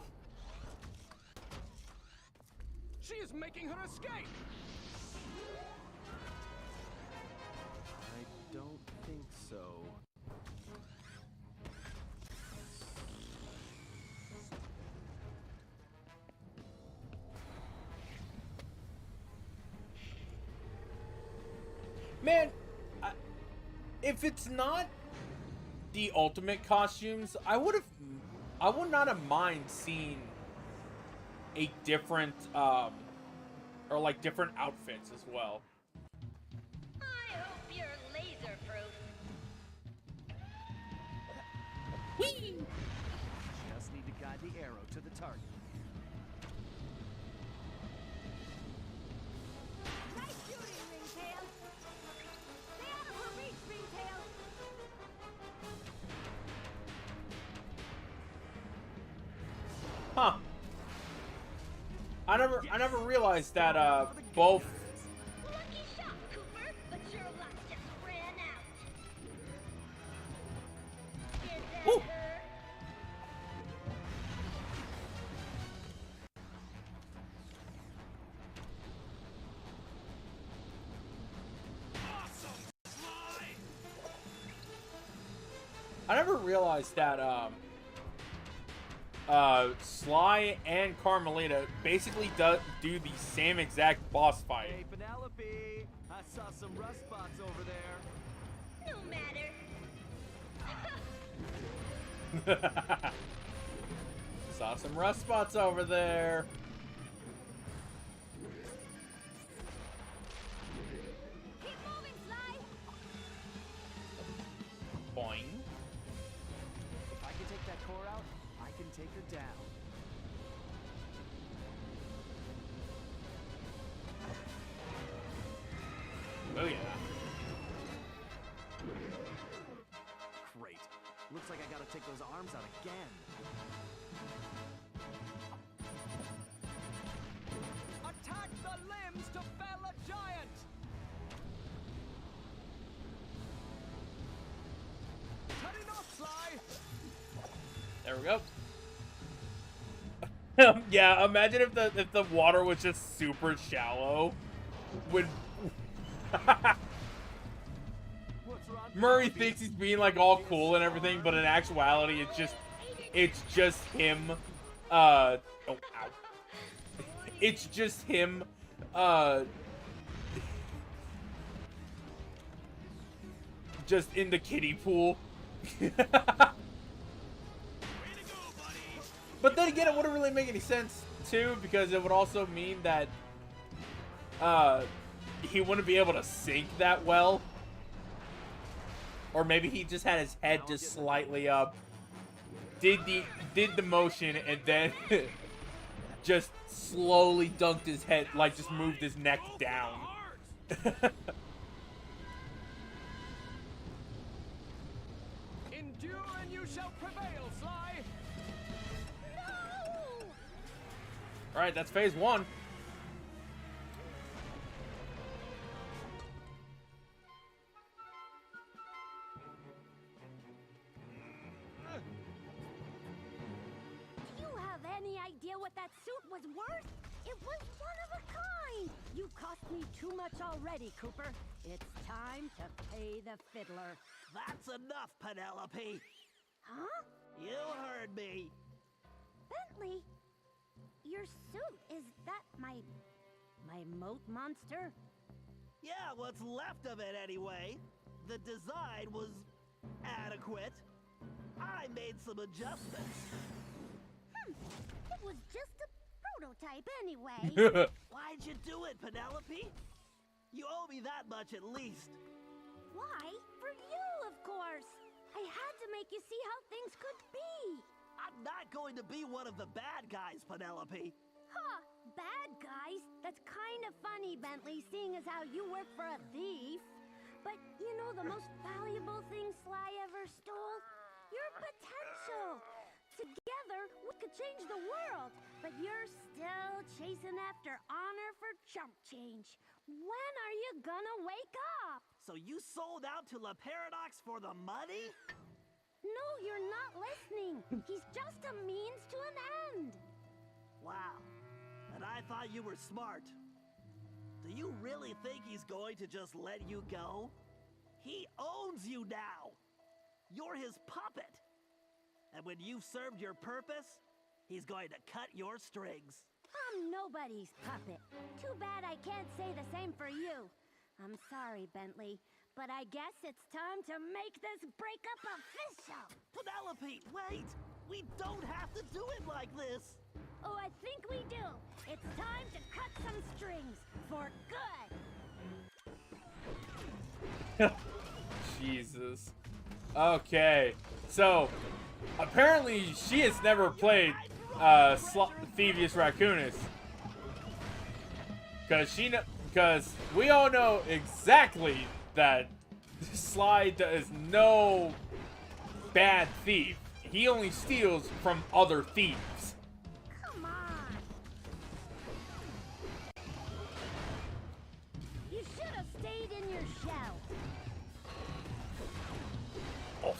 She is making her escape! I don't think so. Man, if it's not the ultimate costumes, I would not have mind seeing a different, or like different outfits as well. I hope you're laser-proof. Whee! Just need to guide the arrow to the target. Nice shooting, Ringtail. Stay out of her reach, Ringtail. Huh. I never realized that both. Lucky shot, Cooper, but your luck just ran out. Did that Woo. hurt? Awesome, Sly! I never realized that Sly and Carmelita basically do the same exact boss fight. Hey, Penelope! I saw some rust spots over there. No matter. Saw some rust spots over there. Keep moving, Sly. Boing. If I can take that core out, I can take her down. Oh yeah. Great. Looks like I gotta take those arms out again. Attack the limbs to fell a giant! Cutting off, Sly! There we go. Yeah, imagine if the water was just super shallow. Would What's wrong? Murray thinks he's being like all cool and everything, but in actuality it's just him oh ow. It's just him just in the kiddie pool. But then again, it wouldn't really make any sense too, because it would also mean that he wouldn't be able to sink that well. Or maybe he just had his head just slightly up, did the motion, and then just slowly dunked his head, like just moved his neck down. Endure and you shall prevail, Sly! Alright, that's phase one. idea what that suit was worth? It was one of a kind! You cost me too much already, Cooper. It's time to pay the fiddler. That's enough, Penelope! Huh? You heard me! Bentley, your suit, is that my moat monster? Yeah, what's left of it anyway. The design was adequate. I made some adjustments. It was just a prototype anyway. Why'd you do it, Penelope? You owe me that much at least. Why? For you, of course. I had to make you see how things could be. I'm not going to be one of the bad guys, Penelope. Huh, bad guys? That's kind of funny, Bentley, seeing as how you work for a thief. But you know the most valuable thing Sly ever stole? Your potential. Together, we could change the world, but you're still chasing after honor for chump change. When are you gonna wake up? So you sold out to La Paradox for the money? No, you're not listening. He's just a means to an end. Wow. And I thought you were smart. Do you really think he's going to just let you go? He owns you now. You're his puppet. And when you've served your purpose, he's going to cut your strings. I'm nobody's puppet. Too bad I can't say the same for you. I'm sorry, Bentley, but I guess it's time to make this breakup official. Penelope, wait! We don't have to do it like this! Oh, I think we do. It's time to cut some strings for good. Jesus. Okay, so apparently she has never played Thievius Raccoonus, because we all know exactly that Sly is no bad thief. He only steals from other thieves. Come on. You should have stayed in your shell. Oh.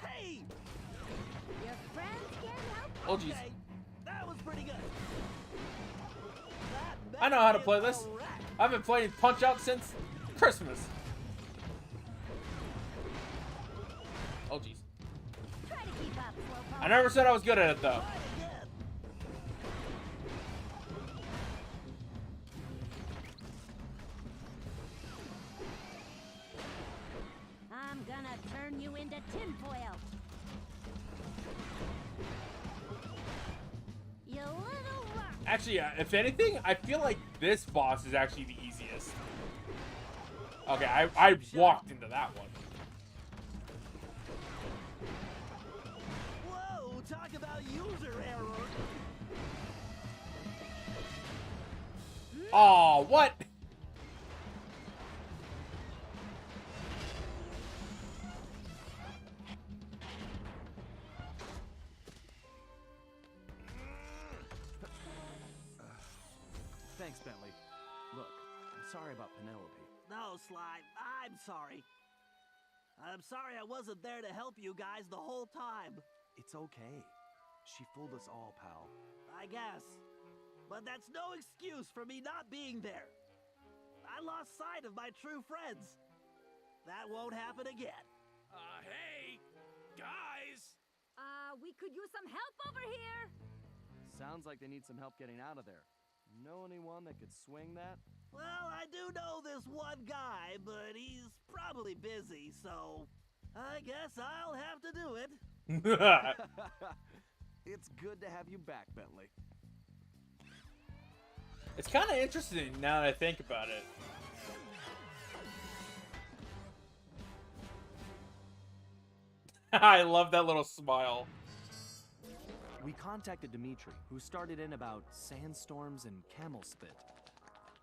Hey! Your friends can't help. Oh, jeez. Okay, that was pretty good. I know how to play this. I've been playing Punch-Out since Christmas. Oh, jeez. Try to keep up, Slowpoke. I never said I was good at it, though. I'm gonna turn you into tinfoil. You little rock. Actually, if anything, I feel like this boss is actually the easiest. Okay, I walked into that one. Whoa, talk about user error. Oh, what? Thanks, Bentley. Look, I'm sorry about Penelope. No, Sly, I'm sorry. I'm sorry I wasn't there to help you guys the whole time. It's okay. She fooled us all, pal. I guess. But that's no excuse for me not being there. I lost sight of my true friends. That won't happen again. Hey, guys! We could use some help over here. Sounds like they need some help getting out of there. Know anyone that could swing that? Well, I do know this one guy, but he's probably busy, so I guess I'll have to do it. It's good to have you back, Bentley. It's kind of interesting now that I think about it. I love that little smile. We contacted Dimitri, who started in about sandstorms and camel spit.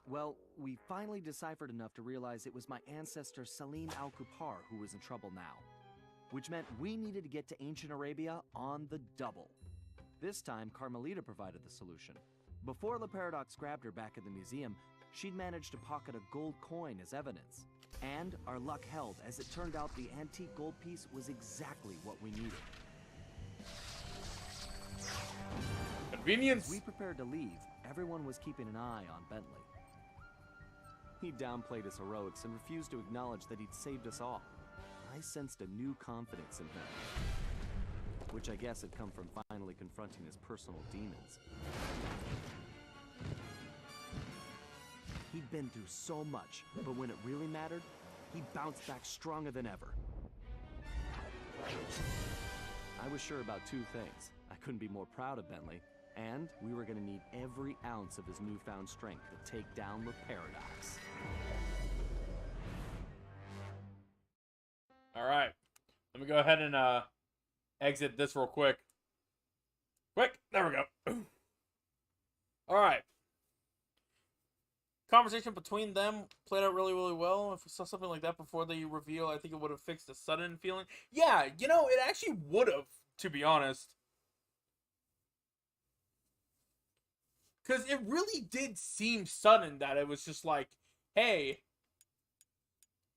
Well, we finally deciphered enough to realize it was my ancestor Salim al-Kupar who was in trouble now, which meant we needed to get to ancient Arabia on the double. This time, Carmelita provided the solution. Before La Paradox grabbed her back at the museum, she'd managed to pocket a gold coin as evidence. And our luck held, as it turned out the antique gold piece was exactly what we needed. Convenience. As we prepared to leave, everyone was keeping an eye on Bentley. He downplayed his heroics and refused to acknowledge that he'd saved us all. I sensed a new confidence in him, which I guess had come from finally confronting his personal demons. He'd been through so much, but when it really mattered, he bounced back stronger than ever. I was sure about two things. I couldn't be more proud of Bentley, and we were going to need every ounce of his newfound strength to take down the Paradox. Alright. Let me go ahead and exit this real quick. Quick! There we go. Alright. Conversation between them played out really, really well. If we saw something like that before the reveal, I think it would have fixed the sudden feeling. Yeah, you know, it actually would have, to be honest. Because it really did seem sudden that it was just like, hey,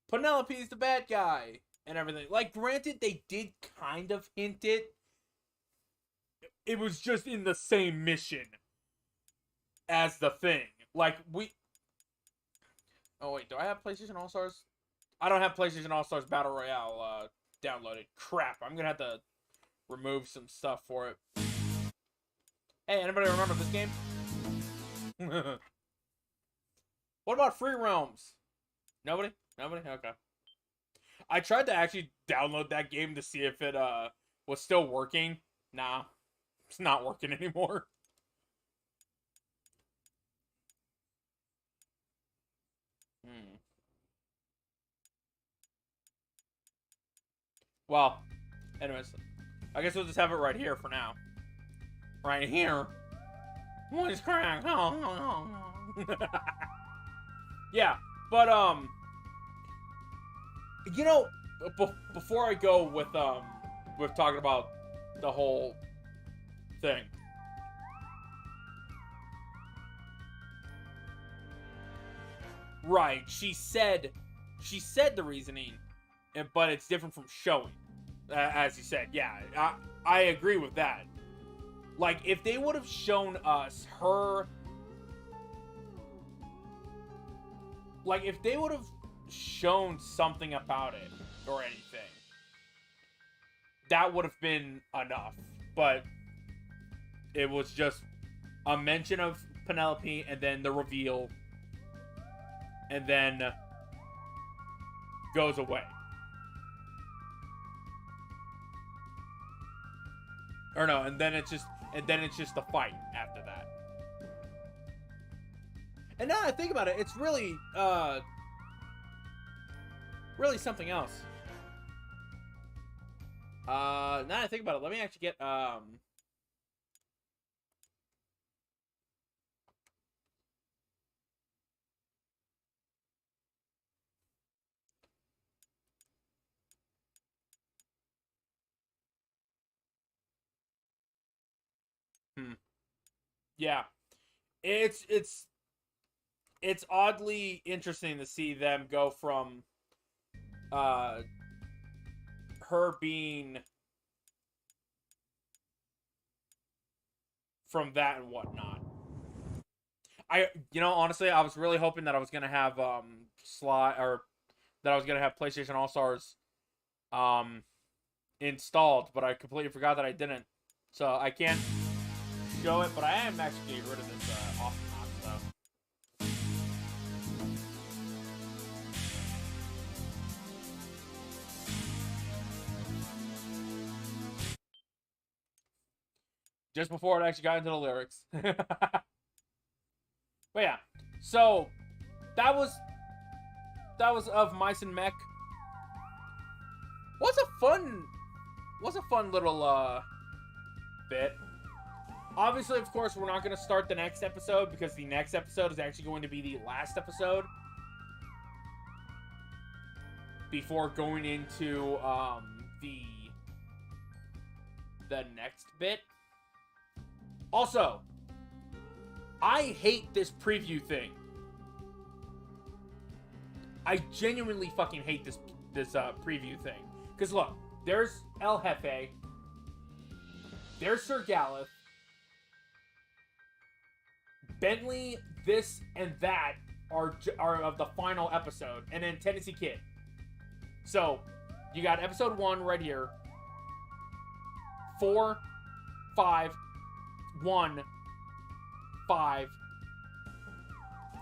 Penelope's the bad guy and everything. Like, granted, they did kind of hint it. It was just in the same mission as the Thing. Like, oh, wait, do I have PlayStation All-Stars? I don't have PlayStation All-Stars Battle Royale downloaded. Crap, I'm going to have to remove some stuff for it. Hey, anybody remember this game? What about Free Realms? Nobody? Nobody? Okay. I tried to actually download that game to see if it was still working. Nah, it's not working anymore. Well, anyways, I guess we'll just have it right here for now. Right here. Voice crack. Yeah, but you know, before I go with talking about the whole thing. Right, she said the reasoning, but it's different from showing, as you said. Yeah, I agree with that. Like, if they would have shown us her... Like, if they would have shown something about it, or anything, that would have been enough. But it was just a mention of Penelope, and then the reveal, and then goes away. Or no, and then it's just the fight after that. And now that I think about it, it's really really something else. Now that I think about it, let me actually get yeah. It's oddly interesting to see them go from her being from that and whatnot. Honestly, I was really hoping that I was gonna have Sly, or that I was gonna have PlayStation All-Stars installed, but I completely forgot that I didn't. So I can't show it, but I am actually getting rid of this awesome box, so. Just before it actually got into the lyrics. But yeah, so that was of Mice and Mech. Was a fun little bit. Obviously, of course, we're not going to start the next episode, because the next episode is actually going to be the last episode before going into the next bit. Also, I hate this preview thing. I genuinely fucking hate this preview thing. Because look, there's El Jefe, there's Sir Galeth, Bentley, this, and that are of the final episode, and then Tennessee Kid. So, you got episode 1 right here. 4, 5, 1, 5,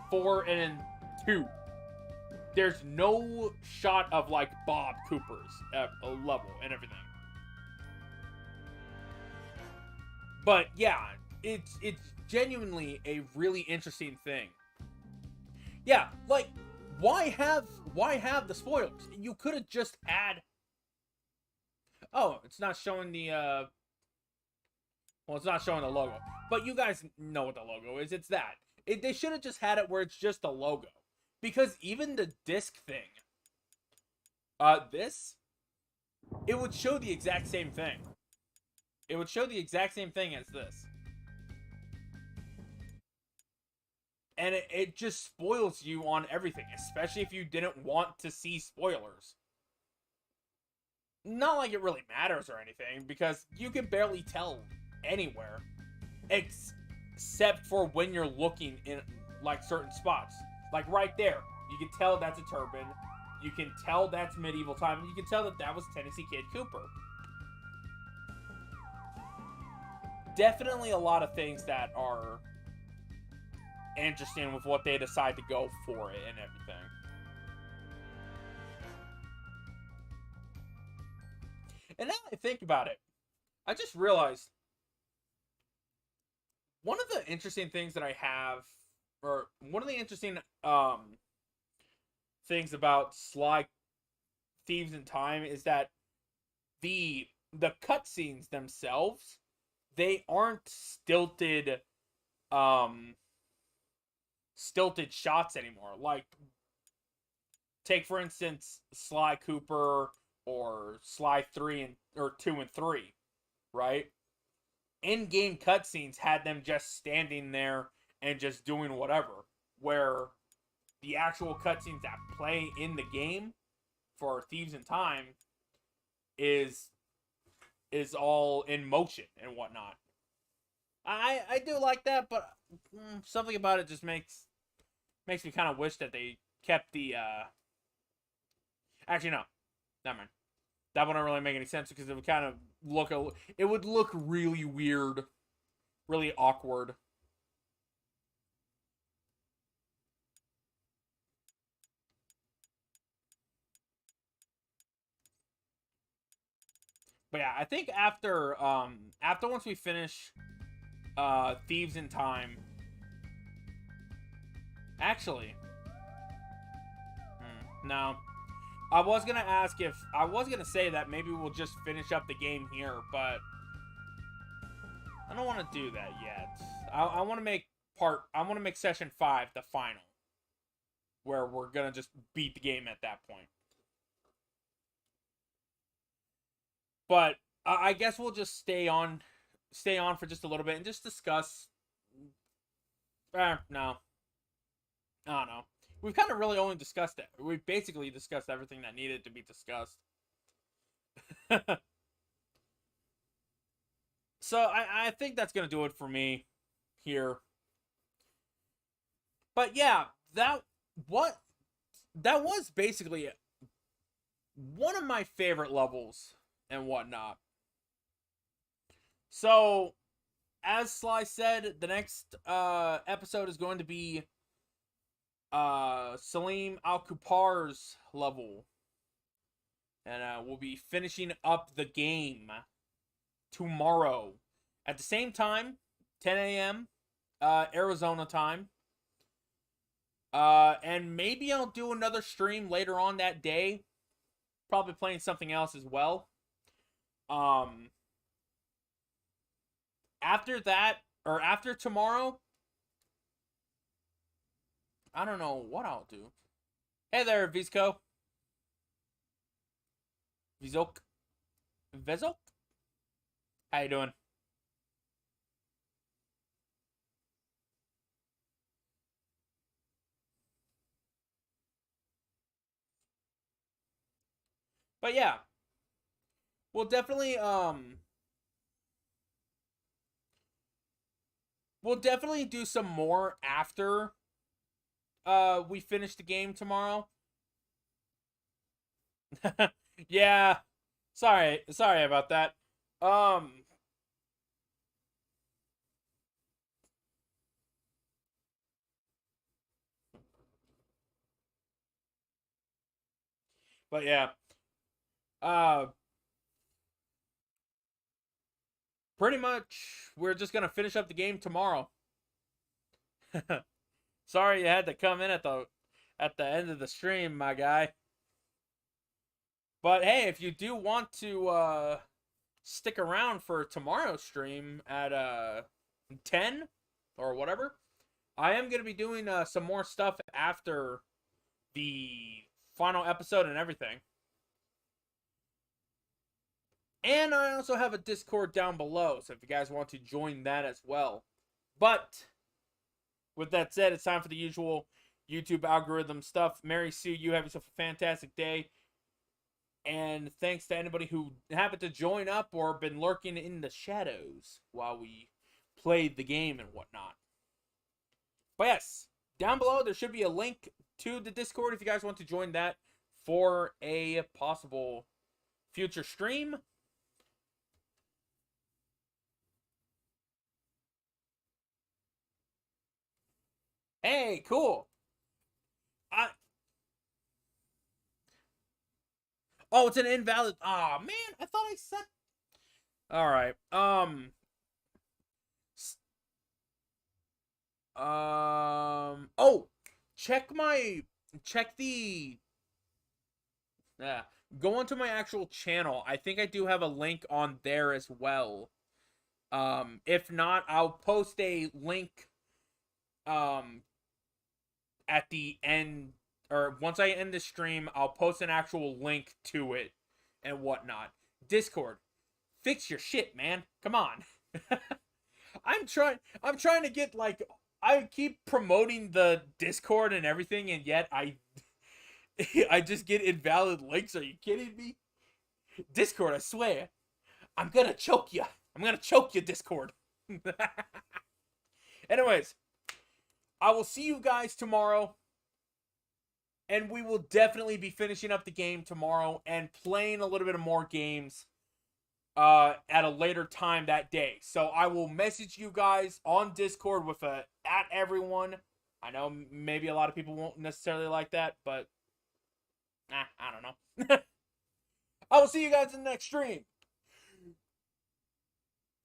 4, and then 2. There's no shot of, like, Bob Cooper's level and everything. But, yeah, it's genuinely a really interesting thing. Yeah, like, why have the spoilers? You could have just Oh, it's not showing the, well, it's not showing the logo. But you guys know what the logo is. It's that. They should have just had it where it's just the logo. Because even the disc thing, it would show the exact same thing. It would show the exact same thing as this. And it just spoils you on everything, especially if you didn't want to see spoilers. Not like it really matters or anything, because you can barely tell anywhere, except for when you're looking in, like, certain spots. Like, right there, you can tell that's a turban, you can tell that's medieval time, you can tell that was Tennessee Kid Cooper. Definitely a lot of things that are interesting with what they decide to go for it and everything. And now I think about it, I just realized one of the interesting things that I have, or one of the interesting things about Sly Thieves in Time is that the cutscenes themselves, they aren't stilted shots anymore. Like, take for instance Sly Cooper or Sly 2 and 3, right? In-game cutscenes had them just standing there and just doing whatever, where the actual cutscenes that play in the game for Thieves in Time is all in motion and whatnot. I do like that, but something about it just makes me kind of wish that they kept the actually, no, never mind. That wouldn't really make any sense because it would kind of look really weird, really awkward. But yeah, I think after once we finish Thieves in Time, actually, no. I was gonna say that maybe we'll just finish up the game here, but I don't want to do that yet. I want to make session 5 the final, where we're gonna just beat the game at that point. But I guess we'll just stay on for just a little bit and just discuss. No, I don't know. We've kind of really only discussed it. We've basically discussed everything that needed to be discussed. So I think that's going to do it for me here. But yeah, that was basically one of my favorite levels and whatnot. So, as Sly said, the next episode is going to be Salim Al-Kupar's level. And we'll be finishing up the game tomorrow at the same time, 10 a.m. Arizona time. And maybe I'll do another stream later on that day. Probably playing something else as well. After that, or after tomorrow, I don't know what I'll do. Hey there, Vizco. Vizok. How you doing? But yeah, we'll definitely we'll definitely do some more after we finish the game tomorrow. Yeah. Sorry about that. But yeah. Uh Pretty much we're just going to finish up the game tomorrow. Sorry you had to come in at the end of the stream, my guy. But hey, if you do want to stick around for tomorrow's stream at 10 or whatever, I am going to be doing some more stuff after the final episode and everything. And I also have a Discord down below, so if you guys want to join that as well. But with that said, it's time for the usual YouTube algorithm stuff. Mary Sue, you have yourself a fantastic day. And thanks to anybody who happened to join up or been lurking in the shadows while we played the game and whatnot. But yes, down below there should be a link to the Discord if you guys want to join that for a possible future stream. Hey, cool. Oh, it's an invalid. Aw, man, I thought I said. All right. Oh, check the. Yeah. Go onto my actual channel. I think I do have a link on there as well. If not, I'll post a link. At the end, or once I end the stream, I'll post an actual link to it and whatnot. Discord, fix your shit, man. Come on. I'm trying to get, like, I keep promoting the Discord and everything, and yet I just get invalid links. Are you kidding me? Discord, I swear. I'm gonna choke you. I'm gonna choke you, Discord. Anyways, I will see you guys tomorrow. And we will definitely be finishing up the game tomorrow and playing a little bit of more games at a later time that day. So I will message you guys on Discord with a @everyone. I know maybe a lot of people won't necessarily like that, but I don't know. I will see you guys in the next stream.